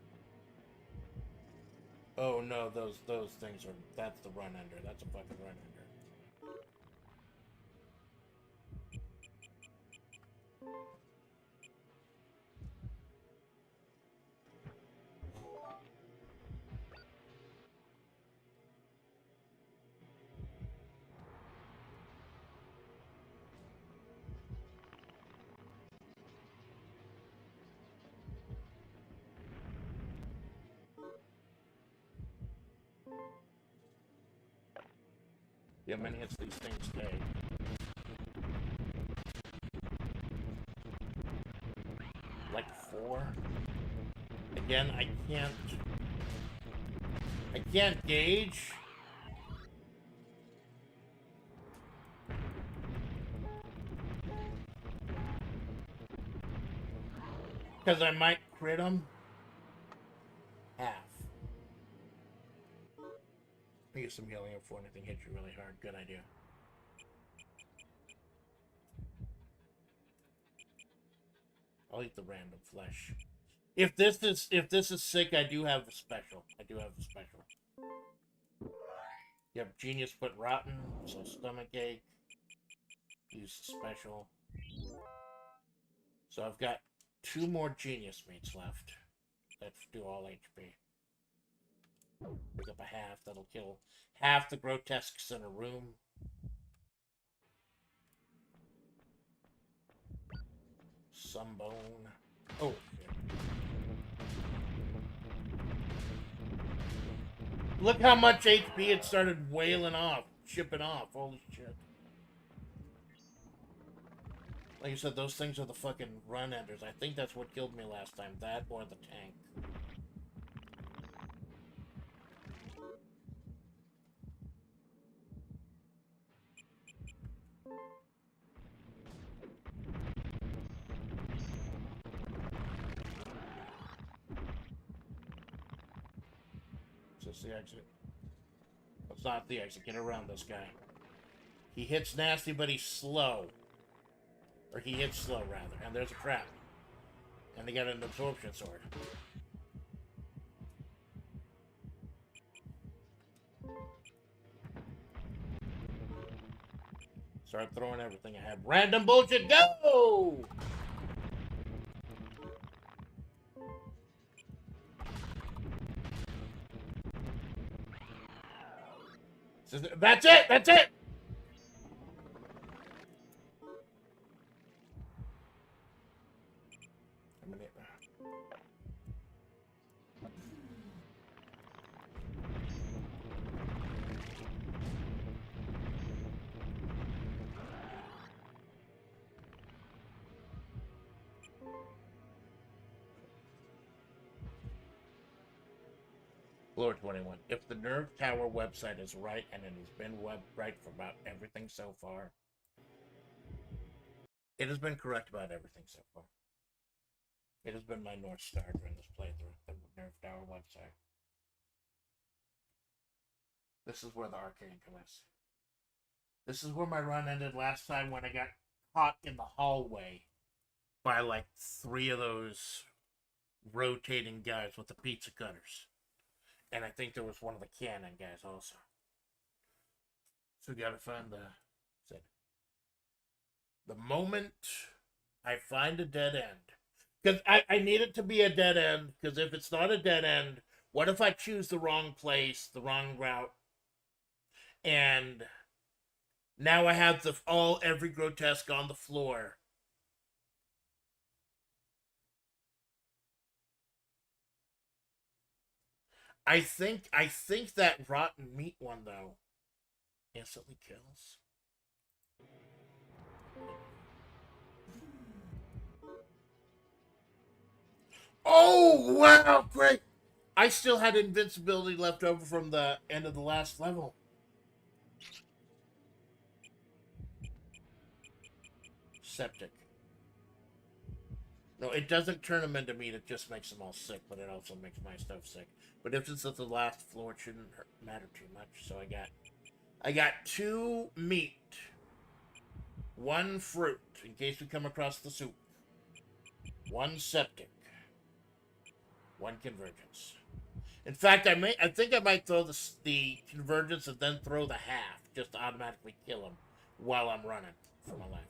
Oh no, those things are. That's the run ender. That's a fucking run ender. Yeah, many hits these things take. Like 4. Again, I can't gauge. Because I might crit them. Half. Use some healing before anything hits you really hard. Good idea. I'll eat the random flesh. If this is sick, I do have the special. Yep, genius put rotten, so stomach ache. Use the special. So I've got 2 more genius meats left. That do all HP. Pick up a half. That'll kill half the grotesques in a room. Some bone. Oh, shit. Look how much HP it started wailing off, chipping off. Holy shit. Like you said, those things are the fucking run enders. I think that's what killed me last time. That or the tank. Is this the exit? It's not the exit. Get around this guy. He hits nasty, but he's slow. Or he hits slow, rather. And there's a trap. And they got an absorption sword. Start throwing everything I had. Random bullshit, go! That's it! That's it! Floor 21. If the Nerve Tower website is right, and it has been right for about everything so far, it has been correct about everything so far. It has been my North Star during this playthrough, the Nerve Tower website. This is where the arcade comes. This is where my run ended last time when I got caught in the hallway by like 3 of those rotating guys with the pizza cutters. And I think there was one of the cannon guys also. So we gotta find the moment I find a dead end. Because I need it to be a dead end, because if it's not a dead end, what if I choose the wrong place, the wrong route, and now I have every grotesque on the floor. I think that rotten meat one though instantly kills. Oh wow, great! I still had invincibility left over from the end of the last level. Septic. No, it doesn't turn them into meat. It just makes them all sick, but it also makes my stuff sick. But if it's at the last floor, it shouldn't matter too much. So I got 2 meat, 1 fruit in case we come across the soup, 1 septic, 1 convergence. In fact, I think I might throw the convergence and then throw the half just to automatically kill him while I'm running for my life.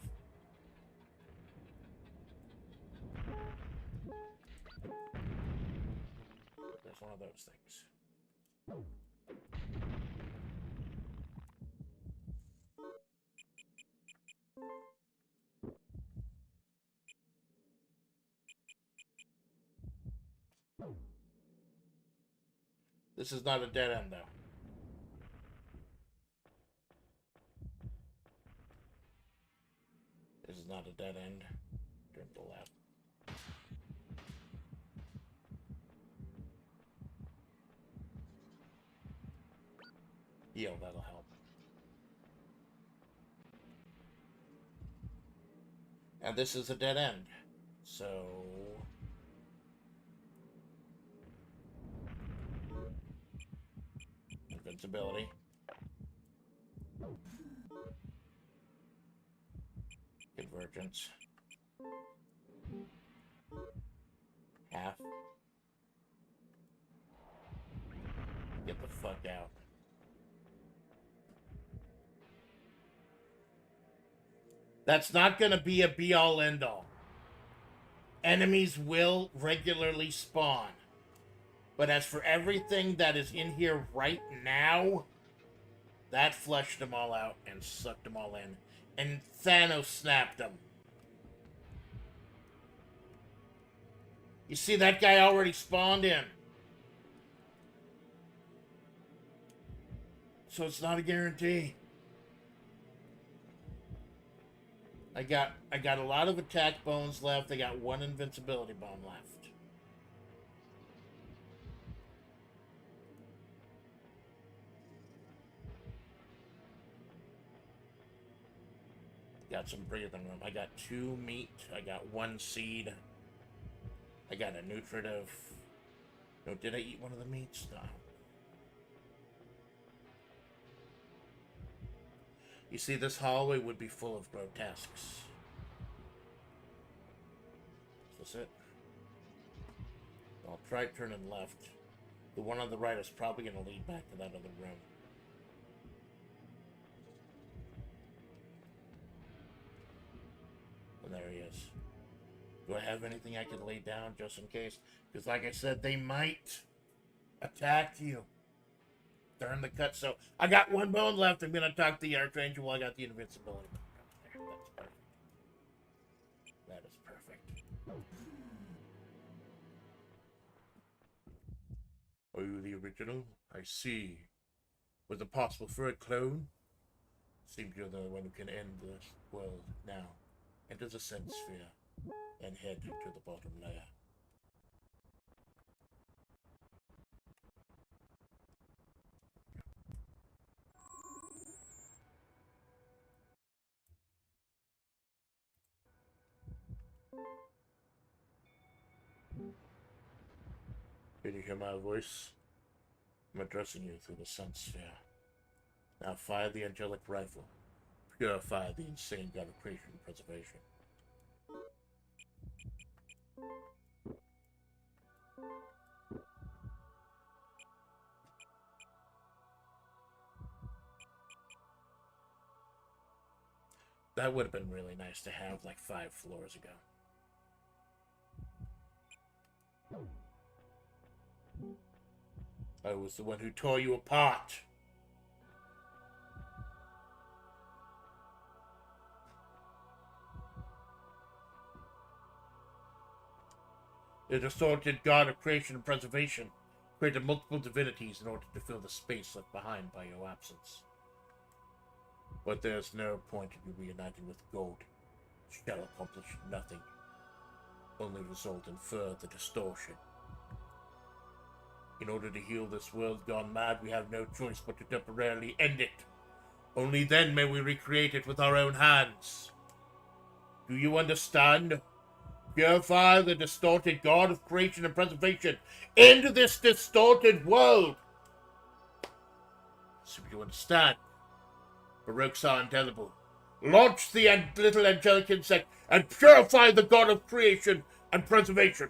There's one of those things. This is not a dead end, though. This is not a dead end. Turn to the left. Yo, that'll help. And this is a dead end. So... invincibility. Convergence. Half. Get the fuck out. That's not gonna be a be-all end-all. Enemies will regularly spawn. But as for everything that is in here right now, that flushed them all out and sucked them all in. And Thanos snapped them. You see, that guy already spawned in. So it's not a guarantee. I got a lot of attack bones left. I got one invincibility bone left. Got some breathing room. I got 2 meat. I got 1 seed. I got a nutritive. No, did I eat one of the meats? No. You see, this hallway would be full of grotesques. Is this it? I'll try turning left. The one on the right is probably going to lead back to that other room. And there he is. Do I have anything I can lay down just in case? Because like I said, they might attack you during the cut. So I got 1 bone left. I'm going to talk to the Archangel while I got the invincibility. There. That's perfect. That is perfect. Are you the original? I see. Was it possible for a clone? Seems you're the one who can end this world now. Enter the sense sphere and head to the bottom layer. Can you hear my voice? I'm addressing you through the sense sphere. Now fire the angelic rifle. Purify the insane god of creation and preservation. That would have been really nice to have like 5 floors ago. I was the one who tore you apart. The distorted god of creation and preservation created multiple divinities in order to fill the space left behind by your absence. But there's no point in you reuniting with gold. It shall accomplish nothing. Only result in further distortion. In order to heal this world gone mad, we have no choice but to temporarily end it. Only then may we recreate it with our own hands. Do you understand? Purify the distorted god of creation and preservation into this distorted world. So you understand? Baroques are indelible. Launch the little angelic insect and purify the god of creation and preservation.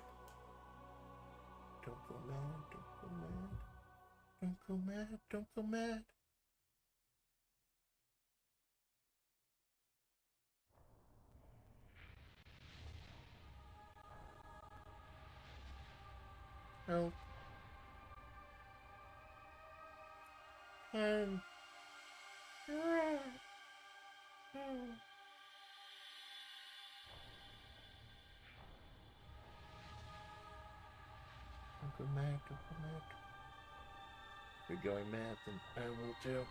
Don't go mad, don't go mad. Don't go mad, don't go mad. Help. Don't go mad, don't go mad. If you're going mad, then I will too.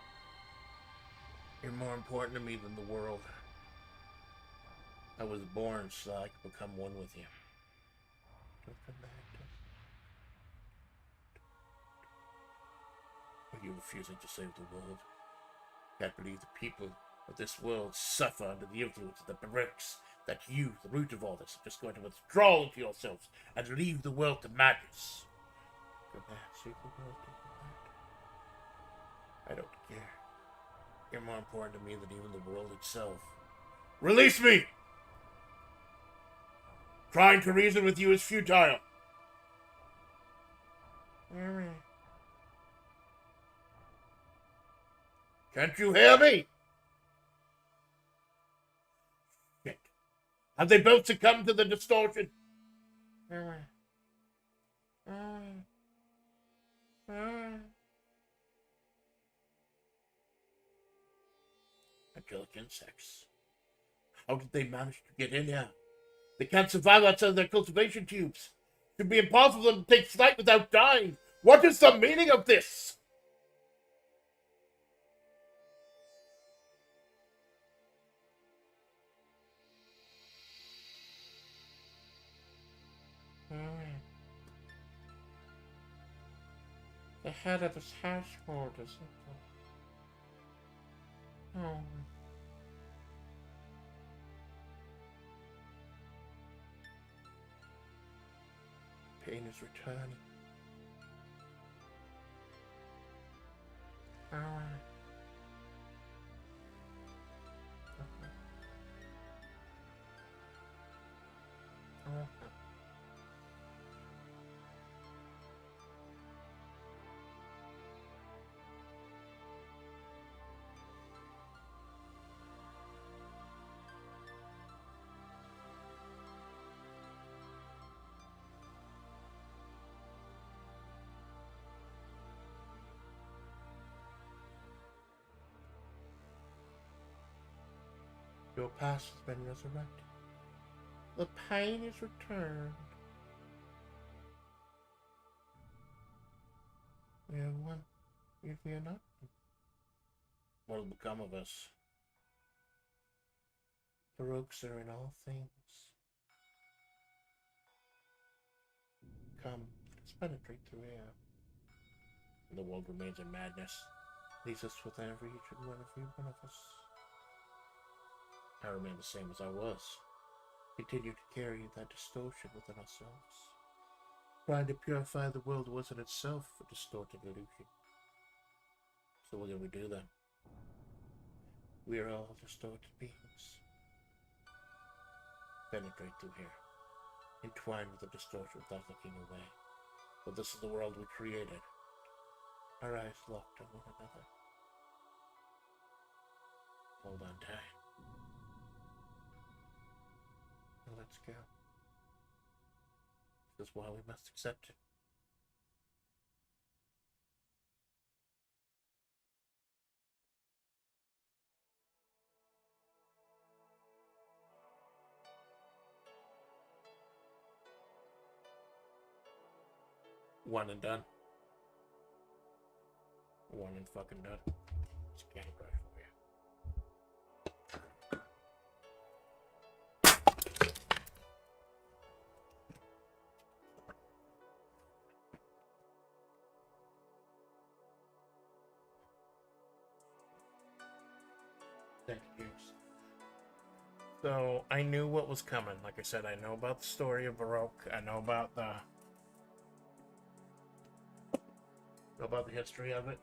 You're more important to me than the world. I was born so I could become one with you. Don't go mad, Are you refusing to save the world? Can't believe the people of this world suffer under the influence of the Baroques. That you, the root of all this, are just going to withdraw into yourselves and leave the world to madness. Go mad, save the world, don't go mad. I don't care. You're more important to me than even the world itself. Release me! Trying to reason with you is futile. Can't you hear me? Shit. Have they both succumbed to the distortion? Angelic insects. How did they manage to get in here? They can't survive outside of their cultivation tubes. It should be impossible for them to take flight without dying. What is the meaning of this? head of this household, isn't it? Oh. Pain is returning. Oh. Okay. Okay. Your past has been resurrected. The pain is returned. We are one, if we are not. What will become of us? Baroques are in all things. Come, let's penetrate through air. The world remains in madness. Leaves us with every one of us. I remain the same as I was. Continue to carry that distortion within ourselves. Trying to purify the world was in itself a distorted illusion. So what can we do then? We are all distorted beings. Penetrate through here. Entwine with the distortion without looking away. But this is the world we created. Our eyes locked on one another. Hold on tight. Now let's go. This is why we must accept it. One and done. One and fucking done. It's a category for you. Thank you. So I knew what was coming. Like I said, I know about the story of Baroque. I know about the history of it.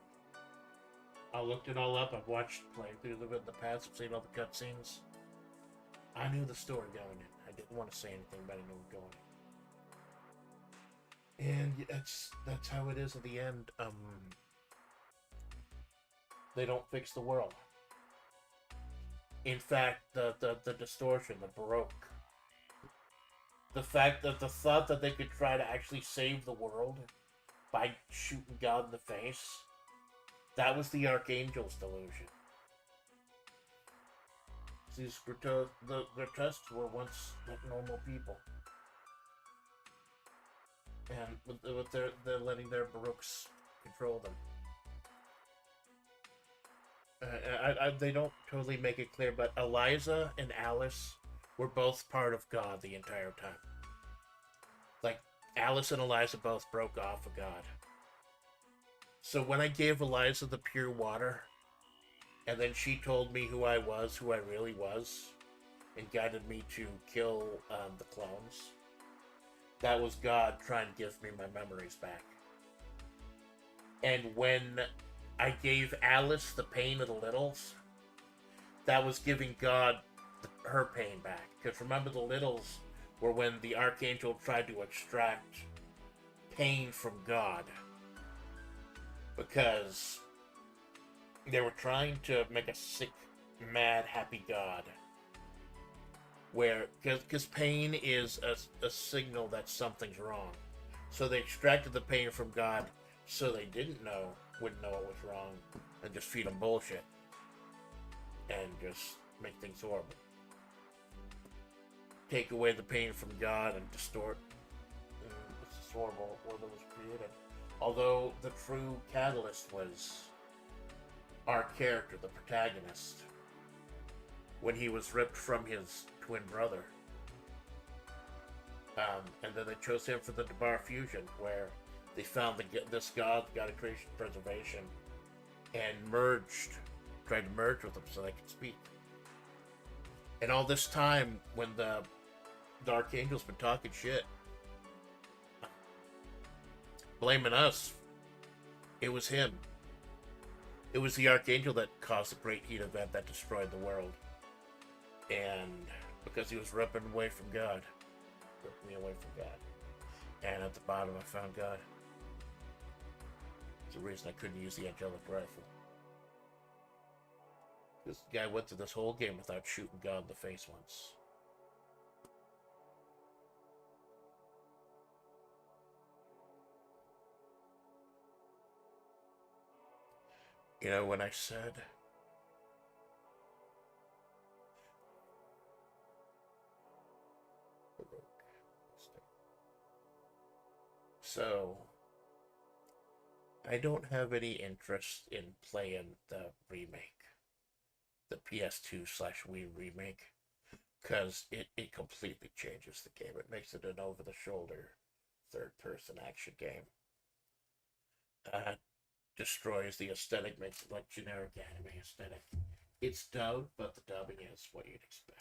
I looked it all up. I've watched playthroughs of it in the past. I've seen all the cutscenes. I knew the story going in. I didn't want to say anything, but I knew it going in. And that's how it is at the end. They don't fix the world. In fact, the distortion, the Baroque, the fact that the thought that they could try to actually save the world by shooting God in the face, that was the Archangel's delusion. These the grotesques were once like normal people, and with they're letting their Baroques control them. They don't totally make it clear, but Eliza and Alice were both part of God the entire time. Like, Alice and Eliza both broke off of God. So when I gave Eliza the pure water, and then she told me who I really was, and guided me to kill the clones, that was God trying to give me my memories back. And when I gave Alice the pain of the littles, that was giving God her pain back. Because remember, the littles were when the Archangel tried to extract pain from God. Because they were trying to make a sick, mad, happy God. Because pain is a signal that something's wrong. So they extracted the pain from God so they wouldn't know it was wrong, and just feed them bullshit. And just make things horrible. Take away the pain from God and distort. It's this horrible world that was created. Although the true catalyst was our character, the protagonist, when he was ripped from his twin brother. And then they chose him for the Debar fusion, where They found this god of creation preservation, and tried to merge with them so they could speak. And all this time, when the archangel's been talking shit, blaming us, it was him. It was the archangel that caused the great heat event that destroyed the world. And because he was ripping away from God. Ripping me away from God. And at the bottom I found God. It's the reason I couldn't use the angelic rifle. This guy went through this whole game without shooting God in the face once. You know, when I said... So, I don't have any interest in playing the remake. The PS2/Wii remake. Because it completely changes the game. It makes it an over-the-shoulder third-person action game. Destroys the aesthetic, makes it like generic anime aesthetic. It's dubbed, but the dubbing is what you'd expect.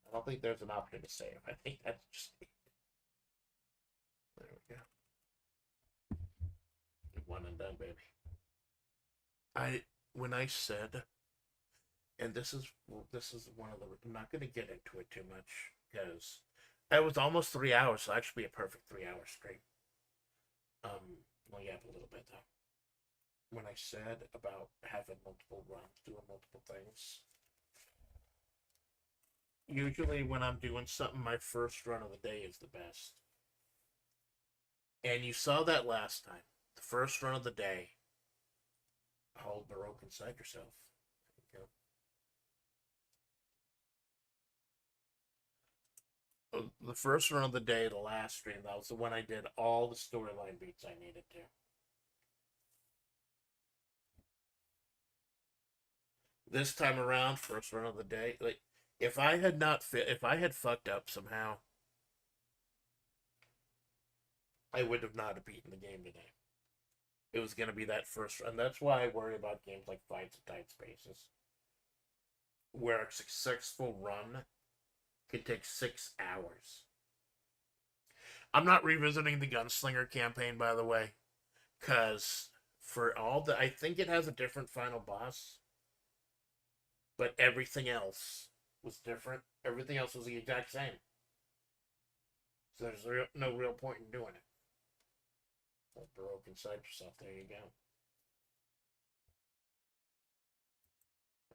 I don't think there's an option to save. I think that's just... There we go. One and done, baby. When I said, and this is one of the... I'm not going to get into it too much, because it was almost 3 hours, so that should be a perfect 3-hour stream. Well, yeah, a little bit, though. When I said about having multiple runs, doing multiple things, usually when I'm doing something, my first run of the day is the best. And you saw that last time. The first run of the day. Hold Baroque inside yourself. There you go. The first run of the day, the last stream, that was the one I did all the storyline beats I needed to. This time around, first run of the day, like, if I had fucked up somehow, I would have not beaten the game today. It was going to be that first run. That's why I worry about games like Fights and Tight Spaces, where a successful run could take 6 hours. I'm not revisiting the Gunslinger campaign, by the way, because I think it has a different final boss, but everything else was different. Everything else was the exact same. So there's no real point in doing it. Baroque inside yourself. There you go.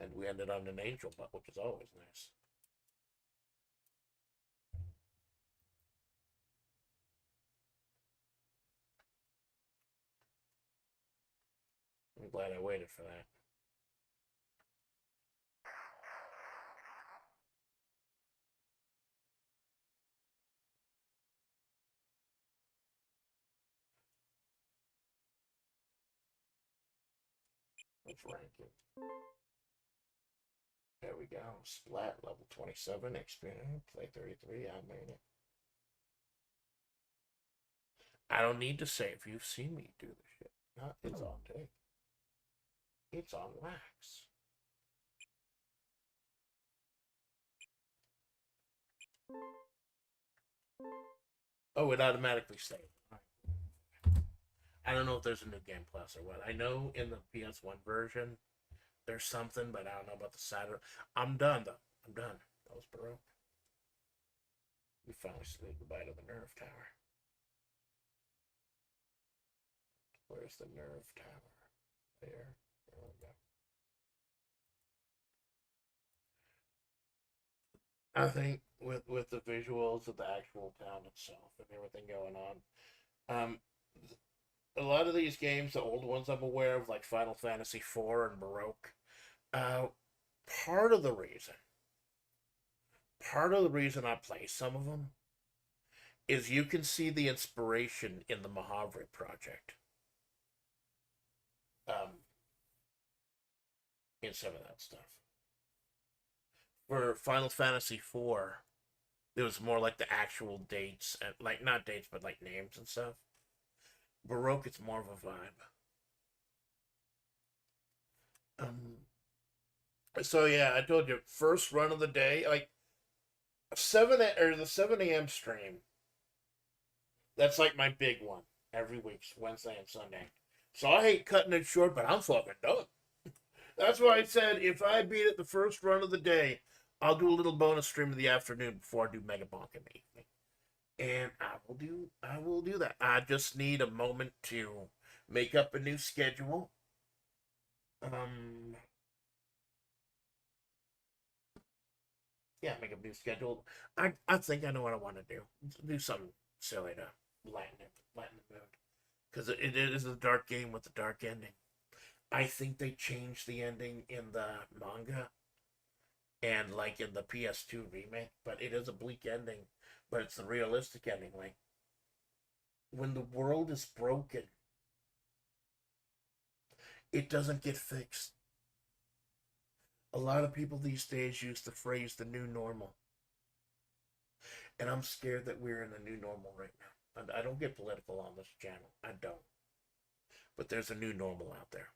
And we ended on an angel butt, which is always nice. I'm glad I waited for that. Let's rank it. There we go. Splat, level 27, experience, play 33, I made it. I don't need to save. You've seen me do this shit. It's on tape. It's on wax. Oh, it automatically saved. I don't know if there's a new game plus or what. I know in the PS1 version there's something, but I don't know about the Saturn. I'm done, though. I'm done. That was Baroque. We finally said goodbye to the nerve tower. Where's the nerve tower? There. There we go. I think with the visuals of the actual town itself and everything going on, a lot of these games, the old ones I'm aware of, like Final Fantasy IV and Baroque, part of the reason I play some of them is you can see the inspiration in the Mojave project. In some of that stuff. For Final Fantasy IV, it was more like the actual dates, and like not dates, but like names and stuff. Baroque, it's more of a vibe. So yeah, I told you, first run of the day, like the 7 a.m. stream. That's like my big one every week, Wednesday and Sunday. So I hate cutting it short, but I'm fucking done. That's why I said if I beat it the first run of the day, I'll do a little bonus stream in the afternoon before I do Mega Bonk in the evening. And I will do that. I just need a moment to make up a new schedule. Um yeah, make a new schedule. I think I know what I want to do. Do something silly to lighten the mood. Because it is a dark game with a dark ending. I think they changed the ending in the manga and like in the PS2 remake, but it is a bleak ending, but it's the realistic ending. Like when the world is broken, it doesn't get fixed. A lot of people these days use the phrase the new normal. And I'm scared that we're in a new normal right now. And I don't get political on this channel. I don't. But there's a new normal out there.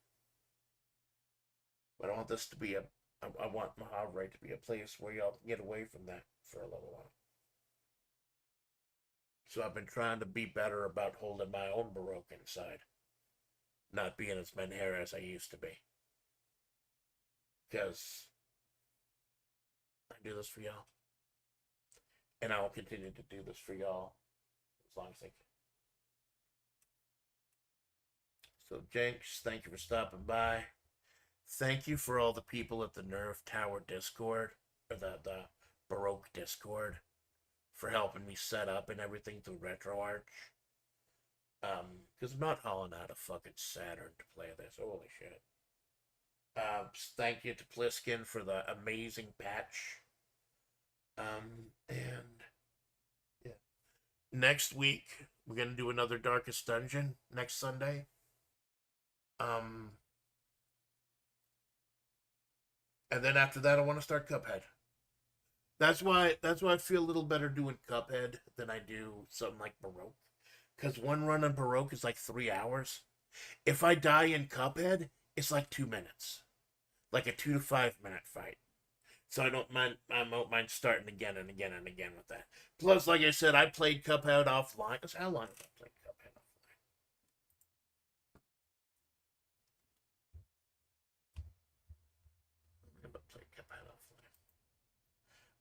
But I want this to be I want Mahavri to be a place where y'all can get away from that for a little while. So I've been trying to be better about holding my own Baroque inside. Not being as menhair as I used to be. Because I do this for y'all. And I will continue to do this for y'all as long as I can. So, Jenks, thank you for stopping by. Thank you for all the people at the Nerve Tower Discord, or the Baroque Discord, for helping me set up and everything through RetroArch. Because I'm not hauling out a fucking Saturn to play this. Holy shit. Thank you to Pliskin for the amazing patch. And yeah. Next week, we're gonna do another Darkest Dungeon next Sunday. And then after that, I want to start Cuphead. That's why I feel a little better doing Cuphead than I do something like Baroque. Because one run on Baroque is like 3 hours. If I die in Cuphead, it's like 2 minutes. Like a 2 to 5 minute fight. So I don't mind starting again and again and again with that. Plus, like I said, I played Cuphead offline. That's how long have I played Cuphead offline?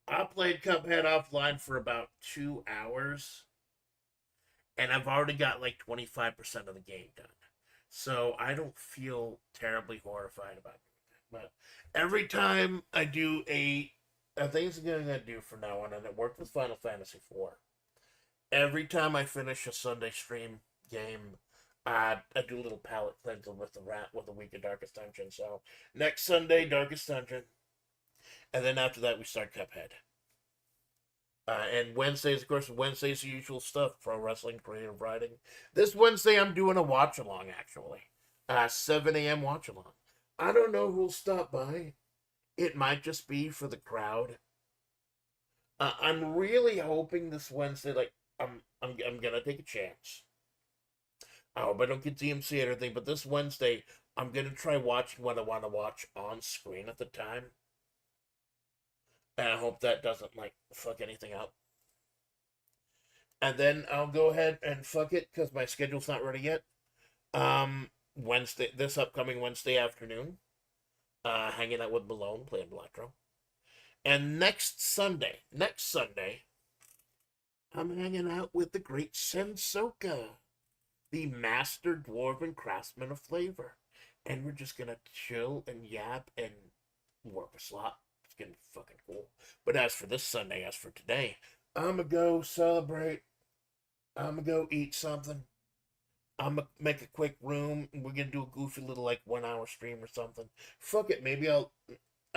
I played Cuphead offline for about 2 hours, and I've already got like 25% of the game done. So I don't feel terribly horrified about it. But every time I do I think it's going to do from now on, and it worked with Final Fantasy IV. Every time I finish a Sunday stream game, I do a little palette cleanser with the week of Darkest Dungeon. So next Sunday, Darkest Dungeon, and then after that we start Cuphead. And Wednesdays, of course, Wednesday's the usual stuff: pro wrestling, creative writing. This Wednesday, I'm doing a watch along actually, 7 a.m. watch along. I don't know who'll stop by. It might just be for the crowd. I'm really hoping this Wednesday, like I'm gonna take a chance. I hope I don't get DMC or anything, but this Wednesday, I'm gonna try watching what I want to watch on screen at the time. And I hope that doesn't like fuck anything up. And then I'll go ahead and fuck it because my schedule's not ready yet. This upcoming Wednesday afternoon, hanging out with Malone playing Electro. And next Sunday, I'm hanging out with the great Sensoka, the master dwarven craftsman of flavor. And we're just gonna chill and yap and work a slot. It's gonna be fucking cool. But as for this Sunday, as for today, I'm gonna go celebrate. I'm gonna go eat something. I'm gonna make a quick room. And we're gonna do a goofy little like 1 hour stream or something. Fuck it. Maybe I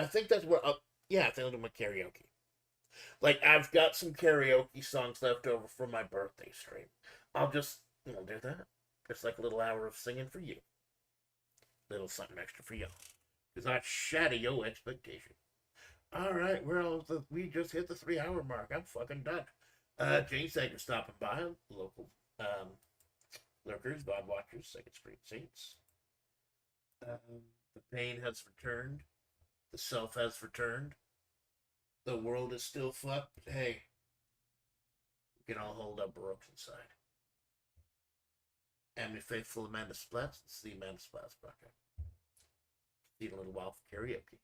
think that's what yeah, I think I'll do my karaoke. Like, I've got some karaoke songs left over from my birthday stream. I'll just, do that. It's like a little hour of singing for you. Little something extra for y'all. Because I shatter your expectation. All right, we just hit the 3 hour mark. I'm fucking done. Jane, thank you for stopping by. Local lurkers, God watchers, Second Street Saints. The pain has returned. The self has returned. The world is still fucked. But hey, we can all hold up Baroque inside. And my faithful Amanda Splatts. It's the Amanda Splatts Project. See you in a little while for karaoke.